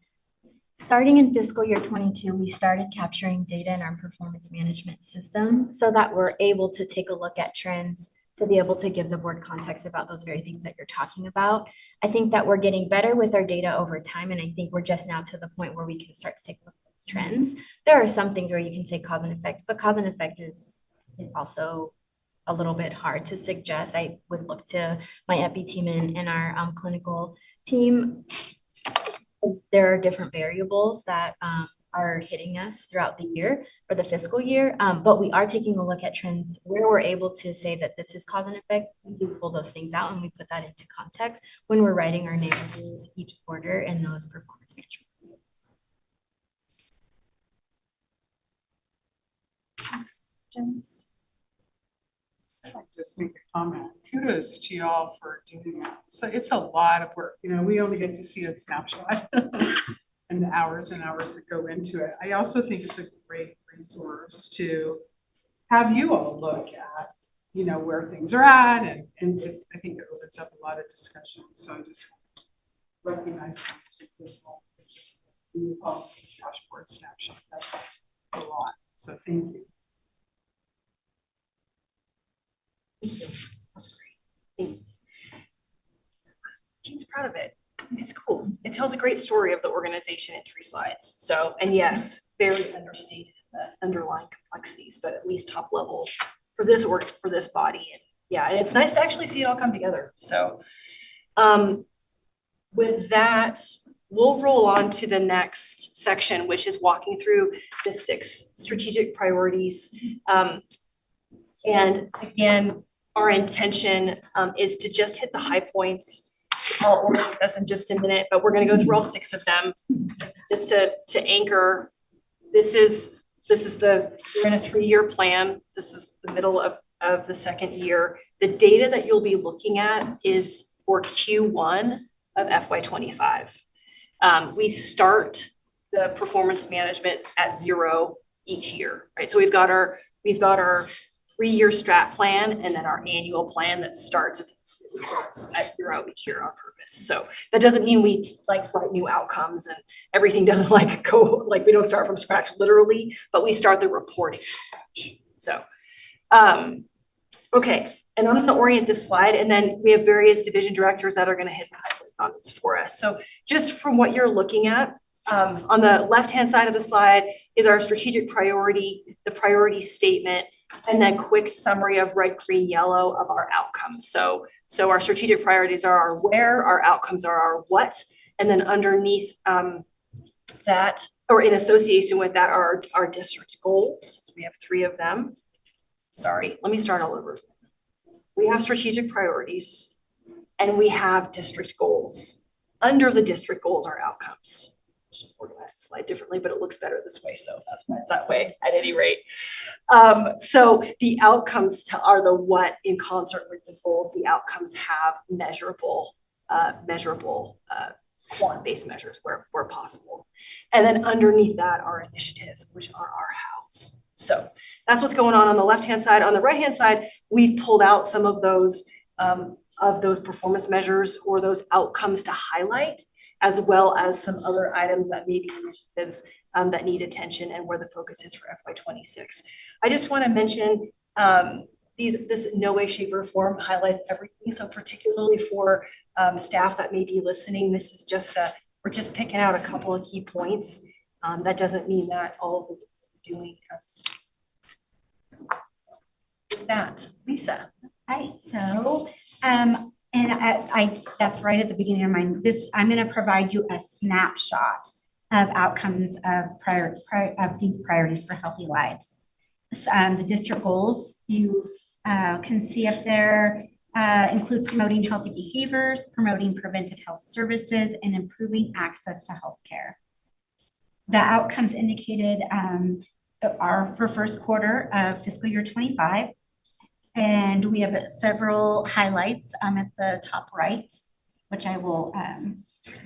Starting in fiscal year 22, we started capturing data in our performance management system so that we're able to take a look at trends to be able to give the board context about those very things that you're talking about. I think that we're getting better with our data over time, and I think we're just now to the point where we can start to take a look at those trends. There are some things where you can say cause and effect, but cause and effect is also a little bit hard to suggest. I would look to my epi team and our clinical team, because there are different variables that are hitting us throughout the year or the fiscal year. But we are taking a look at trends where we're able to say that this is cause and effect. We do pull those things out and we put that into context when we're writing our narratives each quarter in those performance management. Questions? I'd like to just make a comment. Kudos to y'all for doing that. So it's a lot of work. You know, we only get to see a snapshot and the hours and hours that go into it. I also think it's a great resource to have you all look at, you know, where things are at, and I think it opens up a lot of discussion. So I just recognize the dashboard snapshot. That's a lot. So thank you. Team's proud of it. It's cool. It tells a great story of the organization in 3 slides. So, and yes, very understated the underlying complexities, but at least top level for this work, for this body. And yeah, and it's nice to actually see it all come together. So with that, we'll roll on to the next section, which is walking through the 6 strategic priorities. And again, our intention is to just hit the high points. I'll organize this in just a minute, but we're going to go through all 6 of them just to anchor. We're in a 3-year plan. This is the middle of the 2nd year. The data that you'll be looking at is for Q1 of FY25. We start the performance management at 0 each year, right? So we've got our 3-year strat plan and then our annual plan that starts at 0 each year on purpose. So that doesn't mean we like write new outcomes and everything doesn't like go, like we don't start from scratch literally, but we start the reporting from scratch. So, okay. And I'm going to orient this slide, and then we have various division directors that are going to hit the highlights on this for us. So just from what you're looking at, on the left-hand side of the slide is our strategic priority, the priority statement, and then quick summary of red, green, yellow of our outcomes. So our strategic priorities are our where, our outcomes are our what, and then underneath that, or in association with that, are our district goals. So we have 3 of them. Sorry, let me start all over. We have strategic priorities and we have district goals. Under the district goals are outcomes. I should organize the slide differently, but it looks better this way. So that's why it's that way at any rate. So the outcomes are the what in concert with the goals. The outcomes have measurable quant-based measures where possible. And then underneath that are initiatives, which are our hows. So that's what's going on the left-hand side. On the right-hand side, we've pulled out some of those performance measures or those outcomes to highlight, as well as some other items that may be initiatives that need attention and where the focus is for FY26. I just want to mention this in no way, shape, or form highlights everything. So particularly for staff that may be listening, this is just we're just picking out a couple of key points. That doesn't mean that all of what we're doing. With that, Lisa. Hi, so, and I that's right at the beginning of I'm going to provide you a snapshot of outcomes of these priorities for healthy lives. The district goals you can see up there include promoting healthy behaviors, promoting preventive health services, and improving access to healthcare. The outcomes indicated are for first quarter of fiscal year 25. And we have several highlights at the top right, which I will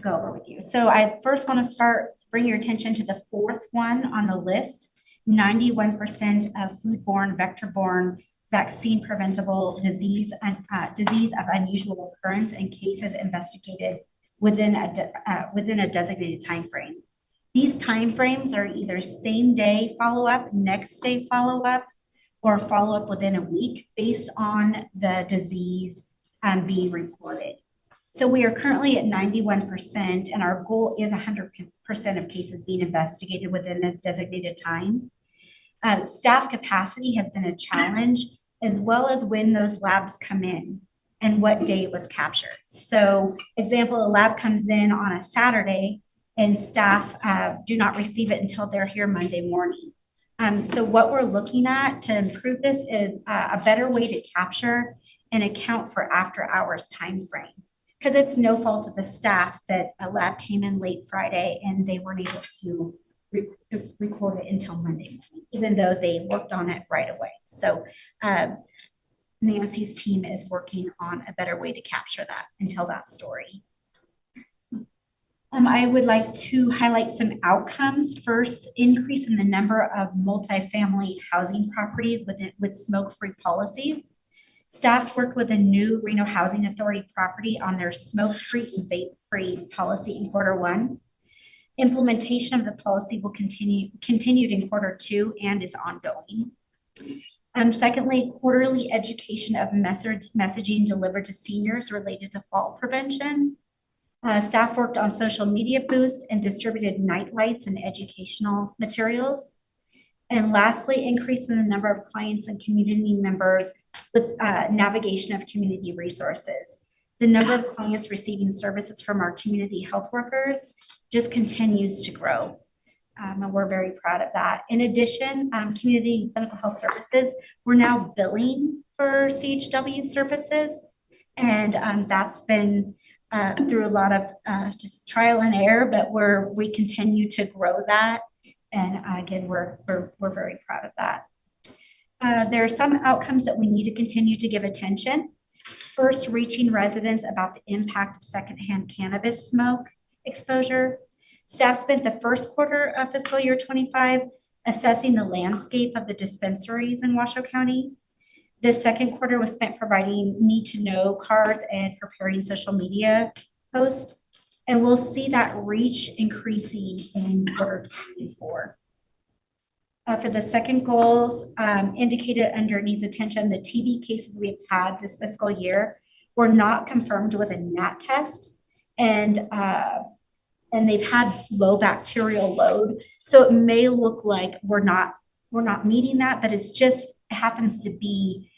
go over with you. So I first want to bring your attention to the 4th one on the list. 91% of foodborne, vector-borne, vaccine-preventable disease and disease of unusual occurrence and cases investigated within a designated timeframe. These timeframes are either same-day follow-up, next-day follow-up, or follow-up within a week based on the disease being reported. So we are currently at 91%, and our goal is 100% of cases being investigated within a designated time. Staff capacity has been a challenge, as well as when those labs come in and what day it was captured. So example, a lab comes in on a Saturday and staff do not receive it until they're here Monday morning. So what we're looking at to improve this is a better way to capture and account for after hours timeframe. Because it's no fault of the staff that a lab came in late Friday and they weren't able to record it until Monday morning, even though they worked on it right away. So Nancy's team is working on a better way to capture that and tell that story. I would like to highlight some outcomes. First, increase in the number of multifamily housing properties with smoke-free policies. Staff worked with a new Reno Housing Authority property on their smoke-free and vape-free policy in Q1. Implementation of the policy will continued in Q2 and is ongoing. Secondly, quarterly education of messaging delivered to seniors related to fall prevention. Staff worked on social media boost and distributed night lights and educational materials. And lastly, increase in the number of clients and community members with navigation of community resources. The number of clients receiving services from our community health workers just continues to grow. And we're very proud of that. In addition, community clinical health services, we're now billing for CHW services. And that's been through a lot of just trial and error, but we continue to grow that. And again, we're very proud of that. There are some outcomes that we need to continue to give attention. First, reaching residents about the impact of secondhand cannabis smoke exposure. Staff spent the first quarter of fiscal year 25 assessing the landscape of the dispensaries in Washoe County. The second quarter was spent providing need-to-know cards and preparing social media posts. And we'll see that reach increasing in Q3 4. For the second goals, indicated under needs attention, the TB cases we've had this fiscal year were not confirmed with a NAT test, and they've had low bacterial load. So it may look like we're not meeting that, but it happens to be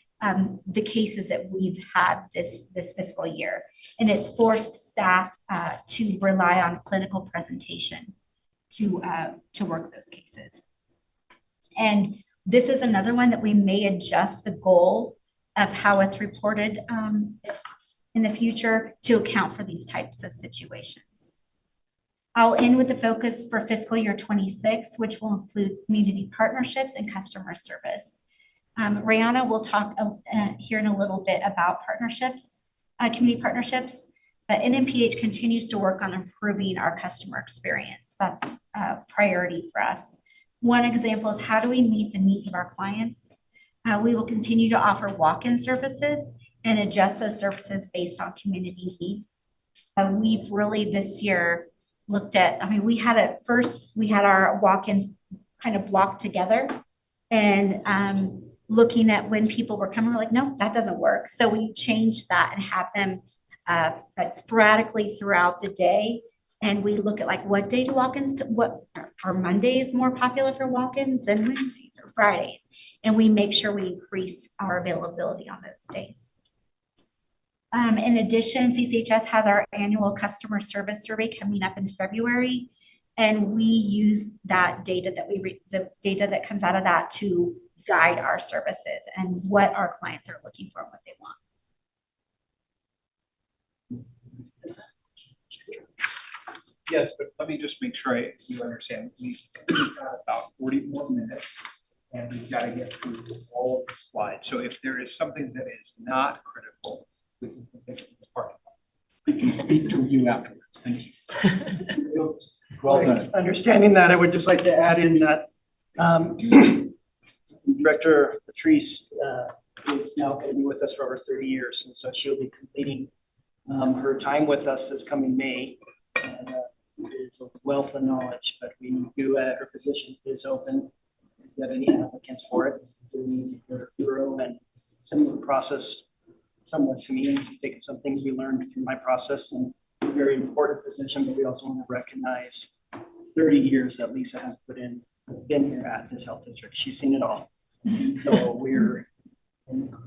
the cases that we've had this fiscal year. And it's forced staff to rely on clinical presentation to work those cases. And this is another one that we may adjust the goal of how it's reported in the future to account for these types of situations. I'll end with the focus for fiscal year 26, which will include community partnerships and customer service. Rihanna will talk here in a little bit about partnerships, community partnerships, but NMPH continues to work on improving our customer experience. That's a priority for us. One example is how do we meet the needs of our clients? We will continue to offer walk-in services and adjust those services based on community needs. We've really this year looked at, we had our walk-ins kind of blocked together and looking at when people were coming, we're like, no, that doesn't work. So we changed that and have them like sporadically throughout the day. And we look at like what day do walk-ins, what are Mondays more popular for walk-ins than Wednesdays or Fridays? And we make sure we increase our availability on those days. In addition, CCHS has our annual customer service survey coming up in February. And we use that data the data that comes out of that to guide our services and what our clients are looking for and what they want. Yes, but let me just make sure you understand. We've got about 40 more minutes and we've got to get through all of the slides. So if there is something that is not critical, we can take it apart. I can speak to you afterwards. Thank you. Well done. Understanding that, I would just like to add in that Director Patrice is now going to be with us for over 30 years, and so she'll be completing her time with us this coming May. It is a wealth of knowledge, but we do, her position is open. If you have any applicants for it, we are thorough and similar process, somewhat to me, and taking some things we learned through my process, and a very important position, but we also want to recognize 30 years that Lisa has put in, has been here at this health district. She's seen it all. So we're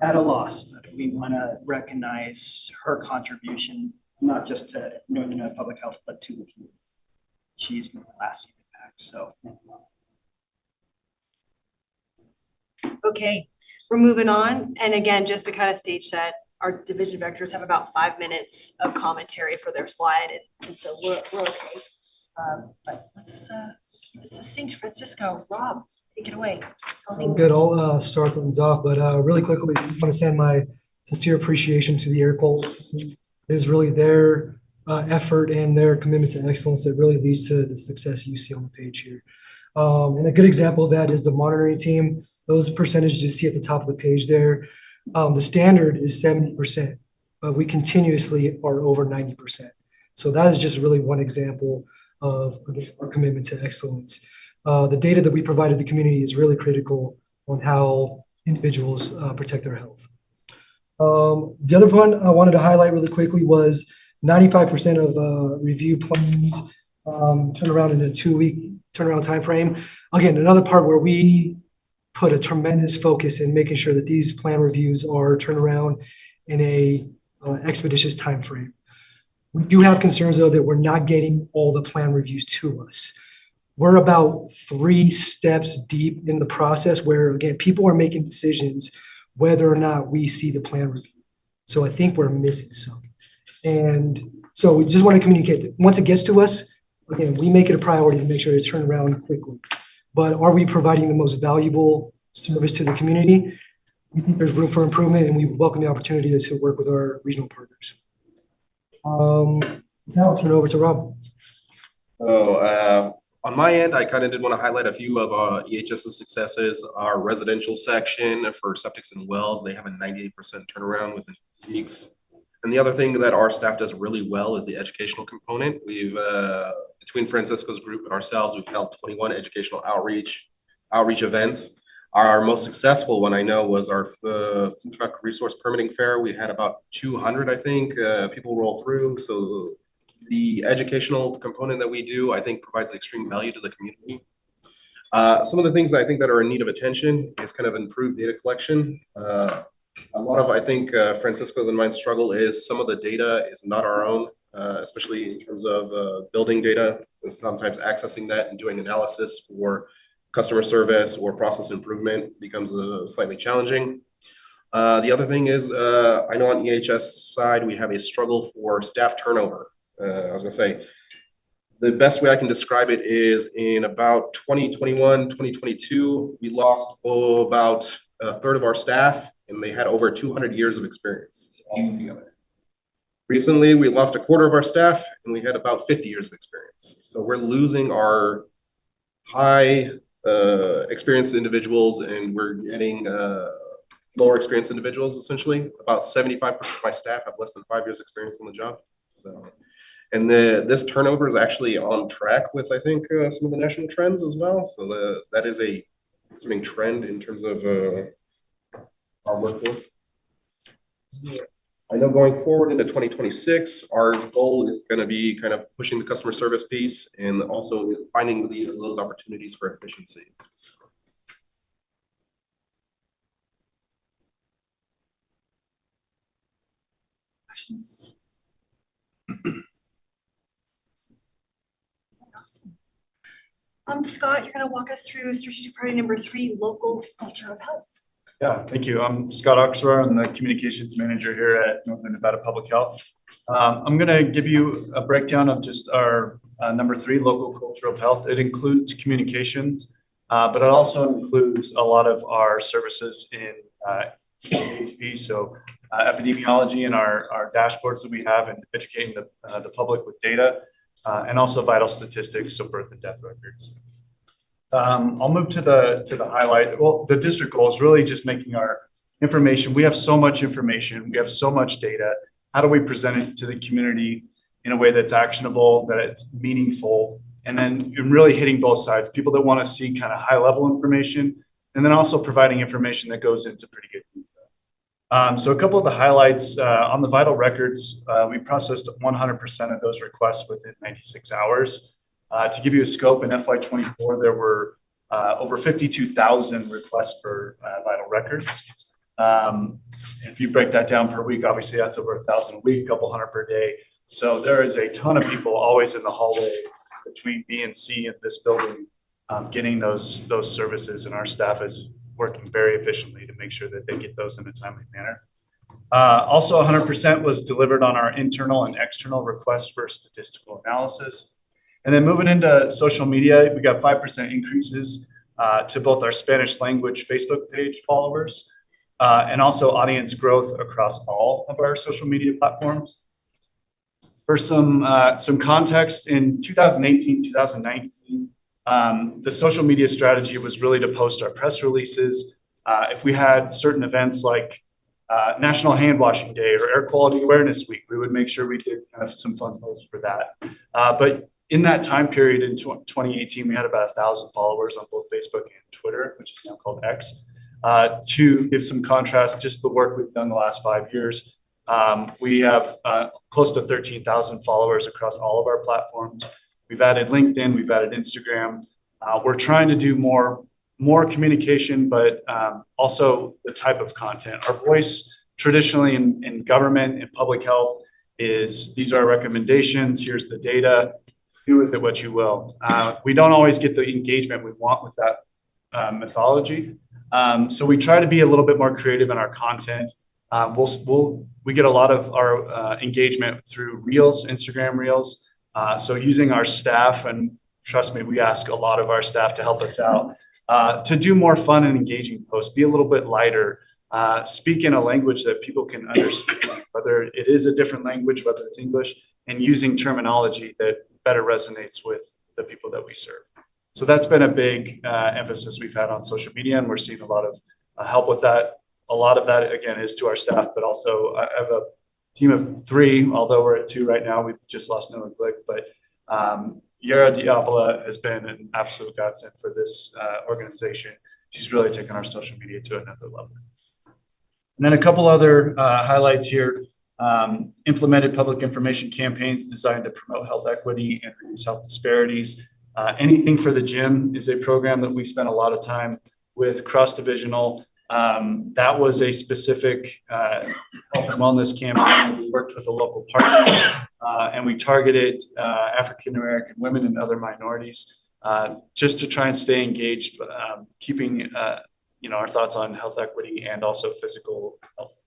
at a loss, but we want to recognize her contribution, not just to Northern Nevada Public Health, but to the community. She's made a lasting impact, so. Okay, we're moving on. And again, just to kind of stage set, our division directors have about 5 minutes of commentary for their slide, and so we're okay. But let's sing Francisco. Rob, take it away. Good, I'll start things off, but really quickly, I want to send my sincere appreciation to the ERCOL. It is really their effort and their commitment to excellence that really leads to the success you see on the page here. And a good example of that is the monitoring team. Those percentages you see at the top of the page there. The standard is 70%, but we continuously are over 90%. So that is just really one example of our commitment to excellence. The data that we provided the community is really critical on how individuals protect their health. The other one I wanted to highlight really quickly was 95% of review plans turn around in a 2-week turnaround timeframe. Again, another part where we put a tremendous focus in making sure that these plan reviews are turned around in a expeditious timeframe. We do have concerns, though, that we're not getting all the plan reviews to us. We're about 3 steps deep in the process where, again, people are making decisions whether or not we see the plan review. So I think we're missing some. And so we just want to communicate that once it gets to us, again, we make it a priority to make sure it's turned around quickly. But are we providing the most valuable service to the community? We think there's room for improvement, and we welcome the opportunity to work with our regional partners. Now I'll turn it over to Rob. So on my end, I kind of did want to highlight a few of EHS's successes. Our residential section for septics and wells, they have a 98% turnaround within weeks. And the other thing that our staff does really well is the educational component. We've, between Francisco's group and ourselves, we've held 21 educational outreach events. Our most successful one I know was our food truck resource permitting fair. We had about 200, I think, people roll through. So the educational component that we do, I think, provides extreme value to the community. Some of the things I think that are in need of attention is kind of improved data collection. A lot of, I think, Francisco's and mine's struggle is some of the data is not our own, especially in terms of building data. Sometimes accessing that and doing analysis for customer service or process improvement becomes slightly challenging. The other thing is, I know on EHS side, we have a struggle for staff turnover. I was gonna say, the best way I can describe it is in about 2021, 2022, we lost about a third of our staff, and they had over 200 years of experience all together. Recently, we lost a quarter of our staff, and we had about 50 years of experience. So we're losing our high experienced individuals, and we're getting lower experienced individuals, essentially. About 75% of my staff have less than 5 years experience on the job. So, and this turnover is actually on track with, I think, some of the national trends as well. So that is a concerning trend in terms of our workforce. I know going forward into 2026, our goal is going to be kind of pushing the customer service piece and also finding those opportunities for efficiency. Questions? Awesome. Scott, you're going to walk us through strategic priority number 3, local culture of health. Yeah, thank you. I'm Scott Oxroy. I'm the communications manager here at Northern Nevada Public Health. I'm going to give you a breakdown of just our number 3, local culture of health. It includes communications, but it also includes a lot of our services in EHP, so epidemiology and our dashboards that we have and educating the public with data, and also vital statistics, so birth and death records. I'll move to the highlight. Well, the district goal is really just making our information. We have so much information. We have so much data. How do we present it to the community in a way that's actionable, that it's meaningful, and then really hitting both sides, people that want to see kind of high level information, and then also providing information that goes into pretty good detail. So a couple of the highlights on the vital records, we processed 100% of those requests within 96 hours. To give you a scope, in FY24, there were over 52,000 requests for vital records. If you break that down per week, obviously that's over 1,000 a week, couple hundred per day. So there is a ton of people always in the hallway between B and C in this building getting those services, and our staff is working very efficiently to make sure that they get those in a timely manner. Also, 100% was delivered on our internal and external requests for statistical analysis. And then moving into social media, we got 5% increases to both our Spanish language Facebook page followers and also audience growth across all of our social media platforms. For some context, in 2018, 2019, the social media strategy was really to post our press releases. If we had certain events like National Hand Washing Day or Air Quality Awareness Week, we would make sure we did kind of some fun posts for that. But in that time period in 2018, we had about 1,000 followers on both Facebook and Twitter, which is now called X. To give some contrast, just the work we've done the last 5 years, we have close to 13,000 followers across all of our platforms. We've added LinkedIn, we've added Instagram. We're trying to do more communication, but also the type of content. Our voice traditionally in government and public health is, these are our recommendations, here's the data, do with it what you will. We don't always get the engagement we want with that methodology. So we try to be a little bit more creative in our content. We get a lot of our engagement through Reels, Instagram Reels. So using our staff, and trust me, we ask a lot of our staff to help us out, to do more fun and engaging posts, be a little bit lighter, speak in a language that people can understand, whether it is a different language, whether it's English, and using terminology that better resonates with the people that we serve. So that's been a big emphasis we've had on social media, and we're seeing a lot of help with that. A lot of that, again, is to our staff, but also I have a team of 3, although we're at 2 right now. We've just lost Noah Glick, but Yara Diavola has been an absolute godsend for this organization. She's really taken our social media to another level. And then a couple other highlights here. Implemented public information campaigns designed to promote health equity and reduce health disparities. Anything for the Gym is a program that we spent a lot of time with cross-divisional. That was a specific health and wellness campaign. We worked with a local partner and we targeted African-American women and other minorities just to try and stay engaged, keeping our thoughts on health equity and also physical health.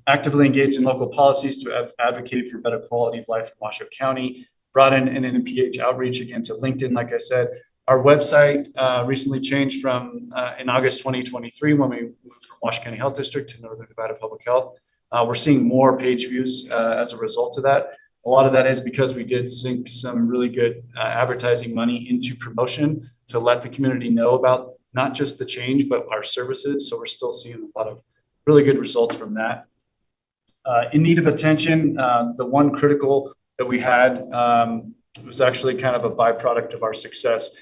Actively engaged in local policies to advocate for better quality of life in Washoe County. Brought in an NPH outreach again to LinkedIn, like I said. Our website recently changed from in August 2023 when we moved from Washoe County Health District to Northern Nevada Public Health. We're seeing more page views as a result of that. A lot of that is because we did sink some really good advertising money into promotion to let the community know about not just the change, but our services. So we're still seeing a lot of really good results from that. In need of attention, the one critical that we had was actually kind of a byproduct of our success.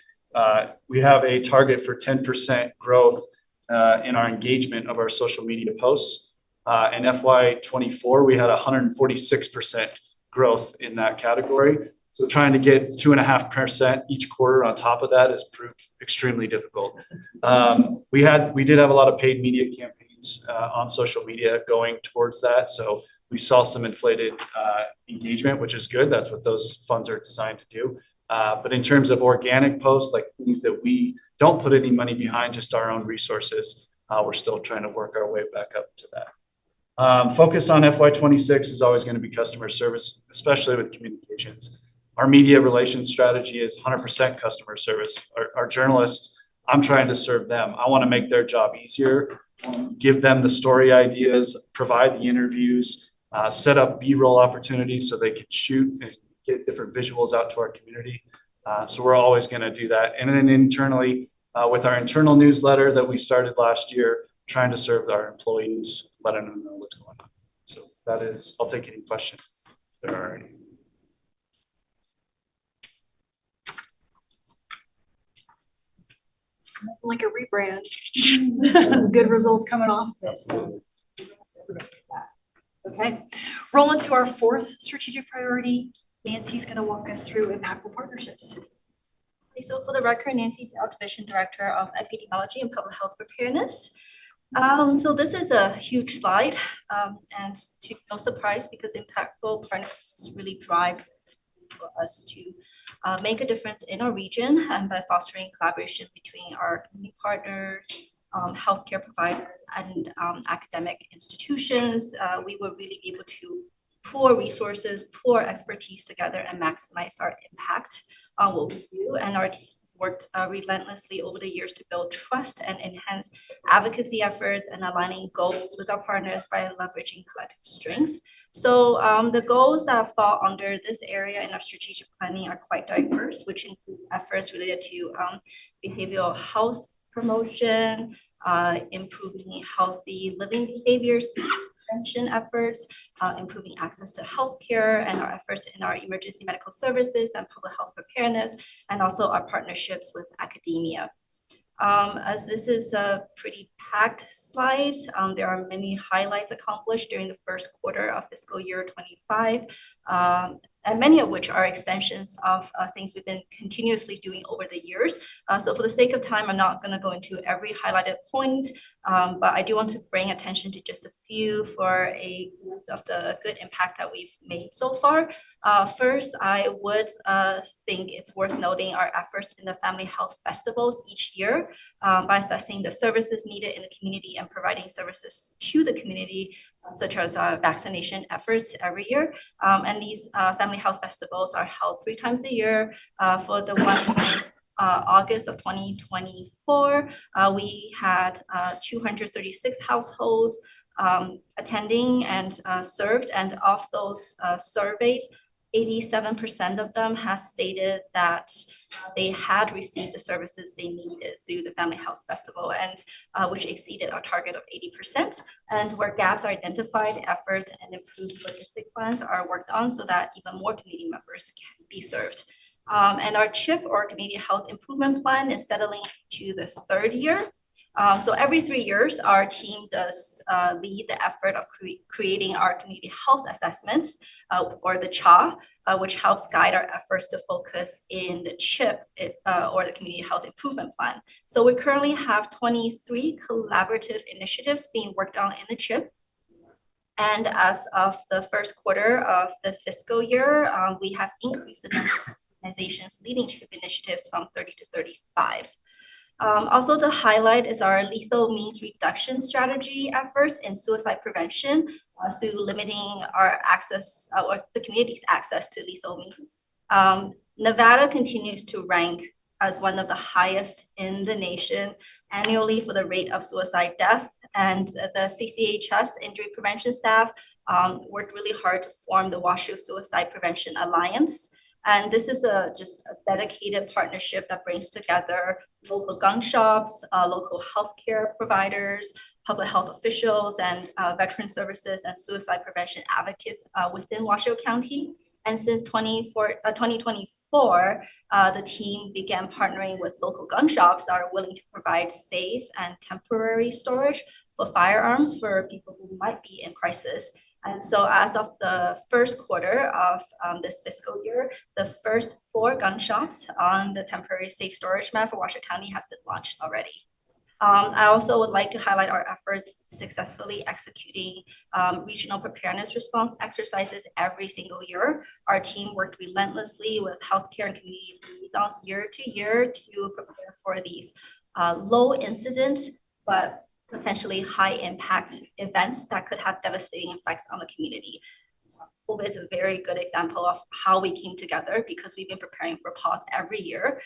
We have a target for 10% growth in our engagement of our social media posts. In FY24, we had 146% growth in that category. So trying to get 2.5% each quarter on top of that has proved extremely difficult. We did have a lot of paid media campaigns on social media going towards that. So we saw some inflated engagement, which is good. That's what those funds are designed to do. But in terms of organic posts, like things that we don't put any money behind, just our own resources, we're still trying to work our way back up to that. Focus on FY26 is always going to be customer service, especially with communications. Our media relations strategy is 100% customer service. Our journalists, I'm trying to serve them. I want to make their job easier, give them the story ideas, provide the interviews, set up B-roll opportunities so they can shoot and get different visuals out to our community. So we're always going to do that. And then internally, with our internal newsletter that we started last year, trying to serve our employees, letting them know what's going on. So that is, I'll take any questions if there are any. Like a rebrand. Good results coming off of it, so. Okay, roll into our fourth strategic priority. Nancy's gonna walk us through impactful partnerships. So for the record, Nancy Dell, Division Director of Epidemiology and Public Health Preparedness. So this is a huge slide, and to no surprise, because impactful partnerships really drive for us to make a difference in our region, and by fostering collaboration between our community partners, healthcare providers, and academic institutions, we will really be able to pool resources, pool expertise together, and maximize our impact on what we do. And our team worked relentlessly over the years to build trust and enhance advocacy efforts and aligning goals with our partners by leveraging collective strength. So the goals that fall under this area in our strategic planning are quite diverse, which includes efforts related to behavioral health promotion, improving healthy living behaviors, prevention efforts, improving access to healthcare, and our efforts in our emergency medical services and public health preparedness, and also our partnerships with academia. As this is a pretty packed slide, there are many highlights accomplished during the first quarter of fiscal year 25, and many of which are extensions of things we've been continuously doing over the years. So for the sake of time, I'm not going to go into every highlighted point, but I do want to bring attention to just a few for a glimpse of the good impact that we've made so far. First, I would think it's worth noting our efforts in the family health festivals each year by assessing the services needed in the community and providing services to the community, such as vaccination efforts every year. And these family health festivals are held 3 times a year. For the one in August of 2024, we had 236 households attending and served, and of those surveyed, 87% of them has stated that they had received the services they needed through the Family Health Festival, and which exceeded our target of 80%. And where gaps are identified, efforts and improved logistic plans are worked on so that even more community members can be served. And our CHIP, or Community Health Improvement Plan, is settling to the 3rd year. So every 3 years, our team does lead the effort of creating our community health assessment, or the CHA, which helps guide our efforts to focus in the CHIP, or the Community Health Improvement Plan. So we currently have 23 collaborative initiatives being worked on in the CHIP. And as of the first quarter of the fiscal year, we have increased the number of organizations leading CHIP initiatives from 30 to 35. Also to highlight is our lethal means reduction strategy efforts in suicide prevention through limiting our access, or the community's access to lethal means. Nevada continues to rank as one of the highest in the nation annually for the rate of suicide death. And the CCHS injury prevention staff worked really hard to form the Washoe Suicide Prevention Alliance. And this is just a dedicated partnership that brings together local gun shops, local healthcare providers, public health officials, and veteran services and suicide prevention advocates within Washoe County. And since 2024, the team began partnering with local gun shops that are willing to provide safe and temporary storage for firearms for people who might be in crisis. And so as of the first quarter of this fiscal year, the first 4 gun shops on the temporary safe storage map for Washoe County has been launched already. I also would like to highlight our efforts successfully executing regional preparedness response exercises every single year. Our team worked relentlessly with healthcare and community liaisons year to year to prepare for these low incident, but potentially high impact events that could have devastating effects on the community. COVID is a very good example of how we came together because we've been preparing for PAWS every year.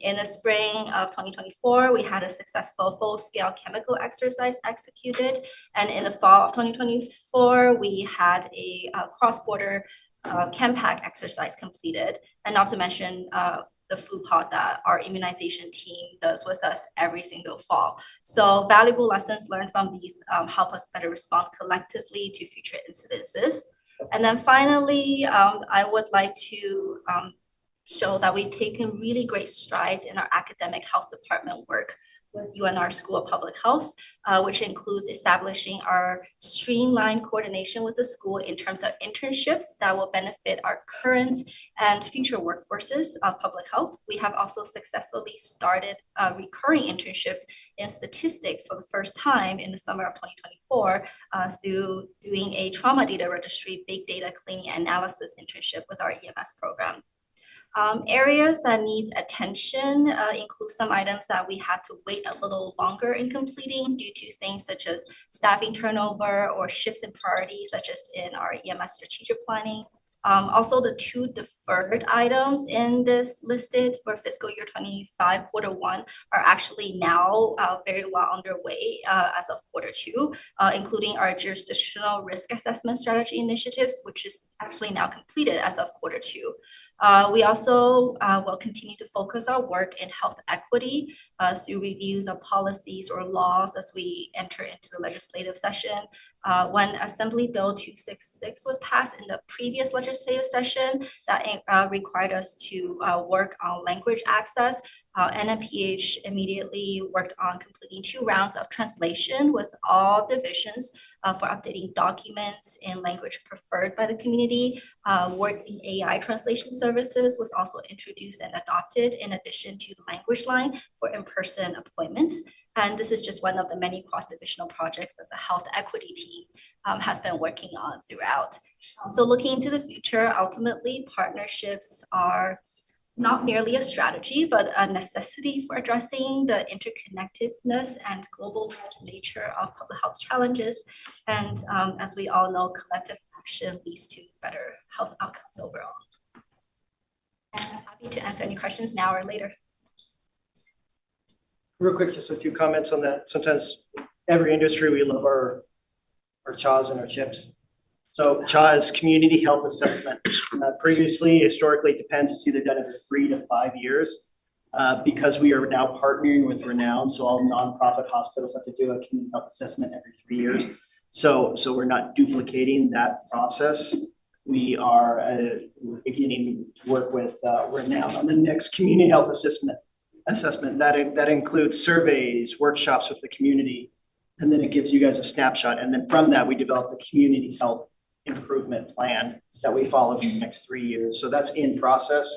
In the spring of 2024, we had a successful full-scale chemical exercise executed. And in the fall of 2024, we had a cross-border ChemPack exercise completed. And not to mention, the food pod that our immunization team does with us every single fall. So valuable lessons learned from these help us better respond collectively to future incidences. And then finally, I would like to show that we've taken really great strides in our academic health department work with UNR School of Public Health, which includes establishing our streamlined coordination with the school in terms of internships that will benefit our current and future workforces of public health. We have also successfully started recurring internships in statistics for the first time in the summer of 2024 through doing a trauma data registry, big data cleaning analysis internship with our EMS program. Areas that need attention include some items that we had to wait a little longer in completing due to things such as staffing turnover or shifts in priorities, such as in our EMS strategic planning. Also, the 2 deferred items in this listed for fiscal year 25 Q1 are actually now very well underway as of Q2, including our jurisdictional risk assessment strategy initiatives, which is actually now completed as of Q2. We also will continue to focus our work in health equity through reviews of policies or laws as we enter into the legislative session. When Assembly Bill 266 was passed in the previous legislative session, that required us to work on language access. NMPH immediately worked on completing 2 rounds of translation with all divisions for updating documents in language preferred by the community. Word in AI translation services was also introduced and adopted in addition to the language line for in-person appointments. And this is just one of the many cross-divisional projects that the health equity team has been working on throughout. So looking into the future, ultimately partnerships are not merely a strategy, but a necessity for addressing the interconnectedness and global nature of public health challenges. And as we all know, collective action leads to better health outcomes overall. And I'm happy to answer any questions now or later. Real quick, just a few comments on that. Sometimes every industry, we love our CHAs and our CHIPs. So CHA is Community Health Assessment. Previously, historically, it depends. It's either done every 3 to 5 years. Because we are now partnering with Renown, so all nonprofit hospitals have to do a community health assessment every 3 years. So we're not duplicating that process. We are beginning to work with Renown on the next community health assessment. That includes surveys, workshops with the community, and then it gives you guys a snapshot. And then from that, we develop the community health improvement plan that we follow for the next 3 years. So that's in process.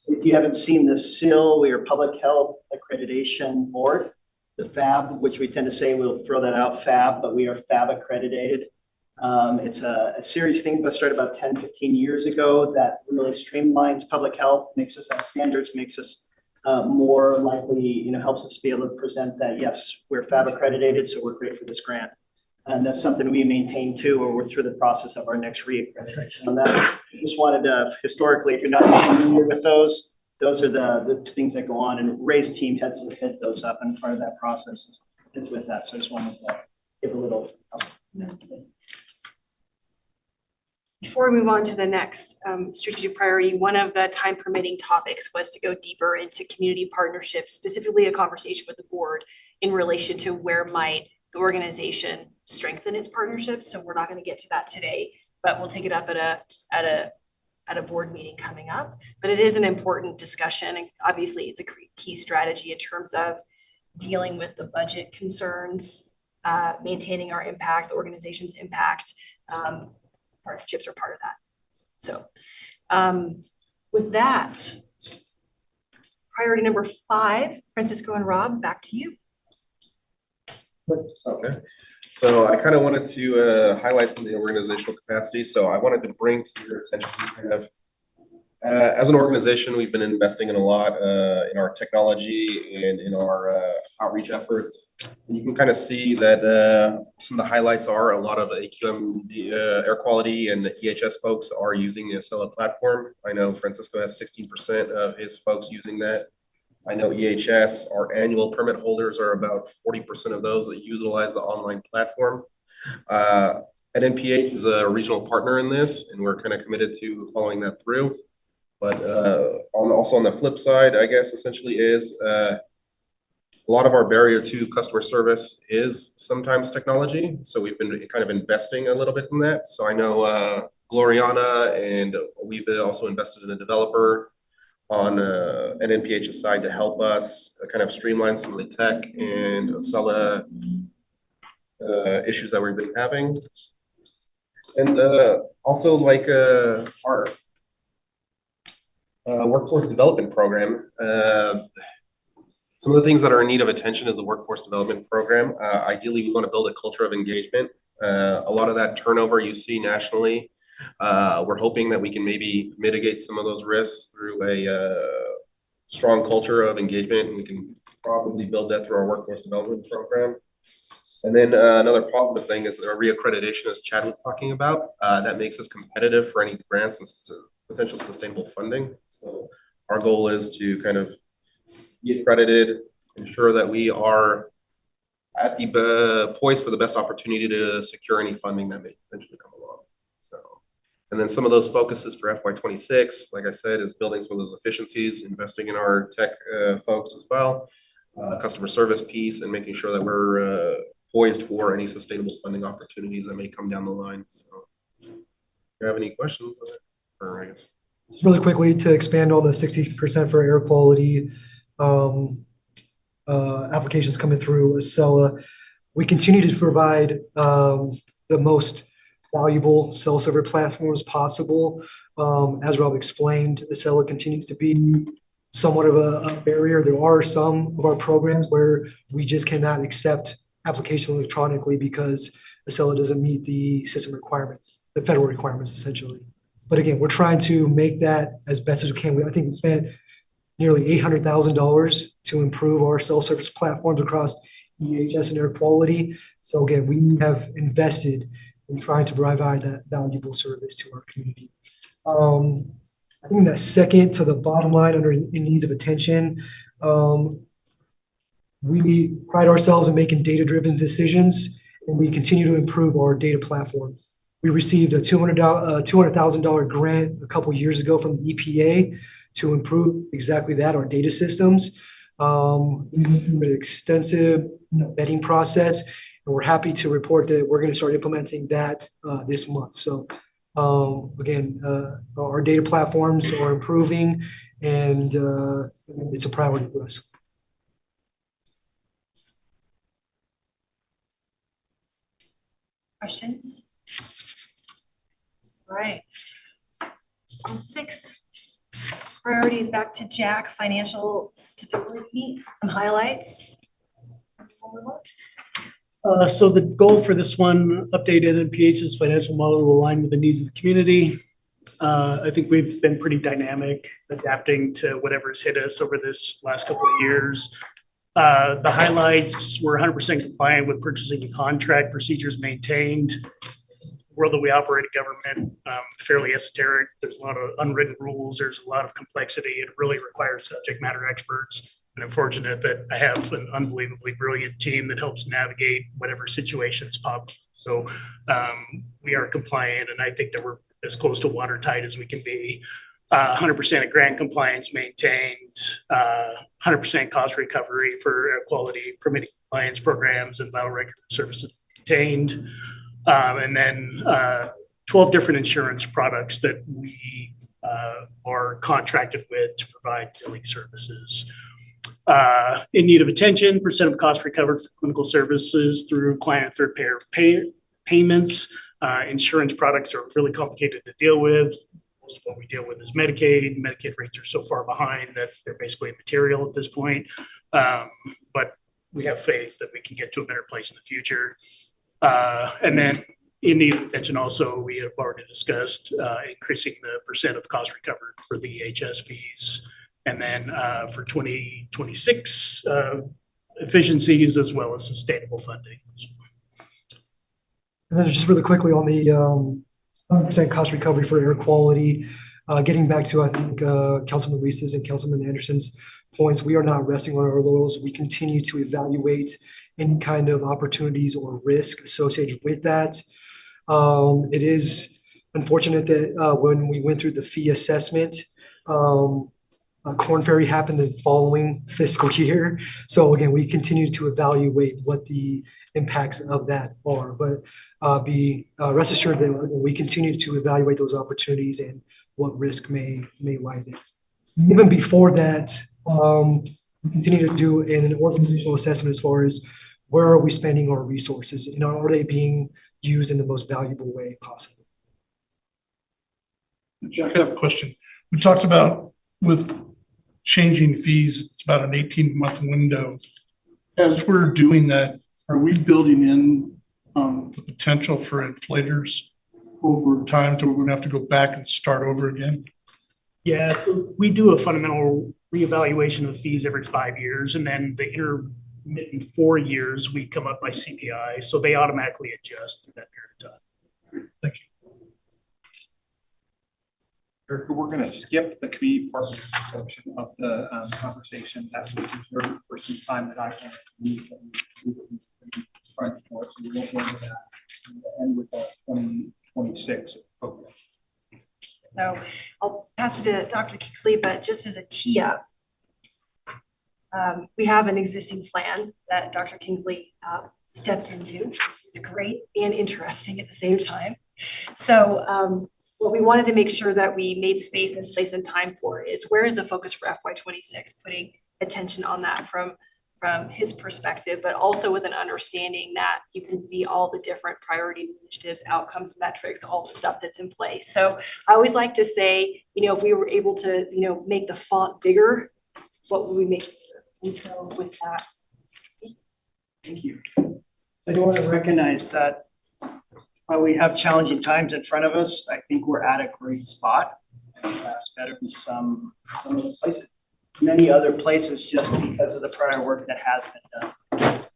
If you haven't seen the SIL, we are Public Health Accreditation Board, the FAB, which we tend to say we'll throw that out FAB, but we are FAB accredited. It's a serious thing that started about 10, 15 years ago that really streamlines public health, makes us have standards, makes us more likely, helps us be able to present that, yes, we're FAB accredited, so we're great for this grant. And that's something we maintain too, or we're through the process of our next reaccreditation on that. I just wanted to, historically, if you're not familiar with those are the things that go on, and Ray's team heads those up, and part of that process is with that. So I just wanted to give a little. Before we move on to the next strategic priority, one of the time permitting topics was to go deeper into community partnerships, specifically a conversation with the board in relation to where might the organization strengthen its partnerships. So we're not going to get to that today, but we'll take it up at a board meeting coming up. But it is an important discussion, and obviously it's a key strategy in terms of dealing with the budget concerns, maintaining our impact, the organization's impact. Partnerships are part of that. So with that, priority number 5, Francisco and Rob, back to you. Okay, so I kind of wanted to highlight some of the organizational capacity. So I wanted to bring to your attention kind of, as an organization, we've been investing in a lot in our technology and in our outreach efforts. And you can kind of see that some of the highlights are a lot of AQM air quality and the EHS folks are using the Acela platform. I know Francisco has 16% of his folks using that. I know EHS, our annual permit holders are about 40% of those that utilize the online platform. NMPH is a regional partner in this, and we're kind of committed to following that through. But on Also on the flip side, I guess essentially is a lot of our barrier to customer service is sometimes technology. So we've been kind of investing a little bit in that. So I know Gloriana and we've also invested in a developer on NNPH's side to help us kind of streamline some of the tech and Acela issues that we've been having. And also like our workforce development program. Some of the things that are in need of attention is the workforce development program. Ideally, we want to build a culture of engagement. A lot of that turnover you see nationally, we're hoping that we can maybe mitigate some of those risks through a strong culture of engagement, and we can probably build that through our workforce development program. And then another positive thing is our reaccreditation, as Chad was talking about, that makes us competitive for any grants and potential sustainable funding. So our goal is to kind of be accredited, ensure that we are at the poised for the best opportunity to secure any funding that may potentially come along. So, and then some of those focuses for FY26, like I said, is building some of those efficiencies, investing in our tech folks as well, customer service piece, and making sure that we're poised for any sustainable funding opportunities that may come down the line. So, do you have any questions? Or I guess. Just really quickly to expand on the 60% for air quality applications coming through Acela, we continue to provide the most valuable self-server platforms possible. As Rob explained, Acela continues to be somewhat of a barrier. There are some of our programs where we just cannot accept applications electronically because Acela doesn't meet the system requirements, the federal requirements essentially. But again, we're trying to make that as best as we can. I think we spent nearly $800,000 to improve our self-service platforms across EHS and air quality. So again, we have invested in trying to provide that valuable service to our community. I think that second to the bottom line under in needs of attention, we pride ourselves in making data-driven decisions, and we continue to improve our data platforms. We received a $200,000 grant a couple years ago from the EPA to improve exactly that, our data systems. We went through an extensive vetting process, and we're happy to report that we're going to start implementing that this month. So again, our data platforms are improving, and it's a priority for us. Questions? All right. 6 priorities, back to Jack, financial stability, some highlights. So the goal for this one, update NNPH's financial model to align with the needs of the community. I think we've been pretty dynamic, adapting to whatever's hit us over this last couple of years. The highlights were 100% compliant with purchasing and contract procedures maintained. The world that we operate in government, fairly esoteric. There's a lot of unwritten rules. There's a lot of complexity. It really requires subject matter experts. And I'm fortunate that I have an unbelievably brilliant team that helps navigate whatever situations pop. So we are compliant, and I think that we're as close to watertight as we can be. 100% of grant compliance maintained, 100% cost recovery for air quality permitting compliance programs and vital record services maintained. And then 12 different insurance products that we are contracted with to provide billing services. In need of attention, % of cost recovered for clinical services through client and third payer payments. Insurance products are really complicated to deal with. Most of what we deal with is Medicaid. Medicaid rates are so far behind that they're basically immaterial at this point. But we have faith that we can get to a better place in the future. And then in need of attention also, we have already discussed increasing the % of cost recovered for the EHS fees. And then for 2026, efficiencies as well as sustainable funding. And then just really quickly on the 100% cost recovery for air quality, getting back to, I think, Councilman Reese's and Councilman Anderson's points, we are not resting on our laurels. We continue to evaluate any kind of opportunities or risk associated with that. It is unfortunate that when we went through the fee assessment, Corn Ferry happened the following fiscal year. So again, we continue to evaluate what the impacts of that are, but be rest assured that we continue to evaluate those opportunities and what risk may lie there. Even before that, we continue to do an organizational assessment as far as where are we spending our resources and are they being used in the most valuable way possible. Jack, I have a question. We talked about with changing fees, it's about an 18-month window. As we're doing that, are we building in the potential for inflators over time to where we're gonna have to go back and start over again? Yeah, so we do a fundamental reevaluation of fees every 5 years, and then the intermittent 4 years, we come up by CPI, so they automatically adjust through that period of time. Thank you. Erica, we're going to skip the community partnership portion of the conversation that we reserved for some time that I want to move front for, so we won't go into that. We'll end with the 2026 program. So I'll pass it to Dr. Kingsley, but just as a tee up, we have an existing plan that Dr. Kingsley stepped into. It's great and interesting at the same time. So what we wanted to make sure that we made space and place and time for is where is the focus for FY26, putting attention on that from his perspective, but also with an understanding that you can see all the different priorities, initiatives, outcomes, metrics, all the stuff that's in place. So I always like to say, if we were able to, make the font bigger, what would we make it bigger? And so with that. Thank you. I do want to recognize that while we have challenging times in front of us, I think we're at a great spot. And perhaps better than some of the places, many other places, just because of the prior work that has been done.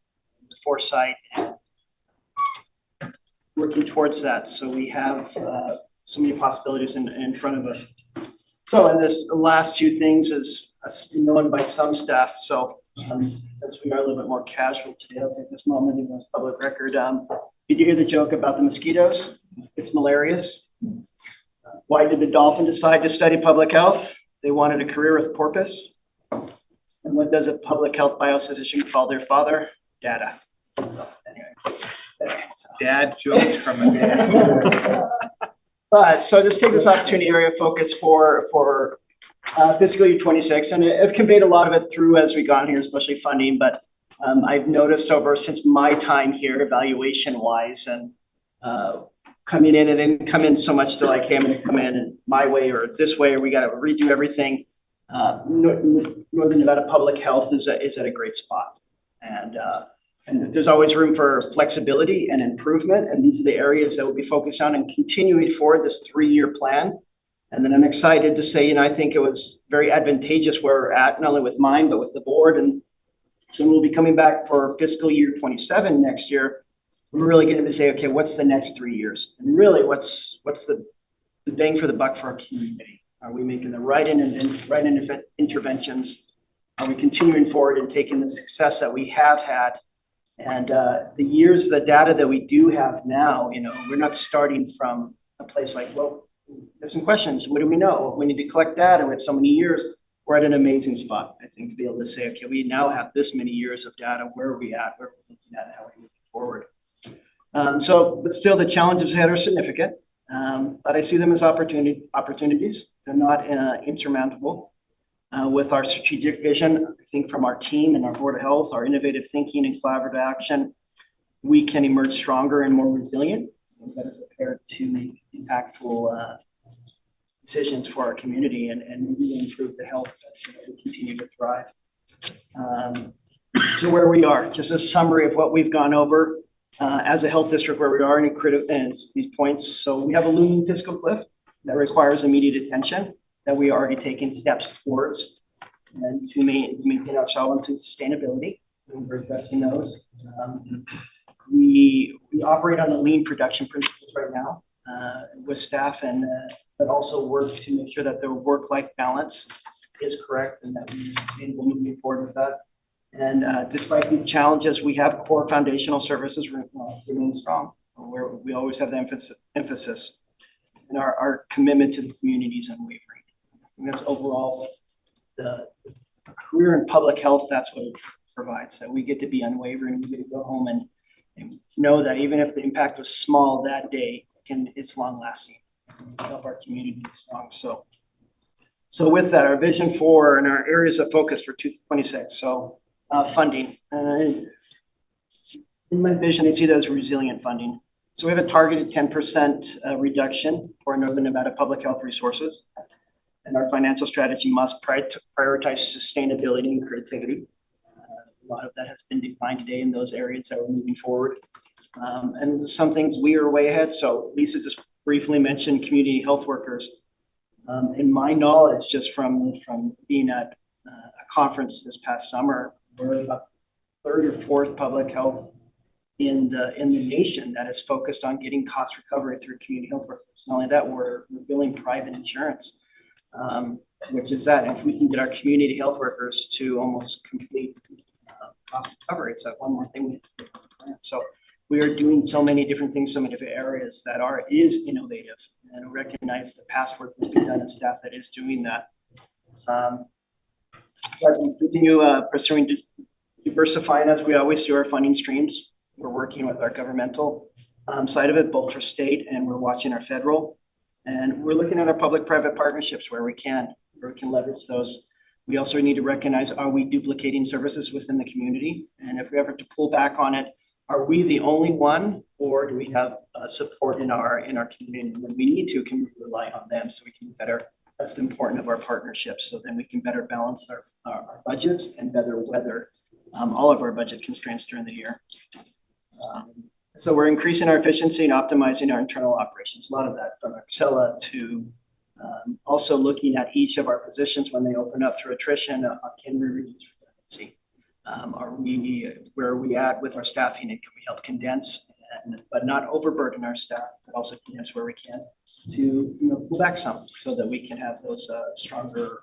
The foresight and working towards that. So we have so many possibilities in front of us. So in this last few things is known by some staff. So since we are a little bit more casual today, I'll take this moment in this public record. Did you hear the joke about the mosquitoes? It's malarious. Why did the dolphin decide to study public health? They wanted a career with purpose. And what does a public health biostatistician call their father? Data. Dad jokes from a dad. But so just take this opportunity area of focus for fiscal year 26, and I've conveyed a lot of it through as we gone here, especially funding, but I've noticed since my time here, evaluation wise, and coming in, and didn't come in so much to like, hey, I'm going to come in my way or this way, or we got to redo everything. Northern Nevada Public Health is at a great spot, and there's always room for flexibility and improvement, and these are the areas that we'll be focused on and continuing forward this 3-year plan. And then I'm excited to say, I think it was very advantageous where we're at, not only with mine, but with the board. And so we'll be coming back for fiscal year 27 next year. We're really going to say, okay, what's the next 3 years? And really, what's the bang for the buck for our community? Are we making the right interventions? Are we continuing forward and taking the success that we have had? And the data that we do have now, we're not starting from a place like, well, there's some questions. What do we know? We need to collect data with so many years. We're at an amazing spot, I think, to be able to say, okay, we now have this many years of data. Where are we at? Where are we looking at? How are we moving forward? But still, the challenges ahead are significant. But I see them as opportunities. They're not insurmountable. With our strategic vision, I think from our team and our Board of Health, our innovative thinking and collaborative action, we can emerge stronger and more resilient and better prepared to make impactful decisions for our community and really improve the health so that we continue to thrive. So where we are, just a summary of what we've gone over as a health district, where we are in these points. So we have a looming fiscal cliff that requires immediate attention that we are already taking steps towards, and to maintain our solvency and sustainability. And we're addressing those. We operate on the lean production principles right now with staff, and but also work to make sure that the work-life balance is correct and that we're sustainable moving forward with that. And despite these challenges, we have core foundational services remain strong, where we always have the emphasis, and our commitment to the community is unwavering. And that's overall the career in public health, that's what it provides, that we get to be unwavering, we get to go home and know that even if the impact was small that day, it's long lasting, help our community be strong. So with that, our vision for and our areas of focus for 2026. So funding. In my vision, I see that as resilient funding. So we have a targeted 10% reduction for Northern Nevada public health resources. And our financial strategy must prioritize sustainability and creativity. A lot of that has been defined today in those areas that we're moving forward. And some things we are way ahead. So Lisa just briefly mentioned community health workers. In my knowledge, just from being at a conference this past summer, we're about third or fourth public health in the nation that is focused on getting cost recovery through community health workers. Not only that, we're billing private insurance, which is that if we can get our community health workers to almost complete cost recovery, it's that one more thing we have to do. So we are doing so many different things, so many different areas that is innovative and recognize the past work that's been done and staff that is doing that. But we continue pursuing diversifying as we always do our funding streams. We're working with our governmental side of it, both for state, and we're watching our federal. And we're looking at our public-private partnerships where we can leverage those. We also need to recognize, are we duplicating services within the community? And if we ever to pull back on it, are we the only one, or do we have support in our community? When we need to, can we rely on them so we can better, that's the important of our partnerships. So then we can better balance our budgets and better weather all of our budget constraints during the year. So we're increasing our efficiency and optimizing our internal operations. A lot of that from Excella to also looking at each of our positions when they open up through attrition. Can we reduce redundancy? Where are we at with our staffing, and can we help condense but not overburden our staff, but also condense where we can to pull back some so that we can have those stronger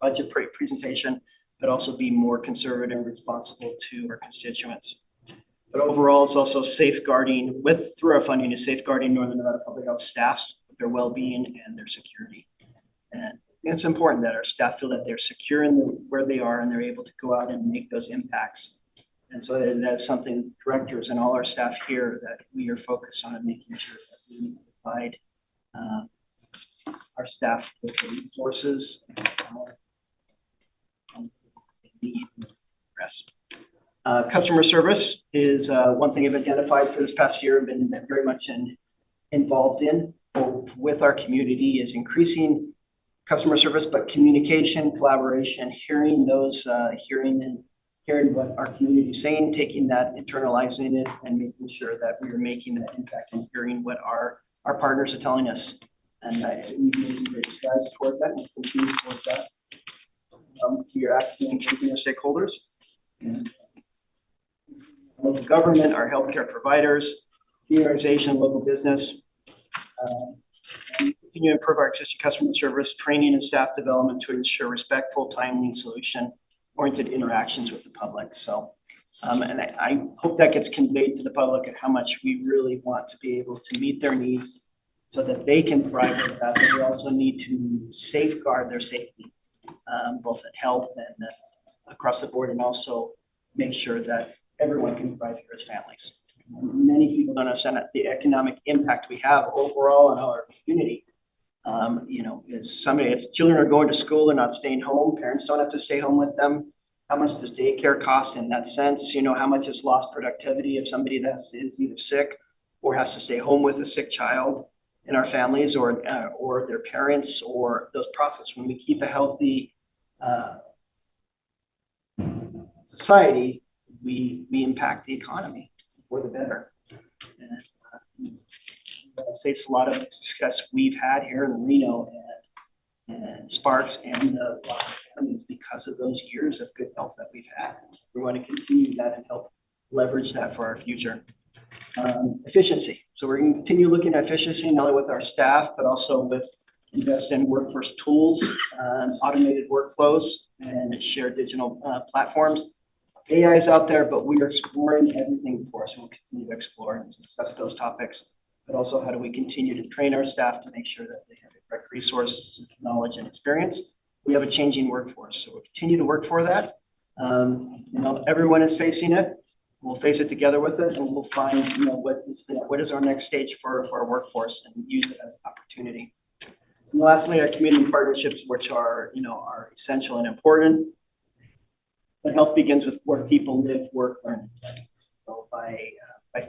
budget presentation, but also be more conservative and responsible to our constituents. But overall, it's also safeguarding through our funding is safeguarding Northern Nevada Public Health staffs, their well-being and their security. And it's important that our staff feel that they're secure in where they are and they're able to go out and make those impacts. And so that's something directors and all our staff here that we are focused on and making sure that we provide our staff with the resources and need rest. Customer service is one thing I've identified for this past year and been very much involved in with our community is increasing customer service, but communication, collaboration, hearing what our community is saying, taking that, internalizing it, and making sure that we are making that impact and hearing what our partners are telling us. And we've made some great strides toward that and continue towards that. We are actively engaging our stakeholders. And local government, our healthcare providers, the organization, local business. Continue to improve our existing customer service, training and staff development to ensure respectful, timely, and solution-oriented interactions with the public. So, and I hope that gets conveyed to the public at how much we really want to be able to meet their needs so that they can thrive with that. But we also need to safeguard their safety, both at health and across the board, and also make sure that everyone can thrive here as families. Many people don't understand the economic impact we have overall in our community. If children are going to school, they're not staying home, parents don't have to stay home with them. How much does daycare cost in that sense? How much is lost productivity of somebody that is either sick or has to stay home with a sick child in our families or their parents or those processes. When we keep a healthy society, we impact the economy for the better. And I'd say it's a lot of the success we've had here in Reno and Sparks and the families because of those years of good health that we've had. We want to continue that and help leverage that for our future. Efficiency. So we're going to continue looking at efficiency not only with our staff, but also with invest in workforce tools, automated workflows, and shared digital platforms. AI is out there, but we are exploring everything for us. We'll continue to explore and discuss those topics, but also how do we continue to train our staff to make sure that they have the correct resources, knowledge, and experience we have a changing workforce, so we'll continue to work for that. Everyone is facing it. We'll face it together with it, and we'll find, what is our next stage for our workforce and use it as an opportunity. And lastly, our community partnerships, which are essential and important. But health begins with where people live, work, learn. So by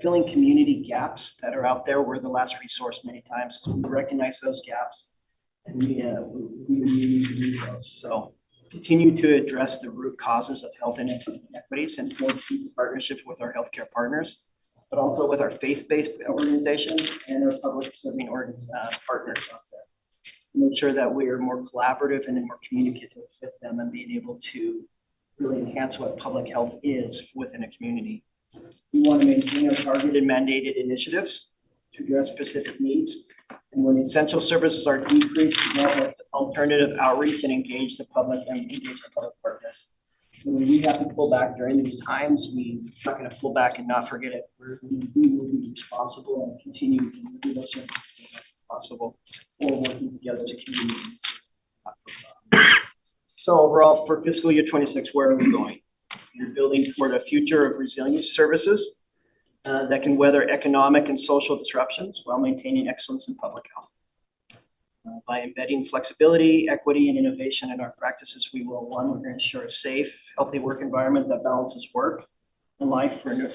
filling community gaps that are out there, we're the last resource many times. We recognize those gaps, and we need to do those. So continue to address the root causes of health inequities and build partnerships with our healthcare partners, but also with our faith-based organizations and our public serving partners out there. Make sure that we are more collaborative and more communicative with them and being able to really enhance what public health is within a community. We want to maintain our targeted mandated initiatives to address specific needs. And when essential services are decreased, we have alternative outreach and engage the public and engage our public partners. So when we have to pull back during these times, we're not going to pull back and not forget it. We will be responsible and continue to do those services as possible while working together as a community. So overall, for fiscal year 26, where are we going? We're building toward a future of resilient services that can weather economic and social disruptions while maintaining excellence in public health. By embedding flexibility, equity, and innovation in our practices, we're going to ensure a safe, healthy work environment that balances work and life for our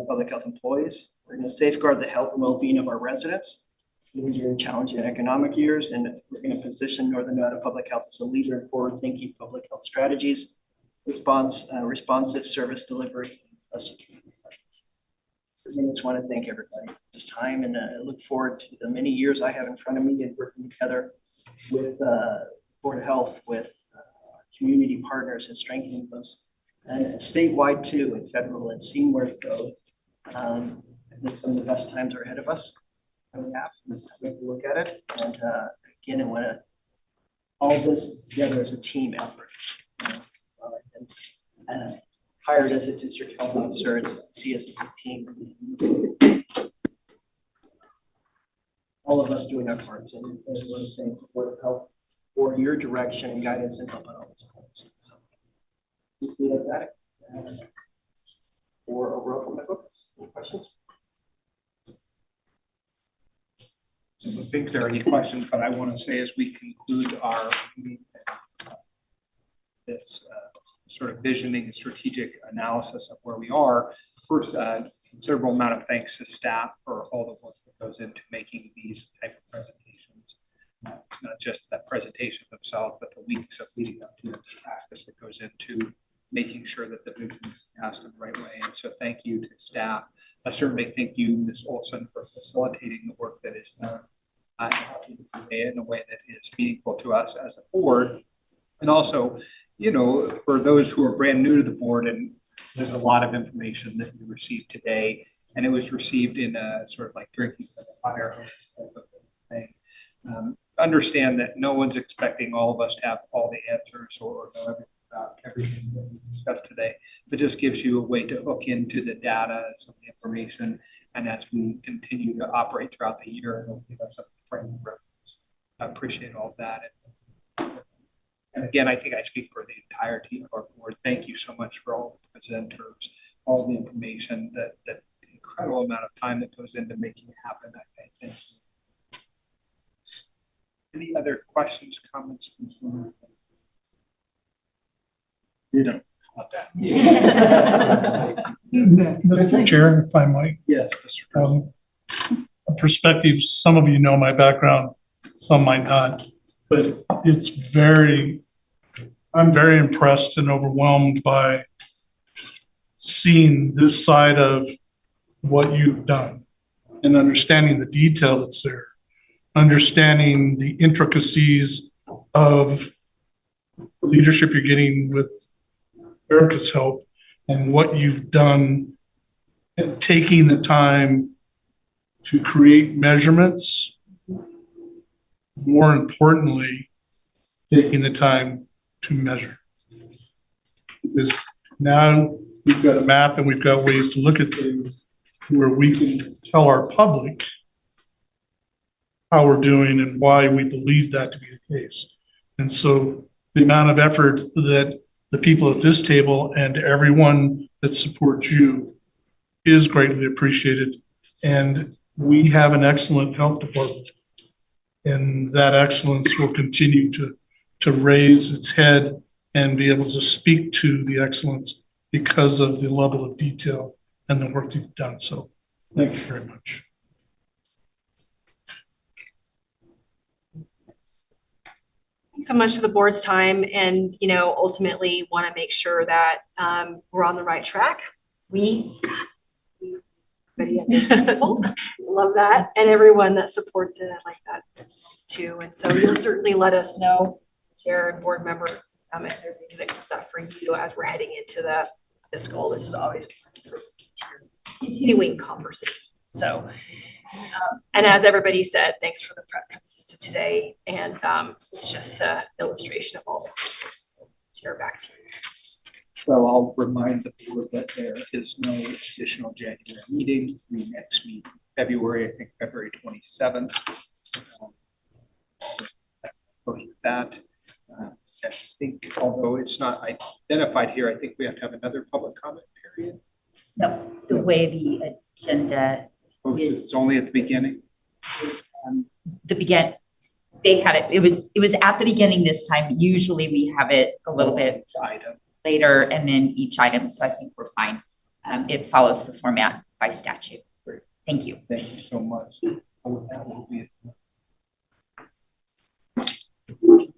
public health employees. We're going to safeguard the health and well-being of our residents during challenging economic years, and we're going to position Northern Nevada Public Health as a leader in forward-thinking public health strategies, responsive service delivery. I just want to thank everybody for this time, and I look forward to the many years I have in front of me and working together with Board of Health, with community partners, and strengthening those, and statewide too, and federal, and seeing where it goes. I think some of the best times are ahead of us. We have to look at it, and again, I want to all this together as a team effort. Hired as a district health officer and see us as a team. All of us doing our parts, and I want to thank the Board of Health for your direction and guidance and help on all these points. So, like that. For overall for my focus. Any questions? I don't think there are any questions, but I want to say as we conclude our meeting, this sort of visioning and strategic analysis of where we are. First, considerable amount of thanks to staff for all the work that goes into making these type of presentations. It's not just that presentation themselves, but the weeks of leading up to the practice that goes into making sure that the vision is cast in the right way. And so thank you to staff. I certainly thank you, Ms. Olson, for facilitating the work that is done in a way that is meaningful to us as a board. And also, for those who are brand new to the board, and there's a lot of information that we received today, and it was received in a sort of like drinking from a fire hose type of thing. Understand that no one's expecting all of us to have all the answers or know everything about everything that we discussed today, but just gives you a way to hook into the data and some of the information. And as we continue to operate throughout the year, it'll give us a frame of reference. I appreciate all of that. And again, I think I speak for the entire team of our board. Thank you so much for all the presenters, all the information, that incredible amount of time that goes into making it happen. I thank you. Any other questions, comments, concerns? You don't want that. Mr. Chair, if I might. Yes, Mr. A perspective, some of you know my background, some might not, but I'm very impressed and overwhelmed by seeing this side of what you've done and understanding the detail that's there, understanding the intricacies of the leadership you're getting with Erica's help and what you've done and taking the time to create measurements. More importantly, taking the time to measure. Because now we've got a map and we've got ways to look at things where we can tell our public how we're doing and why we believe that to be the case. And so the amount of effort that the people at this table and everyone that supports you is greatly appreciated. And we have an excellent health department. And that excellence will continue to raise its head and be able to speak to the excellence because of the level of detail and the work you've done. So thank you very much. So much for the board's time, and ultimately want to make sure that we're on the right track. Everybody at this table, love that, and everyone that supports it, I like that too. And so you'll certainly let us know, chair and board members, if there's anything that comes up for you as we're heading into the fiscal. This is always continuing conversation. So, and as everybody said, thanks for the prep today. And it's just the illustration of all. Chair, back to you. Well, I'll remind the board that there is no additional January meeting. We next meet February, I think February 27th. With that, I think although it's not identified here, I think we have to have another public comment period. No, the way the agenda It's only at the beginning. They had it was at the beginning this time. Usually we have it a little bit later and then each item. So I think we're fine. It follows the format by statute. Thank you. Thank you so much. That will be it.